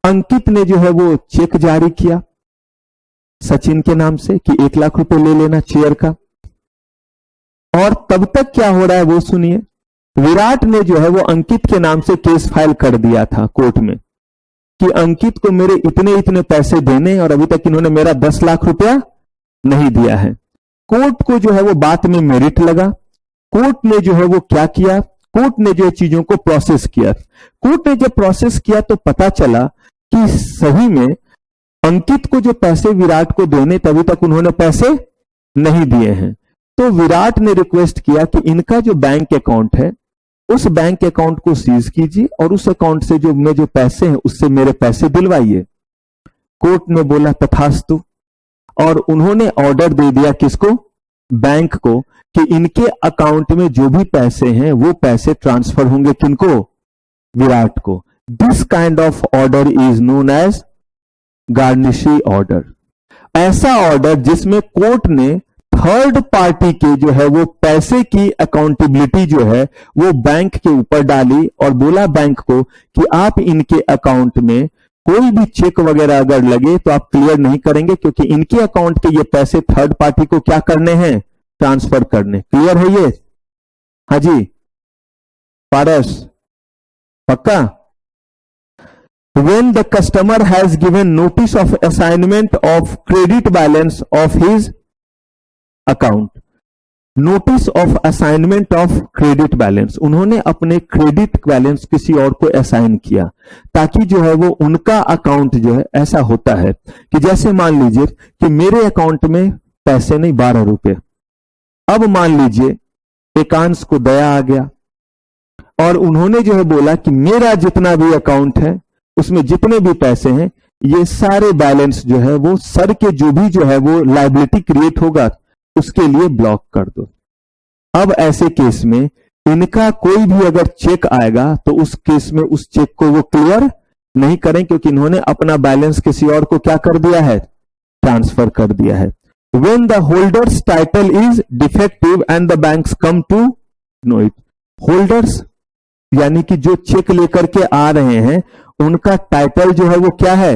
Speaker 2: अंकित ने जो है वो चेक जारी किया सचिन के नाम से कि 1 लाख रुपए ले लेना चेयर का, और तब तक क्या हो रहा है वो सुनिए। विराट ने जो है वो अंकित के नाम से केस फाइल कर दिया था कोर्ट में कि अंकित को मेरे इतने इतने पैसे देने और अभी तक इन्होंने मेरा 10 लाख रुपया नहीं दिया है। कोर्ट को जो है वो बात में मेरिट लगा। कोर्ट ने जो है वो क्या किया, कोर्ट ने जो चीजों को प्रोसेस किया। कोर्ट ने जब प्रोसेस किया तो पता चला कि सही में अंकित को जो पैसे विराट को देने तभी तक उन्होंने पैसे नहीं दिए हैं। तो विराट ने रिक्वेस्ट किया कि इनका जो बैंक अकाउंट है उस बैंक अकाउंट को सीज कीजिए और उस अकाउंट से जो पैसे हैं उससे मेरे पैसे दिलवाइए। कोर्ट ने बोला तथास्तु, और उन्होंने ऑर्डर दे दिया किसको, बैंक को, कि इनके अकाउंट में जो भी पैसे हैं वो पैसे ट्रांसफर होंगे किनको, विराट को। This kind of order is known as garnishee order. ऐसा ऑर्डर जिसमें कोर्ट ने थर्ड पार्टी के जो है वो पैसे की अकाउंटेबिलिटी जो है वो बैंक के ऊपर डाली और बोला बैंक को कि आप इनके अकाउंट में कोई भी चेक वगैरह अगर लगे तो आप क्लियर नहीं करेंगे क्योंकि इनके अकाउंट के ये पैसे थर्ड पार्टी को क्या करने हैं, ट्रांसफर करने। क्लियर है ये, हाँ जी पारस, पक्का। When the customer has given notice of assignment of credit balance of his account, notice of assignment of credit balance, उन्होंने अपने क्रेडिट बैलेंस किसी और को असाइन किया ताकि जो है वो उनका अकाउंट जो है, ऐसा होता है कि जैसे मान लीजिए कि मेरे अकाउंट में पैसे नहीं 12 रुपए, अब मान लीजिए एकांश को दया आ गया और उन्होंने जो है बोला कि मेरा जितना भी अकाउंट है उसमें जितने भी पैसे हैं ये सारे बैलेंस जो है वो सर के जो है वो लायबिलिटी क्रिएट होगा उसके लिए ब्लॉक कर दो। अब ऐसे केस में इनका कोई भी अगर चेक आएगा तो उस केस में उस चेक को वो क्लियर नहीं करें, क्योंकि इन्होंने अपना बैलेंस किसी और को क्या कर दिया है, ट्रांसफर कर दिया है। When the holder's title is defective and the banks come to know it, holders यानी कि जो चेक लेकर के आ रहे हैं उनका टाइटल जो है वो क्या है,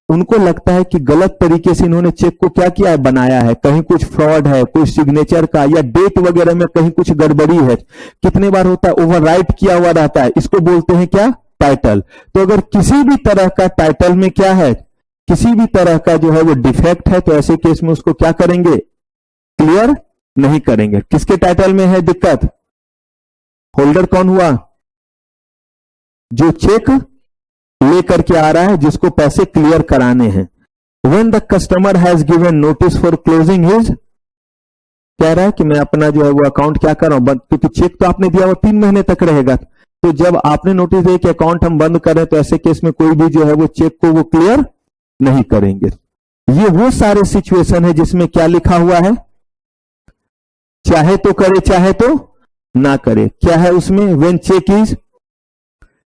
Speaker 2: उनको लगता है कि गलत तरीके से इन्होंने चेक को क्या किया है, बनाया है, कहीं कुछ फ्रॉड है, कोई सिग्नेचर का या डेट वगैरह में कहीं कुछ गड़बड़ी है। कितने बार होता है, ओवरराइट किया हुआ रहता है, इसको बोलते हैं क्या, टाइटल। तो अगर किसी भी तरह का टाइटल में क्या है, किसी भी तरह का जो है वो डिफेक्ट है, तो ऐसे केस में उसको क्या करेंगे, क्लियर नहीं करेंगे। किसके टाइटल में है दिक्कत, होल्डर कौन हुआ, जो चेक लेकर के आ रहा है, जिसको पैसे क्लियर कराने हैं। When the customer has given notice for closing his, कह रहा है कि मैं अपना जो है वो अकाउंट क्या कर रहा हूं बंद, क्योंकि चेक तो आपने दिया वो 3 महीने तक रहेगा। तो जब आपने नोटिस दिया कि अकाउंट हम बंद करें, तो ऐसे केस में कोई भी जो है वो चेक को वो क्लियर नहीं करेंगे। ये वो सारे सिचुएशन है जिसमें क्या लिखा हुआ है, चाहे तो करे चाहे तो ना करे। क्या है उसमें, when cheque is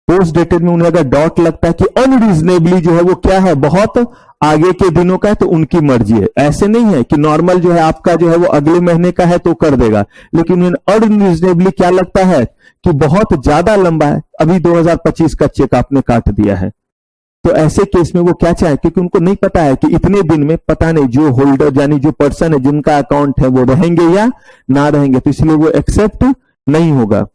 Speaker 2: post dated में उन्हें अगर डॉट लगता है कि अनरीजनेबली जो है वो क्या है, बहुत आगे के दिनों का है, तो उनकी मर्जी है। ऐसे नहीं है कि नॉर्मल जो है आपका जो है वो अगले महीने का है तो कर देगा, लेकिन उन्हें अनरीजनेबली क्या लगता है कि बहुत ज्यादा लंबा है, अभी 2025 का चेक आपने काट दिया है। तो ऐसे केस में वो क्या चाहे, क्योंकि उनको नहीं पता है कि इतने दिन में पता नहीं जो होल्डर यानी जो पर्सन है जिनका अकाउंट है वो रहेंगे या ना रहेंगे, तो इसलिए वो एक्सेप्ट नहीं होगा।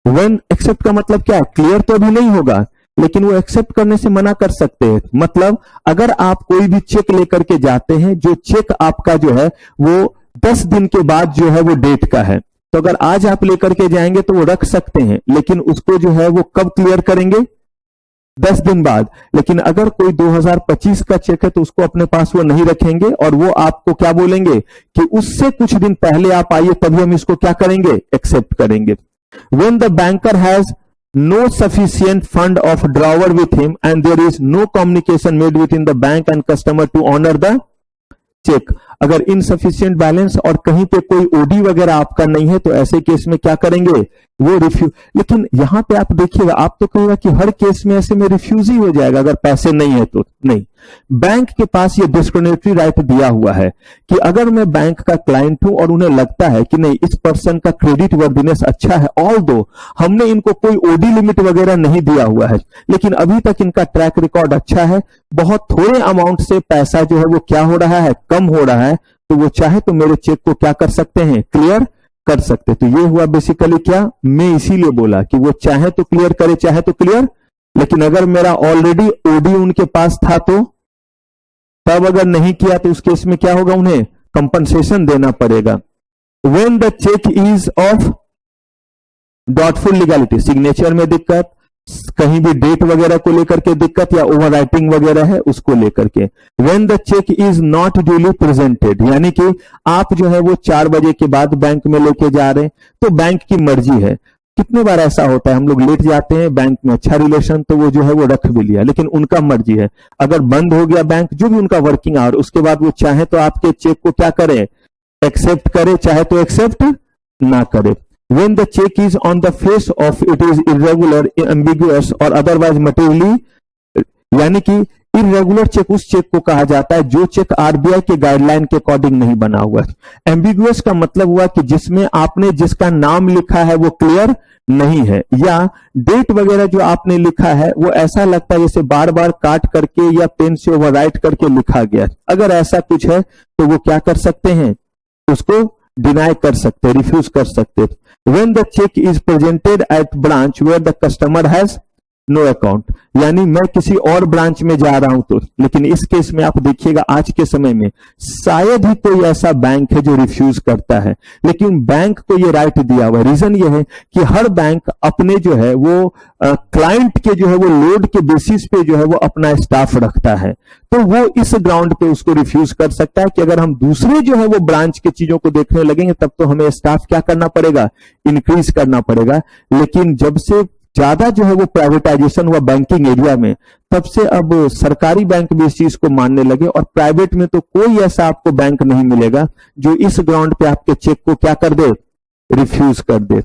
Speaker 2: व्हेन एक्सेप्ट का मतलब क्या है, क्लियर तो अभी नहीं होगा, लेकिन वो एक्सेप्ट करने से मना कर सकते हैं। मतलब अगर आप कोई भी चेक लेकर के जाते हैं, जो चेक आपका जो है वो 10 दिन के बाद जो है वो डेट का है, तो अगर आज आप लेकर के जाएंगे तो वो रख सकते हैं, लेकिन उसको जो है वो कब क्लियर करेंगे, 10 दिन बाद। लेकिन अगर कोई 2025 का चेक है तो उसको अपने पास वो नहीं रखेंगे, और वो आपको क्या बोलेंगे कि उससे कुछ दिन पहले आप आइए, तभी हम इसको क्या करेंगे, एक्सेप्ट करेंगे। When the banker has no sufficient fund of drawer with him and there is no communication made between the bank and customer to honor the check, अगर इनसफिशियंट बैलेंस और कहीं पे कोई ओडी वगैरह आपका नहीं है, तो ऐसे केस में क्या करेंगे, वो रिफ्यूज। लेकिन यहां पे आप देखिएगा, आप तो कहेगा कि हर केस में ऐसे में रिफ्यूज ही हो जाएगा अगर पैसे नहीं है तो। नहीं, बैंक के पास ये डिस्क्रिमिनेटरी राइट दिया हुआ है कि अगर मैं बैंक का क्लाइंट हूं और उन्हें लगता है कि नहीं इस पर्सन का क्रेडिट वर्दीनेस अच्छा है, ऑल्दो हमने इनको कोई ओडी लिमिट वगैरह नहीं दिया हुआ है, लेकिन अभी तक इनका ट्रैक रिकॉर्ड अच्छा है, बहुत थोड़े अमाउंट से पैसा जो है वो क्या हो रहा है, कम हो रहा है, तो वो चाहे तो मेरे चेक को क्या कर सकते हैं, क्लियर कर सकते। तो ये हुआ बेसिकली क्या, मैं इसीलिए बोला कि वो चाहे तो क्लियर करे चाहे तो क्लियर, लेकिन अगर मेरा ऑलरेडी ओडी उनके पास था तो तब अगर नहीं किया तो उस केस में क्या होगा, उन्हें कंपनसेशन देना पड़ेगा। When the cheque is of doubtful legality, signature में दिक्कत, कहीं भी डेट वगैरह को लेकर के दिक्कत या ओवर राइटिंग वगैरह है उसको लेकर के। When the cheque is not duly presented, यानी कि आप जो है वो 4 बजे के बाद बैंक में लेके जा रहे हैं, तो बैंक की मर्जी है। कितने बार ऐसा होता है, हम लोग लेट जाते हैं, बैंक में अच्छा रिलेशन तो वो जो है वो रख भी लिया, लेकिन उनका मर्जी है। अगर बंद हो गया बैंक, जो भी उनका वर्किंग आवर, उसके बाद वो चाहे तो आपके चेक को क्या करे, एक्सेप्ट करे, चाहे तो एक्सेप्ट ना करे। When the check is on the face of it is irregular, ambiguous or otherwise materially, यानी कि इरेगुलर चेक उस चेक को कहा जाता है जो चेक आरबीआई के गाइडलाइन के अकॉर्डिंग नहीं बना हुआ है। एम्बिगुअस का मतलब हुआ कि जिसमें आपने जिसका नाम लिखा है वो क्लियर नहीं है, या डेट वगैरह जो आपने लिखा है वो ऐसा लगता है जैसे बार बार काट करके या पेन से ओवरराइट करके लिखा गया। अगर ऐसा कुछ है तो वो क्या कर सकते हैं, उसको डिनाई कर सकते, रिफ्यूज कर सकते। When the check is presented at branch where the customer has no account, यानी मैं किसी और ब्रांच में जा रहा हूं तो, लेकिन इस केस में आप देखिएगा आज के समय में शायद ही कोई ऐसा बैंक है जो रिफ्यूज करता है, लेकिन बैंक को ये राइट दिया हुआ है। रीजन ये है कि हर बैंक अपने जो है वो क्लाइंट के जो है वो लोड के बेसिस पे जो है वो अपना स्टाफ रखता है, तो वो इस ग्राउंड पे उसको रिफ्यूज कर सकता है कि अगर हम दूसरे जो है वो ब्रांच के चीजों को देखने लगेंगे तब तो हमें स्टाफ क्या करना पड़ेगा, इंक्रीज करना पड़ेगा। लेकिन जब से ज्यादा जो है वो प्राइवेटाइजेशन हुआ बैंकिंग एरिया में, तब से अब सरकारी बैंक भी इस चीज को मानने लगे, और प्राइवेट में तो कोई ऐसा आपको बैंक नहीं मिलेगा जो इस ग्राउंड पे आपके चेक को क्या कर दे, रिफ्यूज कर दे।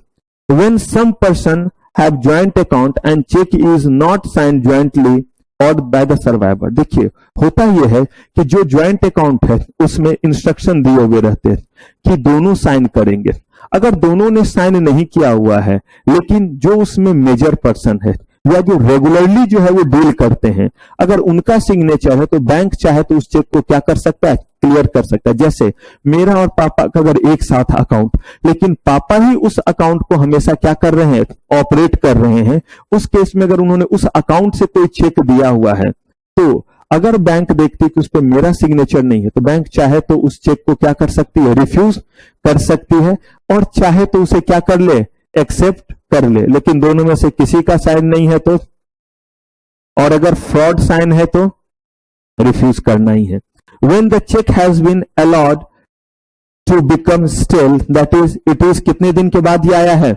Speaker 2: when some person have joint account and check is not signed jointly or by the survivor। देखिए होता यह है कि जो ज्वाइंट अकाउंट है उसमें इंस्ट्रक्शन दिए हुए रहते हैं कि दोनों साइन करेंगे। अगर दोनों ने साइन नहीं किया हुआ है लेकिन जो उसमें मेजर पर्सन है या जो रेगुलरली जो है वो डील करते हैं, अगर उनका सिग्नेचर है तो बैंक चाहे तो उस चेक को क्या कर सकता है, क्लियर कर सकता है। जैसे मेरा और पापा का अगर एक साथ अकाउंट, लेकिन पापा ही उस अकाउंट को हमेशा क्या कर रहे हैं, ऑपरेट कर रहे हैं, उस केस में अगर उन्होंने उस अकाउंट से कोई चेक दिया हुआ है तो अगर बैंक देखती है कि उस पर मेरा सिग्नेचर नहीं है तो बैंक चाहे तो उस चेक को क्या कर सकती है, रिफ्यूज कर सकती है, और चाहे तो उसे क्या कर ले, एक्सेप्ट कर ले। लेकिन दोनों में से किसी का साइन नहीं है तो, और अगर फ्रॉड साइन है तो रिफ्यूज करना ही है। When the check has been allowed to become stale, that is, it is कितने दिन के बाद ये आया है,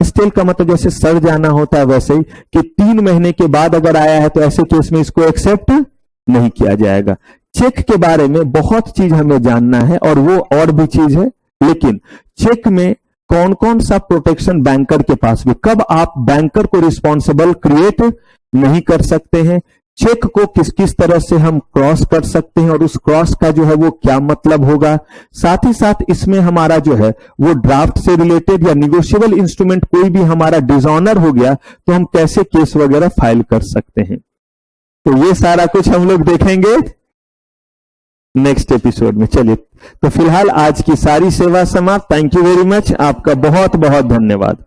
Speaker 2: स्टेल का मतलब जैसे सड़ जाना होता है वैसे ही कि 3 महीने के बाद अगर आया है तो ऐसे केस में इसको एक्सेप्ट नहीं किया जाएगा। चेक के बारे में बहुत चीज हमें जानना है और वो और भी चीज है, लेकिन चेक में कौन कौन सा प्रोटेक्शन बैंकर के पास भी, कब आप बैंकर को रिस्पॉन्सिबल क्रिएट नहीं कर सकते हैं, चेक को किस किस तरह से हम क्रॉस कर सकते हैं और उस क्रॉस का जो है वो क्या मतलब होगा, साथ ही साथ इसमें हमारा जो है वो ड्राफ्ट से रिलेटेड या निगोशिएबल इंस्ट्रूमेंट कोई भी हमारा डिसऑनर हो गया तो हम कैसे केस वगैरह फाइल कर सकते हैं। तो ये सारा कुछ हम लोग देखेंगे नेक्स्ट एपिसोड में। चलिए तो फिलहाल आज की सारी सेवा समाप्त। थैंक यू वेरी मच, आपका बहुत बहुत धन्यवाद।